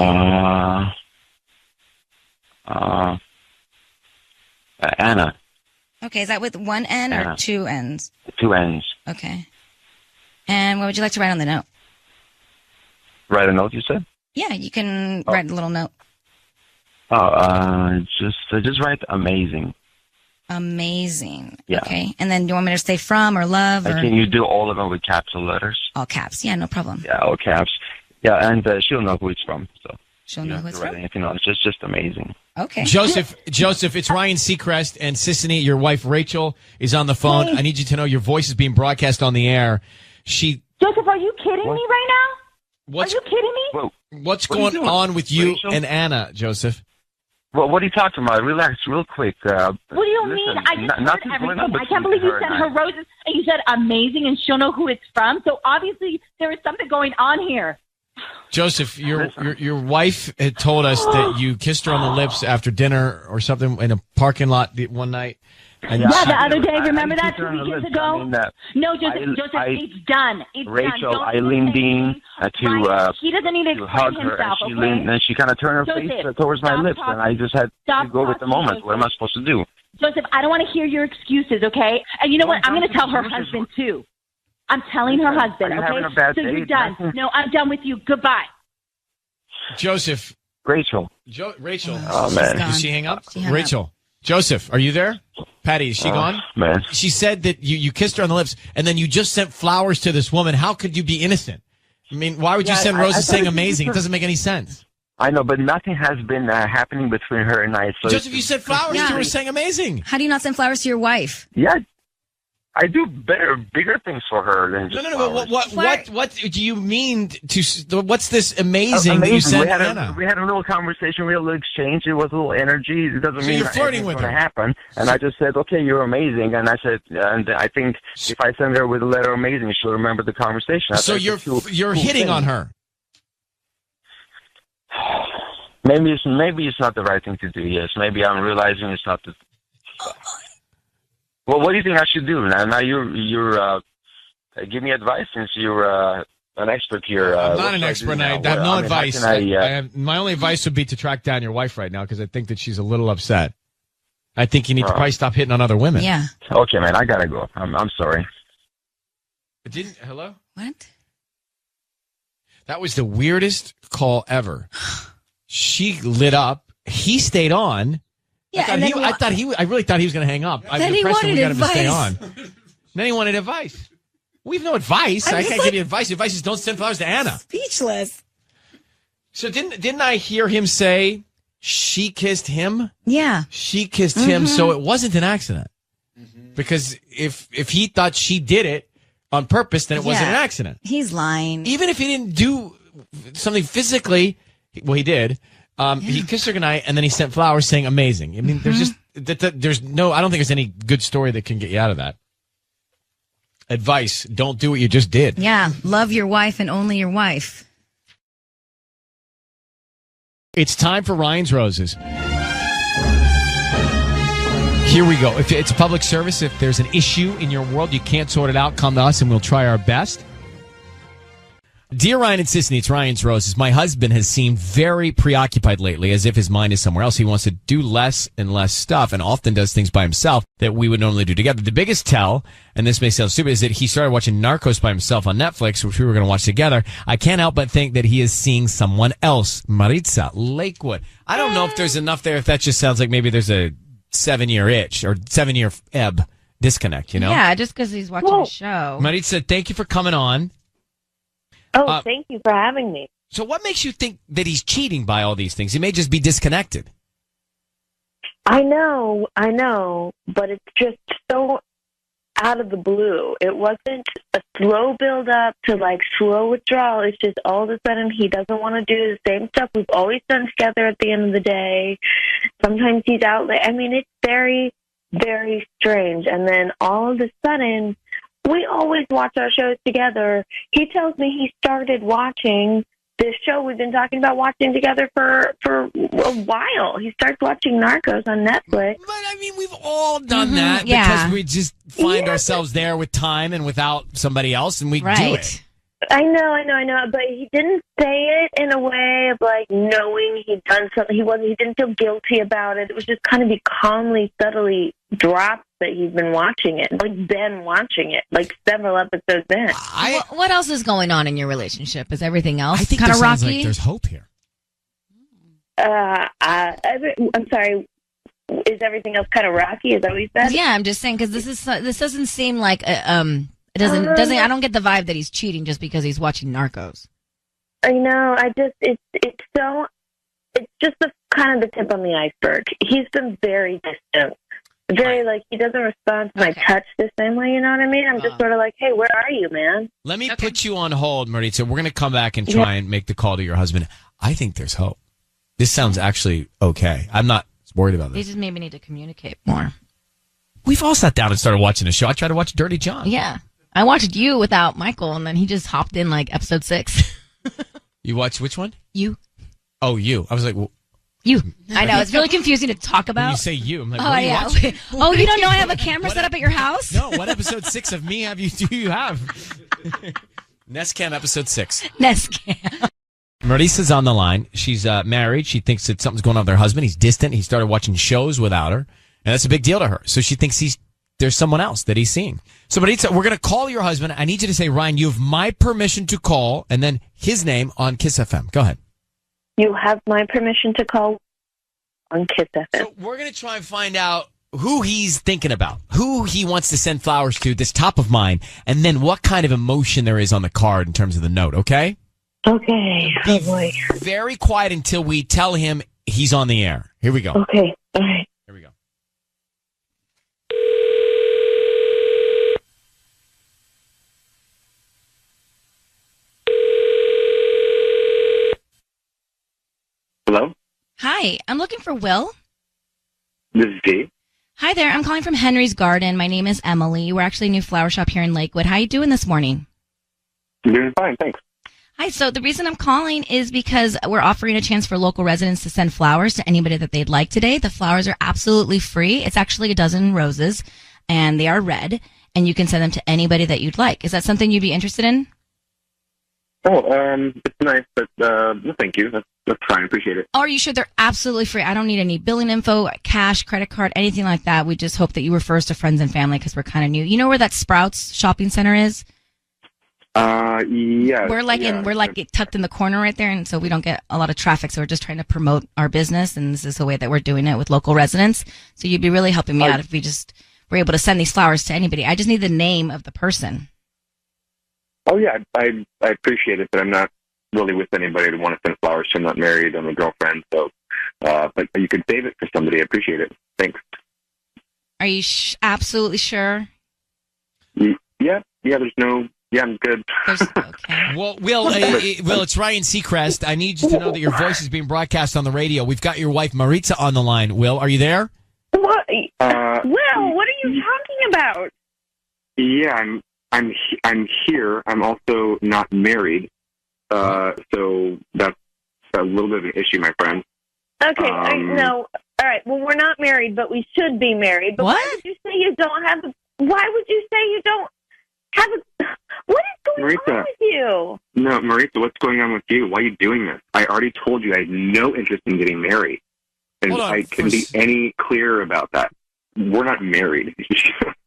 Anna. Okay, is that with one N or Anna. 2 N's? 2 N's. Okay. And what would you like to write on the note? Write a note, you said? Yeah, you can write a little note. Just write amazing. Amazing. Yeah. Okay. And then do you want me to say from or love? Or? Can you do all of them with capital letters? All caps. Yeah, no problem. Yeah, all caps. Yeah, and she'll know who it's from. So she'll know who it's write from? anything else. Just amazing. Okay. Joseph, it's Ryan Seacrest and Sissany. Your wife Rachel is on the phone. Hey. I need you to know your voice is being broadcast on the air. Joseph, are you kidding me right now? Are you kidding me? Whoa. What's What are you going doing, on with you Rachel? and Anna, Joseph? Well, what are you talking about? Relax real quick. What do you listen, mean? I just nothing's heard going everything. on I can't believe between you her sent and her I. roses and you said amazing and she'll know who it's from. So obviously there is something going on here. Joseph, your wife had told us that you kissed her on the lips after dinner or something in a parking lot one night. And Yeah, the other day. Remember that 2 weekends ago? No, Joseph, I- it's done. It's Rachel, done. I leaned in He doesn't need to to explain hug her, himself, and she okay? leaned, and she kind of turned her Joseph, face towards my stop lips, talking. and I just had Stop to go with the talking, moment. Joseph. What am I supposed to do? Joseph, I don't want to hear your excuses, okay? And you know what? I'm going to tell her husband, too. I'm telling her husband, Are you having okay? a bad So you're date? done. No, I'm done with you. Goodbye. Joseph. Rachel. Rachel. Oh, man. Did she hang up? She hung Rachel. Joseph, are you there? Patty, is she gone? Man. She said that you kissed her on the lips and then you just sent flowers to this woman. How could you be innocent? I mean, why would you send roses saying amazing? It doesn't make any sense. I know, but nothing has been happening between her and I. So Just if you said flowers to her saying amazing. How do you not send flowers to your wife? Yeah, I do bigger things for her than just flowers. But what do you mean to? What's this amazing that you sent Anna? We had a little conversation, we had a little exchange. It was a little energy. It doesn't mean you're flirting with it's going her. to happen. And I just said, okay, you're amazing. And I said, and I think if I send her with a letter amazing, she'll remember the conversation. So you're hitting on her. Maybe it's not the right thing to do. Yes, maybe I'm realizing it's not the. Well, what do you think I should do now? You're give me advice since you're an expert here. I'm not an expert. And I have no advice. My only advice would be to track down your wife right now because I think that she's a little upset. I think you need to probably stop hitting on other women. Yeah. Okay, man, I gotta go. I'm sorry. Hello? What? That was the weirdest call ever. She lit up. He stayed on. Yeah, I really thought he was going to hang up. Then he wanted we got him to stay advice. on. Then he wanted advice. We have no advice. I can't give you advice. Advice is don't send flowers to Anna. Speechless. So didn't I hear him say she kissed him? Yeah. She kissed him, so it wasn't an accident. Because if he thought she did it on purpose, then it wasn't an accident. He's lying. Even if he didn't do something physically, well, he did. He kissed her goodnight, and then he sent flowers saying amazing. I mean, there's just, there's no, I don't think there's any good story that can get you out of that. Advice, don't do what you just did. Yeah, love your wife and only your wife. It's time for Ryan's Roses. Here we go. If it's a public service, if there's an issue in your world, you can't sort it out, come to us and we'll try our best. Dear Ryan and Sisney, it's Ryan's Roses. My husband has seemed very preoccupied lately, as if his mind is somewhere else. He wants to do less and less stuff and often does things by himself that we would normally do together. The biggest tell, and this may sound stupid, is that he started watching Narcos by himself on Netflix, which we were going to watch together. I can't help but think that he is seeing someone else. Maritza, Lakewood. I don't know if there's enough there, if that just sounds like maybe there's a 7-year itch or 7-year ebb disconnect, you know? Yeah, just because he's watching a show. Maritza, thank you for coming on. Oh, thank you for having me. So what makes you think that he's cheating by all these things? He may just be disconnected. I know, but it's just so out of the blue. It wasn't a slow build up to like slow withdrawal. It's just all of a sudden he doesn't want to do the same stuff we've always done together at the end of the day. Sometimes he's out late. I mean, it's very, very strange. And then all of a sudden, we always watch our shows together. He tells me he started watching this show we've been talking about watching together for a while. He starts watching Narcos on Netflix. But, I mean, we've all done that because we just find ourselves there with time and without somebody else, and we do it. I know, but he didn't say it in a way of like knowing he'd done something. He didn't feel guilty about it. It was just kind of he calmly, subtly dropped that he's been watching it, like several episodes in. What else is going on in your relationship? Is everything else I think kind of there rocky? sounds like there's hope here. I'm sorry. Is everything else kind of rocky? Is that what you said? Yeah, I'm just saying because this doesn't seem like it doesn't. I don't get the vibe that he's cheating just because he's watching Narcos. I know. It's just the kind of the tip on the iceberg. He's been very distant. Very, like, he doesn't respond to my touch the same way, you know what I mean? I'm just sort of like, hey, where are you, man? Let me put you on hold, Maritza. We're going to come back and try and make the call to your husband. I think there's hope. This sounds actually okay. I'm not worried about They this. just maybe need to communicate more. We've all sat down and started watching a show. I tried to watch Dirty John. Yeah. I watched You without Michael, and then he just hopped in, like, episode 6. You watched which one? You. Oh, You. I was like, well, You. I know. It's really confusing to talk about. when you say You, I'm like, Oh, what are you yeah. watching? Oh, you don't know I have a camera set up at your house? No, what episode 6 of me do you have? Nestcam episode 6. Nestcam. Marissa's on the line. She's married. She thinks that something's going on with her husband. He's distant. He started watching shows without her, and that's a big deal to her. So she thinks there's someone else that he's seeing. So Marissa, we're going to call your husband. I need you to say, Ryan, you have my permission to call, and then his name on Kiss FM. Go ahead. You have my permission to call on Kiss FM. So we're going to try and find out who he's thinking about, who he wants to send flowers to, this top of mind, and then what kind of emotion there is on the card in terms of the note, okay? Okay. Be very quiet until we tell him he's on the air. Here we go. Okay. All right. Here we go. Hello? Hi, I'm looking for Will. This is Dave. Hi there, I'm calling from Henry's Garden. My name is Emily. We're actually a new flower shop here in Lakewood. How you doing this morning? I'm doing fine, thanks. Hi, so the reason I'm calling is because we're offering a chance for local residents to send flowers to anybody that they'd like today. The flowers are absolutely free. It's actually a dozen roses, and they are red, and you can send them to anybody that you'd like. Is that something you'd be interested in? Oh, it's nice, but no, thank you. That's fine. Appreciate it. Oh, are you sure they're absolutely free? I don't need any billing info, cash, credit card, anything like that. We just hope that you refer us to friends and family because we're kind of new. You know where that Sprouts shopping center is? Yeah. We're like tucked in the corner right there, and so we don't get a lot of traffic. So we're just trying to promote our business, and this is the way that we're doing it with local residents. So you'd be really helping me out if we just were able to send these flowers to anybody. I just need the name of the person. Oh, yeah, I appreciate it, but I'm not really with anybody to want to send flowers to. I'm not married. I'm a girlfriend, so but you could save it for somebody. I appreciate it. Thanks. Are you absolutely sure? Yeah, there's no... Yeah, I'm good. Okay. Well, Will, it's Ryan Seacrest. I need you to know that your voice is being broadcast on the radio. We've got your wife, Maritza, on the line. Will, are you there? What? Will, what are you talking about? Yeah, I'm here. I'm also not married, so that's a little bit of an issue, my friend. Okay, no. All right, well, we're not married, but we should be married. But what? Why would you say you don't have why would you say you don't have what is going on with you? No, Maritza, what's going on with you? Why are you doing this? I already told you I had no interest in getting married. And I couldn't be any clearer about that. We're not married.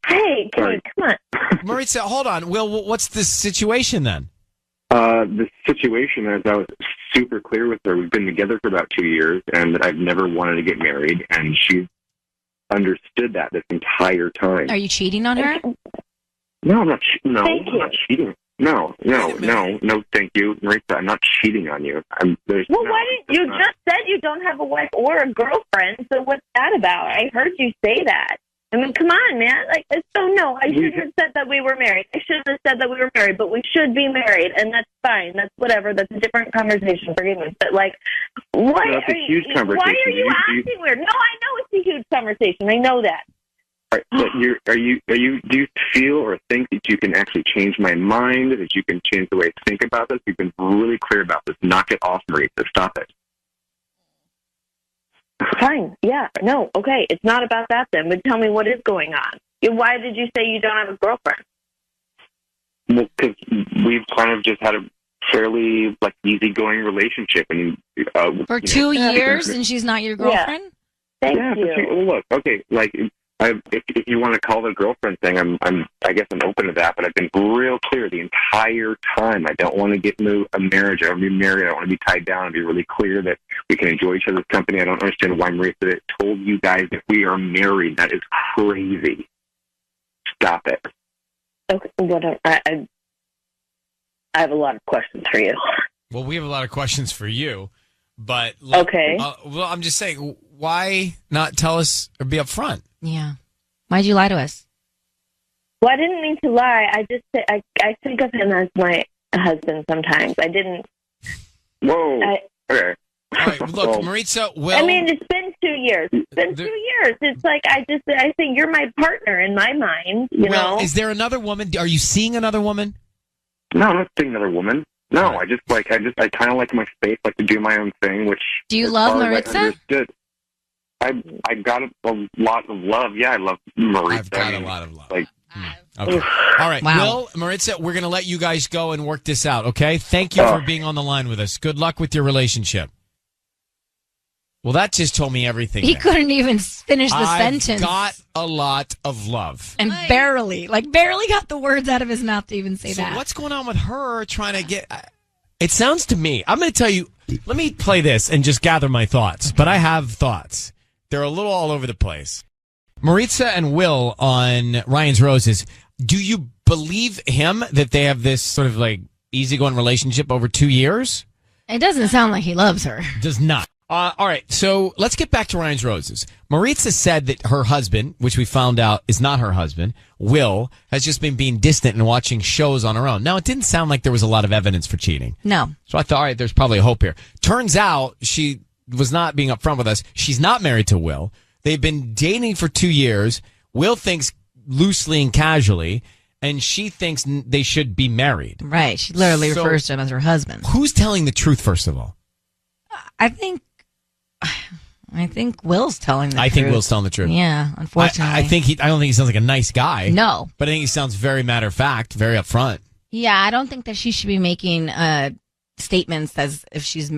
Hey, come on. Maritza, hold on. Will, what's the situation then? The situation is I was super clear with her. We've been together for about 2 years, and that I've never wanted to get married, and she's understood that this entire time. Are you cheating on her? No, I'm not. I'm not cheating. No, thank you, Maritza. I'm not cheating on you. Why didn't you just said you don't have a wife or a girlfriend? So what's that about? I heard you say that. I mean, come on, man. I shouldn't have said that we were married. I shouldn't have said that we were married, but we should be married, and that's fine. That's whatever. That's a different conversation. Forgive me, but why? That's a huge conversation. Why are you acting weird? No, I know it's a huge conversation. I know that. All right, but do you feel or think that you can actually change my mind, that you can change the way I think about this? You've been really clear about this. Knock it off, Maritza. Stop it. Fine. Yeah. No. Okay. It's not about that then. But tell me what is going on. Why did you say you don't have a girlfriend? Well, because we've kind of just had a fairly easygoing relationship, and for 2 years, and she's not your girlfriend. Thank you. But look, okay, if you want to call it a girlfriend thing, I guess I'm open to that. But I've been real clear the entire time. I don't want to get into a marriage. I want to be married. I don't want to be tied down. And be really clear that we can enjoy each other's company. I don't understand why Maritza told you guys that we are married. That is crazy. Stop it. Okay, whatever. I have a lot of questions for you. Well, we have a lot of questions for you, but okay. Well, I'm just saying, why not tell us or be upfront? Yeah. Why'd you lie to us? Well, I didn't mean to lie. I think of him as my husband sometimes. I didn't. Whoa. Okay. All right, look, Maritza, I mean, it's been 2 years. It's been 2 years. It's like I think you're my partner in my mind. You know. Is there another woman? Are you seeing another woman? No, I'm not seeing another woman. No, I kind of like my space, like to do my own thing. Which do you love Maritza? I got a lot of love. Yeah, I love Maritza. I've got a lot of love. Okay. All right. Wow. Will, Maritza, we're going to let you guys go and work this out, okay? Thank you for being on the line with us. Good luck with your relationship. Well, that just told me everything. He couldn't even finish the sentence. I've got a lot of love. And barely got the words out of his mouth to even say that. So what's going on with her trying to get... It sounds to me... I'm going to tell you... Let me play this and just gather my thoughts. But I have thoughts. They're a little all over the place. Maritza and Will on Ryan's Roses. Do you believe him that they have this sort of like easygoing relationship over 2 years? It doesn't sound like he loves her. Does not. All right, so let's get back to Ryan's Roses. Maritza said that her husband, which we found out is not her husband, Will, has just been being distant and watching shows on her own. Now, it didn't sound like there was a lot of evidence for cheating. No. So I thought, all right, there's probably a hope here. Turns out she was not being upfront with us. She's not married to Will. They've been dating for 2 years. Will thinks loosely and casually, and she thinks they should be married. Right. She literally refers to him as her husband. Who's telling the truth, first of all? I think Will's telling the truth. I think Will's telling the truth. Yeah, unfortunately. I don't think he sounds like a nice guy. No. But I think he sounds very matter of fact, very upfront. Yeah, I don't think that she should be making statements as if she's...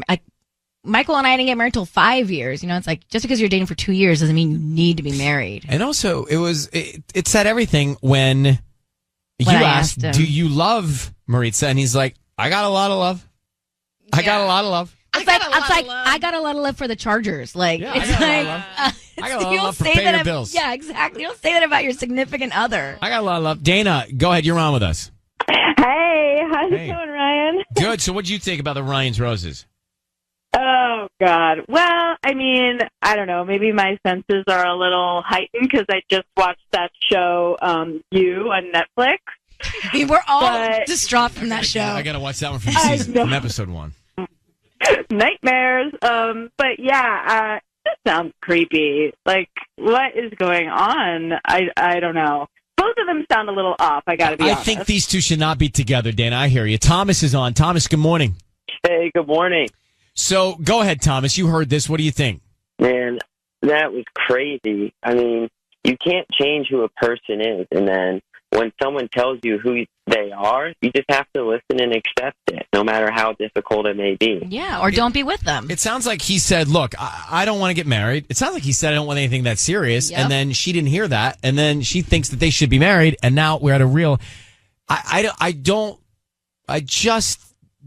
Michael and I didn't get married till 5 years. You know, it's like, just because you're dating for 2 years doesn't mean you need to be married. And also, it said everything when you asked, do you love Maritza? And he's like, I got a lot of love. I got a lot of love. I got a lot of love for the Chargers. Like, Yeah, it's I like, got a lot of love for pay your bills. Yeah, exactly. You don't say that about your significant other. I got a lot of love. Dana, go ahead. You're on with us. Hey, how's it going, Ryan? Good. So what did you think about the Ryan's Roses? Oh, God. Well, I mean, I don't know. Maybe my senses are a little heightened because I just watched that show, You, on Netflix. We were all distraught from that show. I got to watch that one from episode 1. Nightmares. But yeah, this sounds creepy. Like, what is going on? I don't know. Both of them sound a little off, I gotta be honest. I think these two should not be together, Dana. I hear you. Thomas is on. Thomas, good morning. Hey, good morning. So, go ahead, Thomas. You heard this. What do you think? Man, that was crazy. I mean, you can't change who a person is, and then when someone tells you who they are, you just have to listen and accept it, no matter how difficult it may be. Yeah, or don't be with them. It sounds like he said, look, I don't want to get married. It sounds like he said, I don't want anything that serious. Yep. And then she didn't hear that. And then she thinks that they should be married. And now we're at a real, I just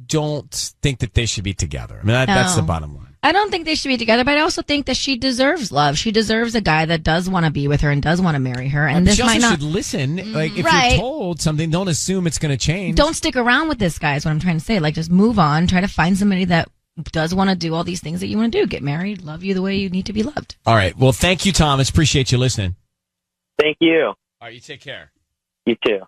don't think that they should be together. I mean, that's the bottom line. I don't think they should be together, but I also think that she deserves love. She deserves a guy that does want to be with her and does want to marry her. And this she also might not should listen. Like, if Right. you're told something, don't assume it's going to change. Don't stick around with this guy is what I'm trying to say. Like, just move on. Try to find somebody that does want to do all these things that you want to do. Get married, love you the way you need to be loved. All right. Well, thank you, Thomas. Appreciate you listening. Thank you. All right. You take care. You too.